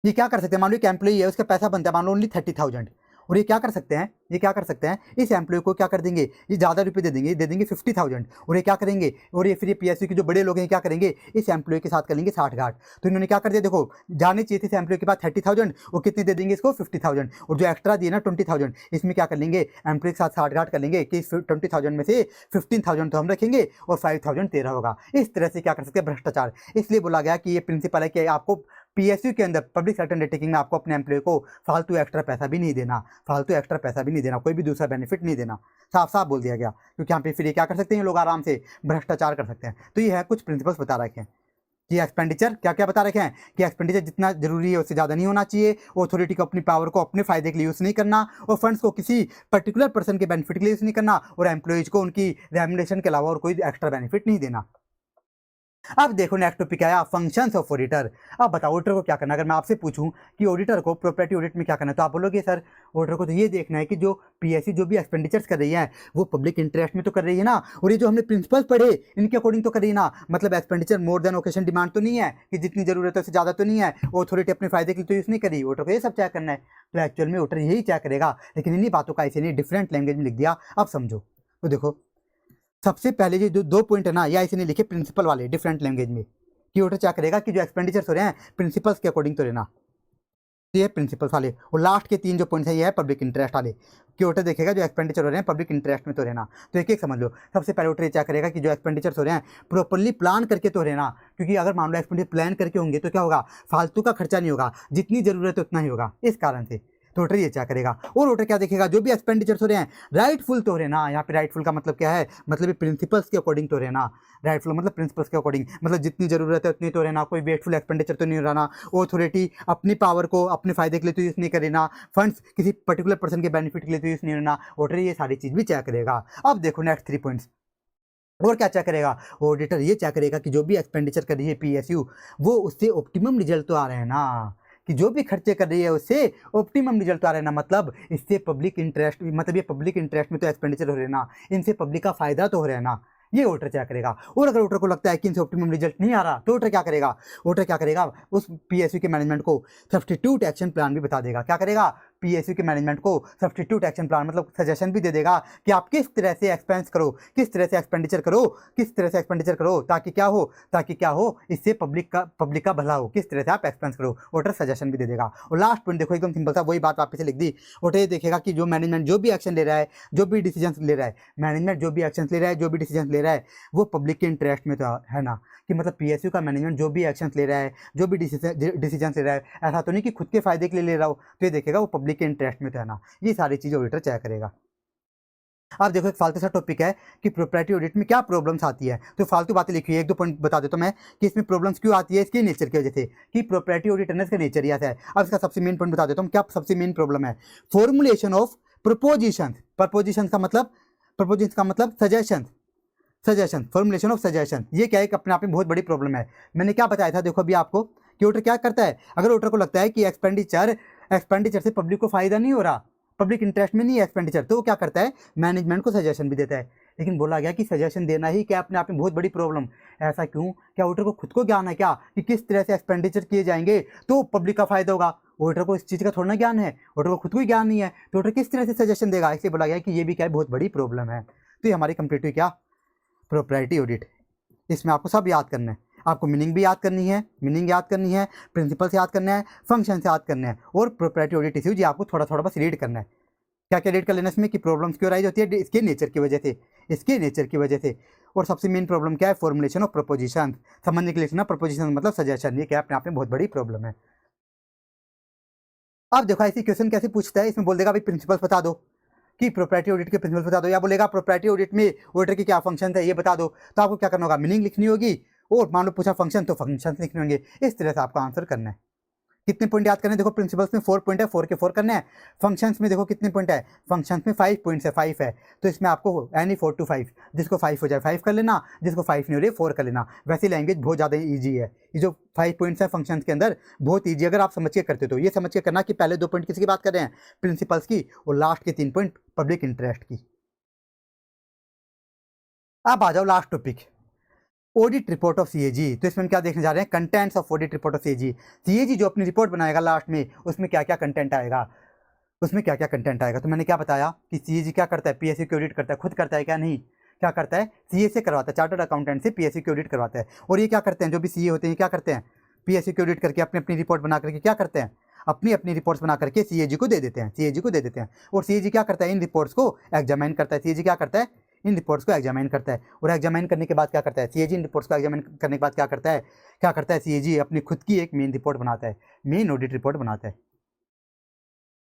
ये क्या कर सकते हैं, मान लो एक एम्प्लॉई है, उसका पैसा बनता है मान लो ओनली 30,000, और ये क्या कर सकते हैं, ये क्या कर सकते हैं, इस एम्प्लॉय को क्या कर देंगे, ये ज़्यादा रुपये दे देंगे 50,000, और ये क्या करेंगे, और ये फिर ये पीएसयू के जो बड़े लोग हैं क्या करेंगे, इस एम्प्लॉय के साथ कर लेंगे 60-60। तो इन्होंने क्या कर दिया, देखो जाने चाहिए थे इस एम्प्लॉय के पास 30,000, वो कितने दे देंगे इसको 50,000, और जो एक्स्ट्रा दिए ना 20,000, इसमें क्या कर लेंगे, एम्प्लॉय के साथ 60-60 कर लेंगे कि 20,000 में से 15,000 तो हम रखेंगे और 5,000 तेरा होगा। इस तरह से क्या कर सकते हैं, भ्रष्टाचार। इसलिए बोला गया कि ये प्रिंसिपल है कि आपको पीएसयू के अंदर पब्लिक सेक्टर अंडरटेकिंग में आपको अपने एम्प्लॉय को फालतू एक्स्ट्रा पैसा भी नहीं देना, फालतू एक्स्ट्रा पैसा भी नहीं देना, कोई भी दूसरा बेनिफिट नहीं देना। साफ साफ बोल दिया गया, क्योंकि यहाँ पे फिर ये क्या कर सकते हैं, लोग आराम से भ्रष्टाचार कर सकते हैं। तो ये है कुछ प्रिंसिपल्स बता रखे हैं कि एक्सपेंडिचर क्या क्या बता रखे हैं, कि एक्सपेंडिचर जितना जरूरी है उससे ज़्यादा नहीं होना चाहिए, अथॉरिटी को अपनी पावर को अपने फायदे के लिए यूज़ नहीं करना, और फंड्स को किसी पर्टिकुलर पर्सन के बेनिफिट के लिए यूज़ नहीं करना, और एम्प्लॉयज़ को उनकी रेम्युनरेशन के अलावा और कोई एक्स्ट्रा बेनिफिट नहीं देना। अब देखो नेक्स्ट टॉपिक आया फंक्शंस ऑफ ऑडिटर। अब बताओ ऑडिटर को क्या करना, अगर मैं आपसे पूछूं कि ऑडिटर को प्रॉपर्टी ऑडिट में क्या करना है, तो आप बोलोगे सर ऑडिटर को तो ये देखना है कि जो पीएसयू जो भी एक्सपेंडिचर्स कर रही है वो पब्लिक इंटरेस्ट में तो कर रही है ना, और ये जो हमने प्रिंसिपल्स पढ़े इनके अकॉर्डिंग तो कर रही है ना, मतलब expenditure more than occasion demand तो नहीं है कि जितनी जरूरत है उससे ज़्यादा तो नहीं है, अथॉरिटी अपने फायदे के लिए तो यूज़ नहीं करी। ऑडिटर को ये सब चेक करना है, तो एक्चुअल में ऑडिटर यही चेक करेगा, लेकिन इन्हीं बातों का ऐसे नहीं डिफरेंट लैंग्वेज में लिख दिया। अब समझो, तो देखो सबसे पहले जो दो पॉइंट है ना, या इसे नहीं लिखे प्रिंसिपल वाले डिफरेंट लैंग्वेज में, कि ऑडिटर क्या करेगा कि जो एक्सपेंडिचर्स हो रहे हैं प्रिंसिपल्स के अकॉर्डिंग तो रहना, ये प्रिंसिपल्स वाले। और लास्ट के 3 जो पॉइंट्स हैं ये है पब्लिक इंटरेस्ट वाले, कि ऑडिटर देखेगा जो एक्सपेंडिचर हो रहे हैं पब्लिक इंटरेस्ट में तो रहना। तो एक एक समझ लो, सबसे पहले ऑडिटर क्या करेगा कि जो एक्सपेंडिचर्स हो रहे हैं प्रॉपर्ली प्लान करके तो रहना, क्योंकि अगर मान लो एक्सपेंडिचर प्लान करके होंगे तो क्या होगा, फालतू का खर्चा नहीं होगा, जितनी जरूरत है उतना ही होगा, इस कारण से। तो ऑडिटर ये क्या करेगा, और ऑडिटर क्या देखेगा, जो भी एक्सपेंडिचर्स हो रहे हैं राइटफुल तो रहना। यहाँ पे राइटफुल का मतलब क्या है, मतलब ये प्रिंसिपल्स के अकॉर्डिंग तो रहना। राइटफुल मतलब प्रिंसिपल्स के अकॉर्डिंग, मतलब जितनी जरूरत है उतनी तो रहना, कोई वेस्टफुल एक्सपेंडिचर तो नहीं रहना, अथॉरिटी अपनी पावर को अपने फायदे के लिए तो यूज़ नहीं करेना, फंड्स किसी पर्टिकुलर पर्सन के बेनिफिट के लिए तो यूज़ नहीं रहना। ऑडिटर ये सारी चीज़ भी चेक करेगा। अब देखो नेक्स्ट 3 पॉइंट्स, और क्या चेक करेगा, ऑडिटर ये चेक करेगा कि जो भी एक्सपेंडिचर कर रही है पीएसयू वो उससे ऑप्टिमम रिजल्ट तो आ रहे हैं ना, कि जो भी खर्चे कर रही है उससे ऑप्टिमम रिजल्ट तो आ रहे हैं ना, मतलब इससे पब्लिक इंटरेस्ट, मतलब ये पब्लिक इंटरेस्ट में तो एक्सपेंडिचर हो रहे हैं ना, इनसे पब्लिक का फायदा तो हो रहा है ना, ये ऑडिटर क्या करेगा। और अगर ऑडिटर को लगता है कि इनसे ऑप्टिमम रिजल्ट नहीं आ रहा तो ऑडिटर क्या करेगा, ऑडिटर क्या करेगा, उस पीएसयू के मैनेजमेंट को सब्स्टिट्यूट एक्शन प्लान भी बता देगा। क्या करेगा, पीएसयू के मैनेजमेंट को सब्स्टिट्यूट एक्शन प्लान मतलब सजेशन भी दे देगा कि आप किस तरह से एक्सपेंस करो, किस तरह से एक्सपेंडिचर करो, किस तरह से एक्सपेंडिचर करो, ताकि क्या हो इससे पब्लिक का भला हो, किस तरह से आप एक्सपेंस करो, ऑडिटर सजेशन भी दे देगा। और लास्ट पॉइंट देखो एकदम सिंपल सा, वही बात वापस से लिख दी। ऑडिटर ये देखेगा कि जो मैनेजमेंट जो भी एक्शन ले रहा है, जो भी डिसीजन ले रहा है, मैनेजमेंट जो भी एक्शन ले रहा है, जो भी डिसीजन ले रहा है वो पब्लिक के इंटरेस्ट में तो है ना, कि मतलब पीएसयू का मैनेजमेंट जो भी एक्शन ले रहा है, जो भी डिसीजन ले रहा है, ऐसा तो नहीं कि खुद के फायदे के लिए ले रहा हो, तो ये देखेगा वो पब्लिक के इंटरेस्ट में तो है ना। ये सारी चीज़ें ऑडिटर चेक करेगा। अब देखो एक फालतू सा टॉपिक है कि प्रॉपर्टी ऑडिट में क्या प्रॉब्लम्स आती है, तो फालतू बातें लिखी है, 1-2 पॉइंट बता देता हूं मैं कि इसमें प्रॉब्लम्स क्यों आती है, इसके नेचर की वजह से, कि प्रॉपर्टी ऑडिट है ना इसका नेचर ही ऐसा है। अब इसका सबसे मेन पॉइंट बता देता हूँ, क्या सबसे मेन प्रॉब्लम है, फॉर्मुलेशन ऑफ प्रपोजिशन। प्रपोजिशन का मतलब सजेशन, फॉर्मुलेशन ऑफ सजेशन, ये क्या है कि अपने आप में बहुत बड़ी प्रॉब्लम है। मैंने क्या बताया था देखो अभी आपको, कि ऑडिटर क्या करता है, अगर ऑडिटर को लगता है कि एक्सपेंडिचर से पब्लिक को फायदा नहीं हो रहा, पब्लिक इंटरेस्ट में नहीं है एक्सपेंडिचर, तो वो क्या करता है, मैनेजमेंट को सजेशन भी देता है। लेकिन बोला गया कि सजेशन देना ही क्या अपने आप में बहुत बड़ी प्रॉब्लम। ऐसा क्यों, क्या ऑडिटर को खुद को ज्ञान है क्या कि किस तरह से एक्सपेंडिचर किए जाएंगे तो पब्लिक का फायदा होगा, ऑडिटर को इस चीज़ का थोड़ा ना ज्ञान है, ऑडिटर को खुद को ही ज्ञान नहीं है, तो ऑडिटर किस तरह से सजेशन देगा। इसलिए बोला गया कि ये भी क्या है, बहुत बड़ी प्रॉब्लम है। तो ये हमारी कंपैरेटिव क्या, प्रोप्राइटरी ऑडिट। इसमें आपको सब याद करना है, आपको मीनिंग भी याद करनी है, मीनिंग याद करनी है, प्रिंसिपल्स याद करना है, फंक्शन याद करना है, और प्रोप्राइटरी ऑडिट इश्यूज ये आपको थोड़ा थोड़ा बस रीड करना है। क्या क्या रीड कर लेना इसमें कि प्रॉब्लम्स क्यों राइज होती है, इसके नेचर की वजह से, इसके नेचर की वजह से। और सबसे मेन प्रॉब्लम क्या है, फॉर्मुलेशन ऑफ प्रपोजिशन। समझने के लिए ना, प्रपोजिशन मतलब सजेशन, ये क्या अपने आप में बहुत बड़ी प्रॉब्लम है। अब देखो ऐसी क्वेश्चन कैसे पूछता है, इसमें बोल देगा भाई प्रिंसिपल्स बता दो, कि प्रोप्राइटरी ऑडिट के प्रिंसिपल्स बता दो, या बोलेगा प्रोप्राइटरी ऑडिट में ऑडिटर की क्या फंक्शन है ये बता दो। तो आपको क्या करना होगा, मीनिंग लिखनी होगी, और मान लो पूछा फंक्शन तो फंक्शन लिखने होंगे। इस तरह से आपको आंसर करना है। कितने पॉइंट याद करने, देखो प्रिंसिपल्स में 4 पॉइंट है, 4 के 4 करना है। फंक्शंस में देखो कितने पॉइंट है, फंक्शंस में 5 पॉइंट्स है, 5 है। तो इसमें आपको एनी 4 to 5, जिसको 5 हो जाए 5 कर लेना, जिसको 5 नहीं हो रही 4 कर लेना। वैसे लैंग्वेज बहुत ज़्यादा ईजी है, ये जो 5 पॉइंट्स है फंक्शंस के अंदर बहुत ईजी, अगर आप समझ के करते तो। ये समझ के करना कि पहले 2 पॉइंट किसकी बात कर रहे हैं, प्रिंसिपल्स की, और लास्ट के 3 पॉइंट पब्लिक इंटरेस्ट की। अब आ जाओ last topic, audit report of CAG. तो इसमें हम क्या देखने जा रहे हैं, contents of audit report of CAG. CAG जो अपनी रिपोर्ट बनाएगा लास्ट में, उसमें क्या क्या कंटेंट आएगा, उसमें क्या क्या कंटेंट आएगा। तो मैंने क्या बताया कि सीएजी क्या करता है, पीएसयू की ऑडिट करता है, खुद करता है क्या, नहीं, क्या करता है, सीए से करवाता है, चार्टर्ड अकाउंटेंट से पीएसयू की ऑडिट करवाता है। और ये क्या करते हैं, जो भी सीए होते हैं क्या करते हैं, पीएसयू की ऑडिट करके अपनी अपनी रिपोर्ट बना करके क्या करते हैं, अपनी अपनी रिपोर्ट्स बना करके सीएजी को दे देते हैं, सीएजी को दे देते हैं। और सीएजी क्या करता है, इन रिपोर्ट्स को एग्जामिन करता है। सीएजी क्या करता है, इन रिपोर्ट्स को एग्जामिन करता है। और एग्जामिन करने के बाद क्या करता है सीएजी, इन रिपोर्ट्स को एग्जामिन करने के बाद क्या करता है, सीएजी अपनी खुद की एक मेन रिपोर्ट बनाता है, मेन ऑडिट रिपोर्ट बनाता है।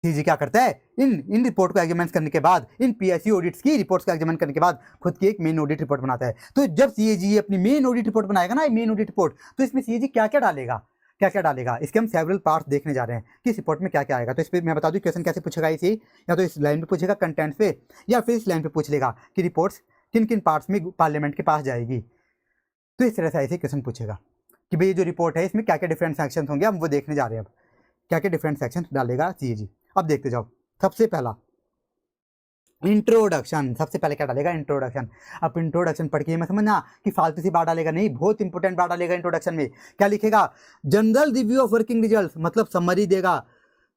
सीएजी क्या करता है, इन रिपोर्ट को एग्जामिन करने के बाद, इन पीएसयू ऑडिट्स की रिपोर्ट्स को एग्जामिन करने के बाद खुद की एक मेन ऑडिट रिपोर्ट बनाता है। तो जब सीएजी अपनी मेन ऑडिट रिपोर्ट बनाएगा ना, मेन ऑडिट रिपोर्ट, तो इसमें सीएजी क्या क्या डालेगा, क्या क्या डालेगा, इसके हम सेवरल पार्ट्स देखने जा रहे हैं कि इस रिपोर्ट में क्या क्या आएगा। तो इस पर मैं बता दूं क्वेश्चन कैसे पूछेगा इसे, या तो इस लाइन पे पूछेगा कंटेंट पे, या फिर इस लाइन पे पूछ लेगा कि रिपोर्ट्स किन किन पार्ट्स में पार्लियामेंट के पास जाएगी। तो इस तरह से ऐसे क्वेश्चन पूछेगा कि भाई ये जो रिपोर्ट है इसमें क्या क्या डिफरेंट सेक्शन होंगे, हम वो देखने जा रहे हैं। अब क्या क्या डिफरेंट सेक्शन डालेगा सीएजी, अब देखते जाओ। सबसे पहला इंट्रोडक्शन, सबसे पहले क्या डालेगा, इंट्रोडक्शन। अब इंट्रोडक्शन पढ़ के मत समझना कि फालतू सी बात डालेगा, नहीं, बहुत इंपॉर्टेंट बात डालेगा इंट्रोडक्शन में। क्या लिखेगा, general review of working results, मतलब समरी देगा,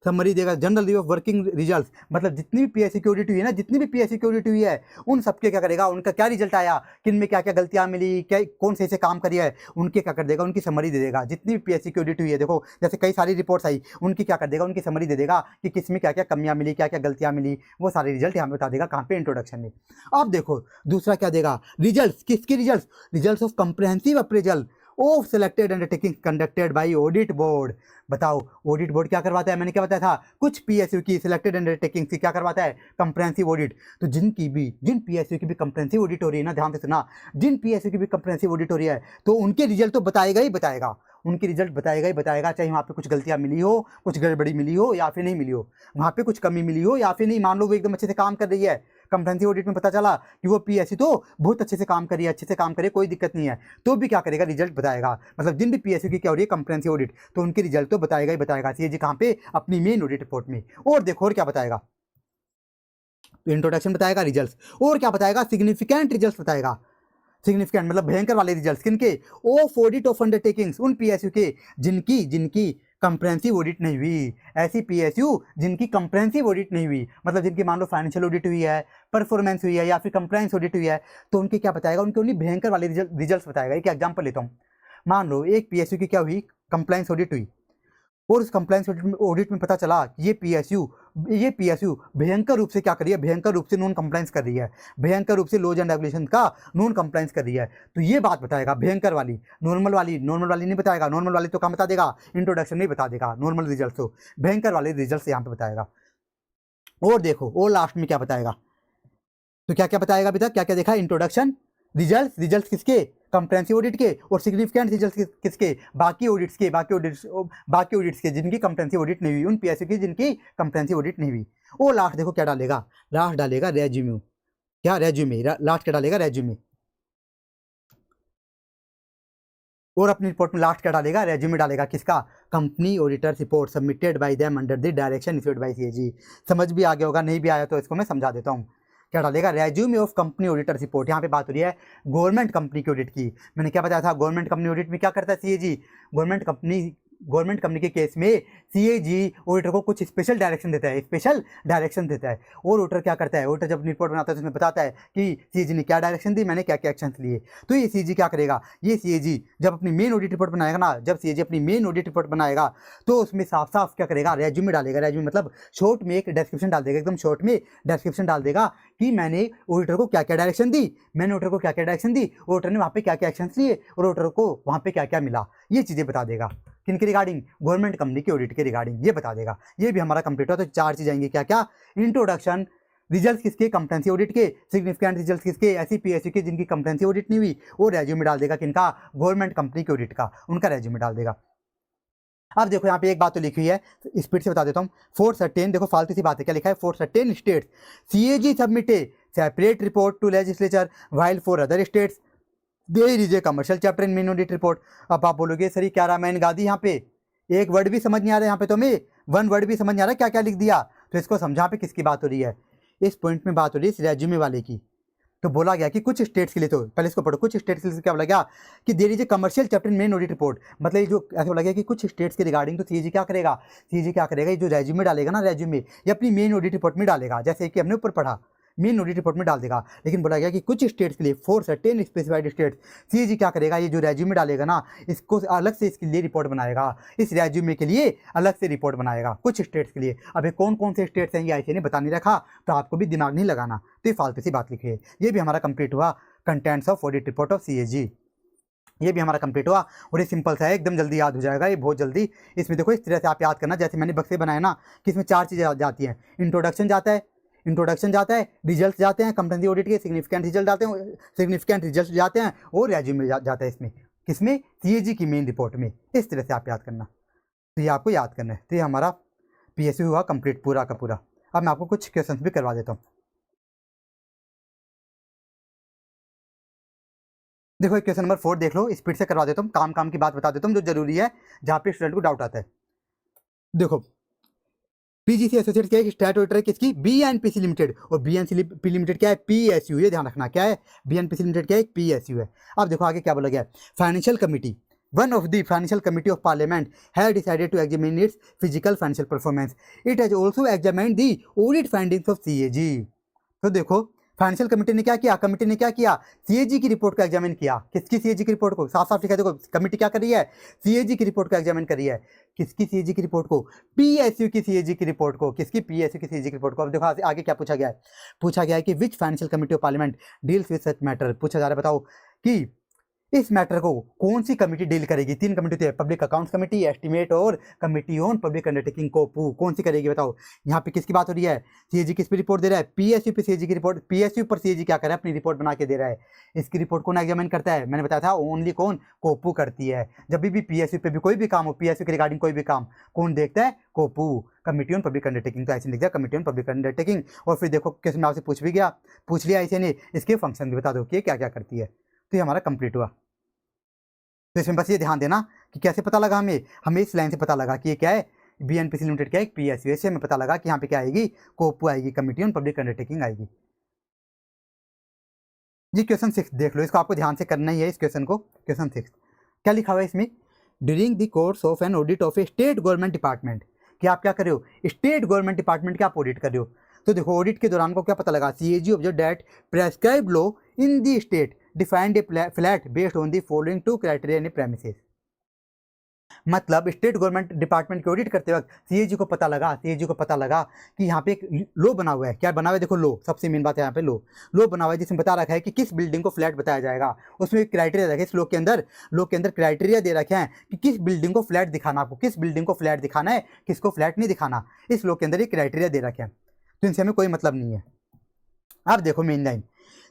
समरी देगा। General review of working results मतलब जितनी भी पीएसयू की ऑडिट हुई है ना, जितनी भी पीएसयू की ऑडिट हुई है, उन सबके क्या करेगा, उनका क्या रिजल्ट आया, किन में क्या क्या गलतियां मिली, क्या कौन से काम करी है, उनके क्या कर देगा, उनकी समरी दे देगा। जितनी भी पीएसयू की ऑडिट हुई है, देखो जैसे कई सारी रिपोर्ट्स आई, उनकी क्या कर देगा, उनकी समरी दे देगा कि किस में क्या क्या कमियां मिली, क्या क्या गलतियां मिली, वो सारे रिजल्ट यहाँ पे बता देगा, कहाँ पे, इंट्रोडक्शन में। अब देखो दूसरा क्या देगा, रिजल्ट, किसके result, result of comprehensive appraisal of selected undertaking conducted by audit board. बताओ ऑडिट बोर्ड क्या करवाता है, मैंने क्या बताया था, कुछ पीएसयू की सिलेक्टेड अंडरटेकिंग की क्या करवाता है, कंप्रिहेंसिव ऑडिट। तो जिन पीएसयू की भी कंप्रिहेंसिव ऑडिट हो रही है ना, ध्यान से सुना, जिन पीएसयू की भी कंप्रिहेंसिव ऑडिट हो रही है, तो उनके रिजल्ट तो बताएगा ही बताएगा, उनके रिजल्ट बताएगा ही बताएगा, चाहे वहाँ पे कुछ गलतियाँ मिली हो, कुछ गड़बड़ी मिली हो या फिर नहीं मिली हो, वहाँ पे कुछ कमी मिली हो या फिर नहीं। मान लो वो एकदम अच्छे से काम कर रही है, कंप्रिहेंसिव ऑडिट में पता चला कि वो पीएसयू तो बहुत अच्छे से काम करी है, अच्छे से काम करे, कोई दिक्कत नहीं है, तो भी क्या करेगा, रिजल्ट बताएगा। मतलब जिन भी पीएसयू की क्या हो रही है कंप्रिहेंसिव ऑडिट, तो उनके रिजल्ट तो बताएगा ही बताएगा सीएजी, कहाँ पे, अपनी मेन ऑडिट रिपोर्ट में। और देखो और क्या बताएगा, इंट्रोडक्शन बताएगा, रिजल्ट्स, और क्या बताएगा, सिग्निफिकेंट रिजल्ट्स बताएगा। सिग्निफिकेंट मतलब भयंकर वाले रिजल्ट्स, किनके, ऑफ ऑडिट ऑफ अंडरटेकिंग्स, उन पीएसयू के जिनकी जिनकी कंप्रिहेंसिव ऑडिट नहीं हुई। ऐसी पीएसयू जिनकी कंप्रिहेंसिव ऑडिट नहीं हुई, मतलब जिनकी मान लो फाइनेंशियल ऑडिट हुई है, परफॉर्मेंस हुई है, या फिर कंप्लायंस ऑडिट हुई है, तो उनके क्या बताएगा, उनके उन्हीं भयंकर वाले रिजल्ट्स बताएगा। एक एग्जाम्पल लेता हूँ, मान लो एक पीएसयू की क्या हुई, कंप्लायंस ऑडिट हुई, और उस कंप्लायंस ऑडिट में पता चला कि ये पीएसयू भयंकर रूप से क्या कर रही है, भयंकर रूप से नॉन कंप्लायंस कर रही है, भयंकर रूप से लॉज एंड रेगुलेशन का नॉन कंप्लायंस कर रही है। तो ये बात बताएगा भयंकर वाली। नॉर्मल वाली नहीं बताएगा, नॉर्मल वाली तो क्या बता देगा, इंट्रोडक्शन नहीं बता देगा, नॉर्मल रिजल्ट तो, भयंकर वाले रिजल्ट यहाँ पे बताएगा। और देखो और लास्ट में क्या बताएगा, तो क्या क्या बताएगा अभी तक, क्या क्या देखा, इंट्रोडक्शन, रिजल्ट किसके, कंप्रिहेंसिव ऑडिट के, और सिग्निफिकेंट रिजल्ट किसके, बाकी ऑडिट्स के जिनकी कंप्रिहेंसिव ऑडिट नहीं हुई, उन पीएसयू की जिनकी कंप्रिहेंसिव ऑडिट नहीं हुई। और लास्ट देखो क्या डालेगा, लास्ट डालेगा रेज्यूमे, क्या रेज्यूमे, लास्ट क्या डालेगा, रेज्यूमे। और अपनी रिपोर्ट में लास्ट क्या डालेगा, रेज्यूमे डालेगा, किसका, company auditor report submitted by them under the direction issued by CAG. समझ भी आ गया होगा, नहीं भी आया तो इसको मैं समझा देता हूँ। क्या डालेगा, resume of company auditor report. यहाँ पे बात हो रही है गवर्नमेंट कंपनी की ऑडिट की। मैंने क्या बताया था, गवर्नमेंट कंपनी ऑडिट में क्या करता है CAG, government company government company के केस में सीएजी ऑडिटर को कुछ स्पेशल डायरेक्शन देता है। और ऑडिटर क्या करता है, ऑडिटर जब रिपोर्ट बनाता है तो उसमें बताता है कि सीएजी ने क्या डायरेक्शन दी, मैंने क्या क्या एक्शन लिए। तो ये सीएजी क्या करेगा, ये सीएजी जब अपनी मेन ऑडिट रिपोर्ट बनाएगा ना, जब सीएजी अपनी मेन ऑडिट रिपोर्ट बनाएगा तो उसमें साफ साफ क्या करेगा, रेज्यूमे डालेगा। रेज्यूमे मतलब शॉर्ट में एक डिस्क्रिप्शन डाल देगा, एकदम शॉर्ट में डिस्क्रिप्शन डाल देगा कि मैंने ऑडिटर को क्या क्या डायरेक्शन दी, ऑडिटर ने वहाँ पे क्या क्या एक्शन लिए और ऑडिटर को वहाँ पे क्या क्या मिला। ये चीज़ें बता देगा। किन के रिगार्डिंग, गवर्नमेंट कंपनी के ऑडिट के रिगार्डिंग ये बता देगा। ये भी हमारा कंप्लीट हुआ। तो 4 चीज़ आएंगी, क्या क्या, इंट्रोडक्शन, रिजल्ट किसके, कंप्टेंसी ऑडिट के, सिग्निफिकेंट रिजल्ट किसके, ऐसी पीएसयू के जिनकी कंप्टेंसी ऑडिट नहीं हुई, और रेज्यूमे डाल देगा किनका, गवर्नमेंट कंपनी के ऑडिट का, उनका रेज्यूमे डाल देगा। अब देखो यहाँ पे एक बात तो लिखी हुई है, स्पीड से बता देता हूँ। फॉर सर्टेन, देखो फालतू सी बात है, क्या लिखा है, for certain states CAG submit a separate report to legislature while for other states there is a commercial chapter in main audit report. अब आप बोलोगे सर क्या रामायण गा दी, यहाँ पे एक वर्ड भी समझ नहीं आ रहा, यहाँ पे तो मैं वन वर्ड भी समझ नहीं आ रहा क्या क्या लिख दिया। तो इसको समझा पे किसकी बात हो रही है, इस पॉइंट में बात हो रही है इस रेज्यूमे वाले की। तो बोला गया कि कुछ स्टेट्स के लिए, तो पहले इसको पढ़ो, कुछ स्टेट्स के लिए क्या बोला गया कि there is a commercial chapter in main audit report. मतलब ये जो ऐसा बोला गया कि कुछ स्टेट्स के रिगार्डिंग, तो सीएजी क्या करेगा, ये जो रेज्यूमे डालेगा ना, रेज्यूमे ये अपनी मेन ऑडिट रिपोर्ट में डालेगा, जैसे कि हमने ऊपर पढ़ा, मेन ऑडिट रिपोर्ट में डाल देगा। लेकिन बोला गया कि कुछ स्टेट्स के लिए, for certain specified states, CAG क्या करेगा, ये जो रेज्यूमे डालेगा ना, इसको अलग से इसके लिए रिपोर्ट बनाएगा, इस रेज्यूमे के लिए अलग से रिपोर्ट बनाएगा कुछ स्टेट्स के लिए। अब ये कौन कौन से स्टेट्स हैं ये ऐसे ने बता नहीं रखा, तो आपको भी दिमाग नहीं लगाना, तो ये फालतू सी बात लिखी है। ये भी हमारा कंप्लीट हुआ, contents of audit report of CAG, ये भी हमारा कंप्लीट हुआ। और ये सिंपल सा है, एकदम जल्दी याद हो जाएगा ये, बहुत जल्दी। इसमें देखो इस तरह से आप याद करना, जैसे मैंने बक्से बनाए ना, कि इसमें 4 चीज़ें जाती हैं, इंट्रोडक्शन जाता है, रिजल्ट जाते हैं, कंपटेंसी ऑडिट के सिग्निफिकेंट रिजल्ट जाते हैं, और रेज्यूमे जाता है इसमें, किसमें, सीएजी की मेन रिपोर्ट में। इस तरह से आप याद करना, तो ये आपको याद करना है। तो ये हमारा पीएसयू हुआ कंप्लीट पूरा का पूरा। अब मैं आपको कुछ क्वेश्चन भी करवा देता हूँ। देखो क्वेश्चन नंबर 4 देख लो, स्पीड से करवा देता हूँ, काम की बात बता देता हूँ जो जरूरी है, जहाँ पे स्टूडेंट को डाउट आता है। देखो पीजीसी एसोसिएट क्या है, स्टैट ऑडिटर है किसकी, बीएनपीसी लिमिटेड, और बीएनपी लिमिटेड क्या है, पीएसयू, ये ध्यान रखना क्या है, बीएनपीसी लिमिटेड क्या है, पीएसयू है। अब देखो आगे क्या बोला गया है, financial committee, one of the financial committee of parliament has decided to examine its physical financial performance, it has also examined the audit findings of CAG. तो देखो फाइनेंशियल कमेटी ने क्या किया, कमेटी ने क्या किया, सीएजी की रिपोर्ट को एग्जामिन किया। किसकी, सीएजी की रिपोर्ट को, साफ साफ लिखा है देखो, कमेटी क्या कर रही है, सीएजी की रिपोर्ट को एग्जामिन कर रही है। किसकी सीएजी की रिपोर्ट को, पीएसयू की सीएजी की रिपोर्ट को, किसकी, पीएसयू की सीएजी की रिपोर्ट को। अब देखो आगे क्या पूछा गया है कि which financial committee of parliament deals with such matter, पूछा जा रहा है बताओ कि इस मैटर को कौन सी कमेटी डील करेगी। 3 कमेटी होती है, पब्लिक अकाउंट्स कमेटी, एस्टीमेट और कमेटी ऑन पब्लिक अंडरटेकिंग को कौन सी करेगी बताओ। यहाँ पे किसकी बात हो रही है, सीएजी किस पे रिपोर्ट दे रहा है, पीएसयू पे सीएजी की रिपोर्ट, पीएसयू पर सीएजी क्या कर रहा है, अपनी रिपोर्ट बना के दे रहा है। इसकी रिपोर्ट कौन एग्जामिन करता है, मैंने बताया था ओनली कौन, कोपू करती है। जब भी पीएसयू पे भी कोई भी काम हो, पीएसयू के रिगार्डिंग कोई भी काम कौन देखता है, कोपू, कमेटी ऑन पब्लिक अंडरटेकिंग। तो ऐसे लिख दिया, कमेटी ऑन पब्लिक अंडरटेकिंग। और फिर देखो क्वेश्चन में आपसे पूछ लिया ऐसे ने, इसके फंक्शन भी बता दो कि क्या क्या करती है। तो ये हमारा कंप्लीट हुआ। तो इसमें बस ये ध्यान देना कि कैसे पता लगा, हमें इस लाइन से पता लगा कि ये क्या है, बीएनपीसी लिमिटेड क्या है, पीएसयू। से हमें पता लगा कि यहाँ पे क्या आएगी, कोपू आएगी, कमिटी ऑन पब्लिक अंडरटेकिंग आएगी। ये क्वेश्चन 6 देख लो, इसको आपको ध्यान से करना ही है। इस क्वेश्चन को, क्वेश्चन 6 क्या लिखा हुआ है इसमें, during the course of an audit of A state government department, कि आप क्या कर रहे हो, स्टेट गवर्नमेंट डिपार्टमेंट के आप ऑडिट कर रहे हो। तो देखो ऑडिट के दौरान को क्या पता लगा, CAG observe that prescribed law in the state defined A flat based on the following 2 criteria in premises. मतलब स्टेट गवर्नमेंट डिपार्टमेंट के ऑडिट करते वक्त सीएजी को पता लगा कि यहाँ पे एक लो बना हुआ है। क्या बना हुआ है, देखो लो, सबसे मेन बात है यहाँ पे लो बना हुआ है, जिसमें बता रखा है कि किस बिल्डिंग को फ्लैट बताया जाएगा। उसमें क्राइटेरिया रखे, इस लो के अंदर क्राइटेरिया दे रखे हैं कि किस बिल्डिंग को फ्लैट दिखाना, आपको किस बिल्डिंग को फ्लैट दिखाना है, किसको फ्लैट नहीं दिखाना। इस लो के अंदर ये क्राइटेरिया दे रखे हैं, तो इनसे हमें कोई मतलब नहीं है। अब देखो main line,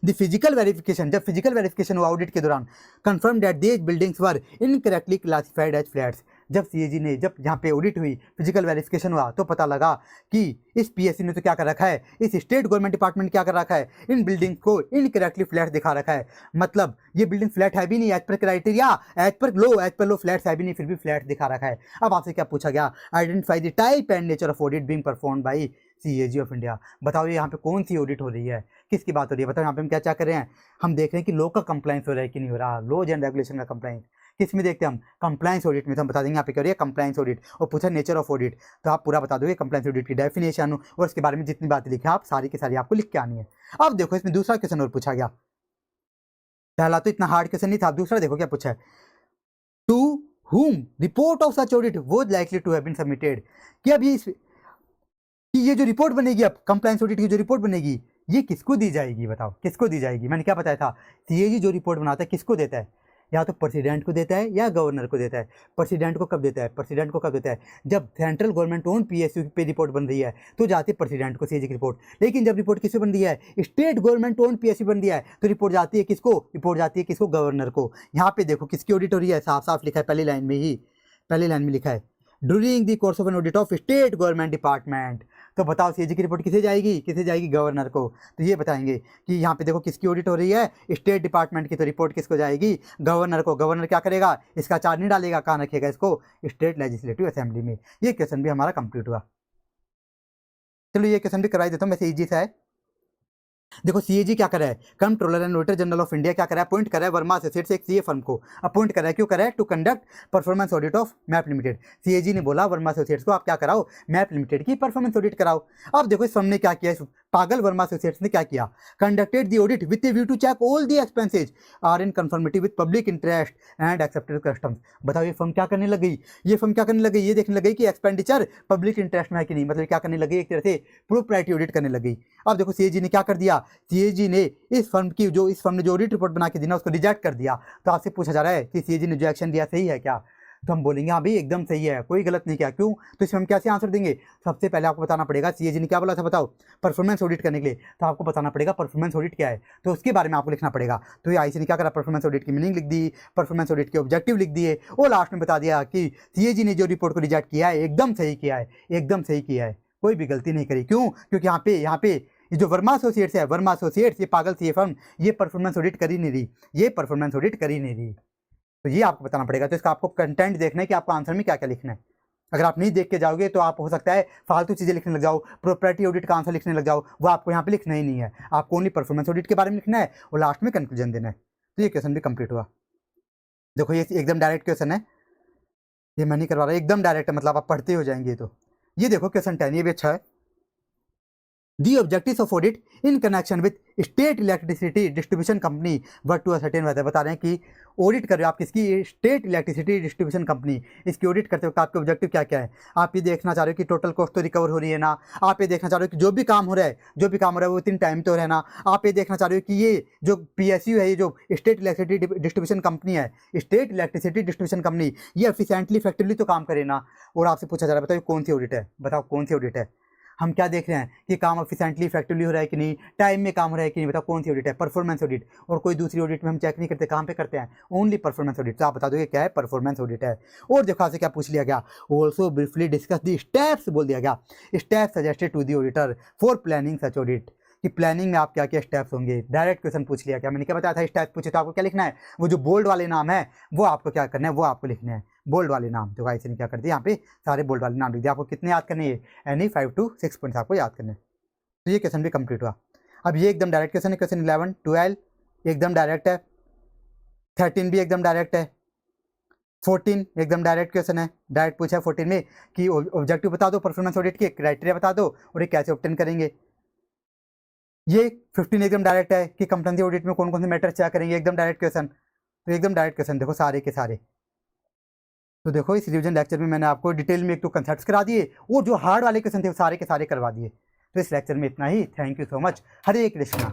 the physical verification, जब फिजिकल वेरिफिकेशन हुआ ऑडिट के दौरान, confirm that these buildings were incorrectly classified as flats. जब सीएजी ने, जब यहाँ पे ऑडिट हुई, फिजिकल वेरिफिकेशन हुआ, तो पता लगा कि इस पीएसयू ने तो क्या कर रखा है, इस स्टेट गवर्नमेंट डिपार्टमेंट क्या कर रखा है, इन बिल्डिंग को इनकरेक्टली फ्लैट दिखा रखा है। मतलब ये बिल्डिंग फ्लैट है भी नहीं, as per criteria, as per लो फ्लैट्स है भी नहीं, फिर भी फ्लैट दिखा रखा है। अब आपसे क्या पूछा गया, identify the type and nature of audit being performed by CAG of India. बताओ ये यहाँ पे कौन सी ऑडिट हो रही है, किसकी बात हो रही है, बताओ यहाँ पे हम क्या कर रहे हैं, हम देख रहे हैं कि लॉ का कंप्लाइंस हो रहा है कि नहीं हो रहा, लॉज एंड रेगुलेशन का कंप्लाइंस। किस में देखते हैं हम? कंप्लायंस ऑडिट में। तो हम बता देंगे यहाँ पे क्या हो रही है, कंप्लायंस ऑडिट। और पूछा नेचर ऑफ ऑडिट, तो आप पूरा बता दोगे कंप्लायंस ऑडिट की डेफिनेशन और उसके बारे में जितनी बातें लिखी आप सारी की सारी आपको लिख के आनी है। अब देखो इसमें दूसरा क्वेश्चन और पूछा गया। पहला तो इतना हार्ड क्वेश्चन नहीं था, अब दूसरा देखो क्या पूछा है, to whom report of such audit was likely to have been submitted। कि अब ये जो रिपोर्ट बनेगी, अब कंप्लायंस ऑडिट की जो रिपोर्ट बनेगी, ये किसको दी जाएगी? बताओ किसको दी जाएगी? मैंने क्या बताया था, सीएजी जो रिपोर्ट बनाता है किसको देता है? या तो प्रेसिडेंट को देता है या गवर्नर को देता है। प्रेसिडेंट को कब देता है? प्रेसिडेंट को कब देता है? जब सेंट्रल गवर्नमेंट ओन पीएसयू पे रिपोर्ट बन रही है तो जाती है प्रेसिडेंट को सीएजी की रिपोर्ट। लेकिन जब रिपोर्ट किससे बन रही है, स्टेट गवर्नमेंट ओन पीएसयू बन रही है, तो रिपोर्ट जाती है किसको? रिपोर्ट जाती है किसको? गवर्नर को। यहाँ पे देखो किसकी ऑडिट हो रही है, साफ साफ लिखा है पहली लाइन में ही, पहली लाइन में लिखा है during the course of an audit of state government department. तो बताओ सीएजी की रिपोर्ट किसे जाएगी? किसे जाएगी? गवर्नर को। तो ये बताएंगे कि यहाँ पे देखो किसकी ऑडिट हो रही है, स्टेट डिपार्टमेंट की, तो रिपोर्ट किसको जाएगी? गवर्नर को। गवर्नर क्या करेगा? इसका चार्ज नहीं डालेगा, कहाँ रखेगा इसको? स्टेट लेजिस्लेटिव असेंबली में। ये क्वेश्चन भी हमारा कंप्लीट हुआ। चलो ये क्वेश्चन भी करवाई देता हूँ, वैसे ईजी सा है। देखो सीएजी क्या करा है, controller and auditor general of India क्या करा है, अपॉइंट करा है वर्मा एसोसिएट्स एक सीए फर्म को अपॉइंट करा है। क्यों करा है? To conduct performance audit of MAP Limited. CAG ने बोला वर्मा एसोसिएट्स को आप क्या कराओ, मैप लिमिटेड की परफॉर्मेंस ऑडिट कराओ। अब देखो इस फर्म ने क्या किया, पागल वर्मा एसोसिएट्स ने क्या किया, conducted the audit with a view to check all the expenses are in conformity with public interest and accepted customs. बताओ ये फर्म क्या करने लग गई, ये फर्म क्या करने लग गई, ये देखने लग गई कि एक्सपेंडिचर पब्लिक इंटरेस्ट में है कि नहीं, मतलब क्या करने लगी, एक तरह से प्रोप्राइटरी ऑडिट करने लग गई। अब देखो सीएजी ने क्या कर दिया, सीएजी ने इस फर्म ने जो ऑडिट रिपोर्ट बना के दी ना उसको रिजेक्ट कर दिया। तो आपसे पूछा जा रहा है कि सीएजी ने जो एक्शन लिया सही है क्या? तो हम बोलेंगे हाँ भाई एकदम सही है, कोई गलत नहीं किया। क्यों? तो इसमें हम कैसे आंसर देंगे? सबसे पहले आपको बताना पड़ेगा सीएजी ने क्या बोला था, बताओ परफॉर्मेंस ऑडिट करने के लिए। तो आपको बताना पड़ेगा परफॉर्मेंस ऑडिट क्या है, तो उसके बारे में आपको लिखना पड़ेगा। तो ये आईसी ने क्या करा, परफॉर्मेंस ऑडिट की मीनिंग लिख दी, परफॉर्मेंस ऑडिट के ऑब्जेक्टिव लिख दिए और लास्ट में बता दिया कि सीएजी ने जो रिपोर्ट को रिजेक्ट किया है एकदम सही किया है, एकदम सही किया है, कोई भी गलती नहीं करी। क्यों? क्योंकि यहाँ पे ये जो वर्मा एसोसिएट्स है, वर्मा एसोसिएट्स, ये पागल सी फर्म, ये परफॉर्मेंस ऑडिट कर ही नहीं रही, ये परफॉर्मेंस ऑडिट कर ही नहीं रही। तो ये आपको बताना पड़ेगा। तो इसका आपको कंटेंट देखना है कि आपको आंसर में क्या क्या लिखना है। अगर आप नहीं देख के जाओगे तो आप हो सकता है फालतू चीज़ें लिखने लग जाओ, प्रॉपर्टी ऑडिट का आंसर लिखने लग जाओ, वो आपको यहाँ पे लिखना ही नहीं है। आपको ओनली परफॉर्मेंस ऑडिट के बारे में लिखना है और लास्ट में कंक्लूजन देना है। तो ये क्वेश्चन भी कंप्लीट हुआ। देखो ये एकदम डायरेक्ट क्वेश्चन है, ये मैं नहीं करवा रहा, एकदम डायरेक्ट है, मतलब आप पढ़ते हो जाएंगे। तो ये देखो क्वेश्चन 10, ये भी अच्छा है। The objectives of audit in connection with state electricity distribution company were to ascertain whether, बता रहे हैं कि ऑडिट कर रहे हो आप किसकी, स्टेट इलेक्ट्रिसिटी डिस्ट्रीब्यूशन कंपनी, इसकी ऑडिट करते हो आपके ऑब्जेक्टिव क्या क्या है। आप ये देखना चाह रहे हो कि टोटल कॉस्ट तो रिकवर हो रही है ना, आप ये देखना चाह रहे हो कि जो भी काम हो रहा है वो विद इन टाइम तो रहना, आप ये देखना चाह रहे हो कि ये जो पीएसयू है, ये जो स्टेट इलेक्ट्रिसिटी डिस्ट्रीब्यूशन कंपनी है, स्टेट इलेक्ट्रिसिटी डिस्ट्रीब्यूशन कंपनी, ये एफिशिएंटली इफेक्टिवली तो काम करे ना। और आपसे पूछा जा रहा है बताओ कौन सी ऑडिट है, बताओ कौन सी ऑडिट है। हम क्या देख रहे हैं कि काम एफिशिएंटली इफेक्टिवली हो रहा है कि नहीं, टाइम में काम हो रहा है कि नहीं, बताओ कौन सी ऑडिट है, परफॉर्मेंस ऑडिट। और कोई दूसरी ऑडिट में हम चेक नहीं करते, कहाँ पे करते हैं, ओनली परफॉर्मेंस ऑडिट। तो आप बता दोगे क्या है, परफॉर्मेंस ऑडिट है। और देखो आपसे क्या पूछ लिया गया, also briefly discuss the steps, बोल दिया गया steps suggested to the auditor for planning such audit, कि प्लानिंग में आप क्या क्या स्टेप्स होंगे। डायरेक्ट क्वेश्चन पूछ लिया क्या, मैंने क्या बताया था, स्टेप्स पूछे तो आपको क्या लिखना है, वो जो बोल्ड वाले नाम है वो आपको क्या करना है, वो आपको लिखने हैं, बोल्ड वाले नाम। तो गाइस ने क्या कर दिया, यहाँ पे सारे बोल्ड वाले नाम लिख दिया। आपको कितने याद करने हैं, एनी 5 to 6 पॉइंट्स आपको याद करने हैं। तो ये क्वेश्चन भी कंप्लीट हुआ। अब ये एकदम डायरेक्ट क्वेश्चन है, क्वेश्चन 11, 12 एकदम डायरेक्ट है, 13 भी एकदम डायरेक्ट है, 14 एकदम डायरेक्ट क्वेश्चन है। डायरेक्ट पूछा है 14 में कि ऑब्जेक्टिव बता दो परफॉर्मेंस ऑडिट के, क्राइटेरिया बता दो और ये कैसे ऑब्टेन करेंगे। ये 15 एकदम डायरेक्ट है कि कंपनी ऑडिट में कौन कौन से मैटर चेक करेंगे, एकदम डायरेक्ट क्वेश्चन। तो एकदम डायरेक्ट क्वेश्चन देखो सारे के सारे। तो देखो इस रिवीजन लेक्चर में मैंने आपको डिटेल में एक तो कंसेप्ट्स करा दिए और जो हार्ड वाले क्वेश्चन थे वो सारे के सारे करवा दिए। तो इस लेक्चर में इतना ही। Thank you so much. Hare Krishna.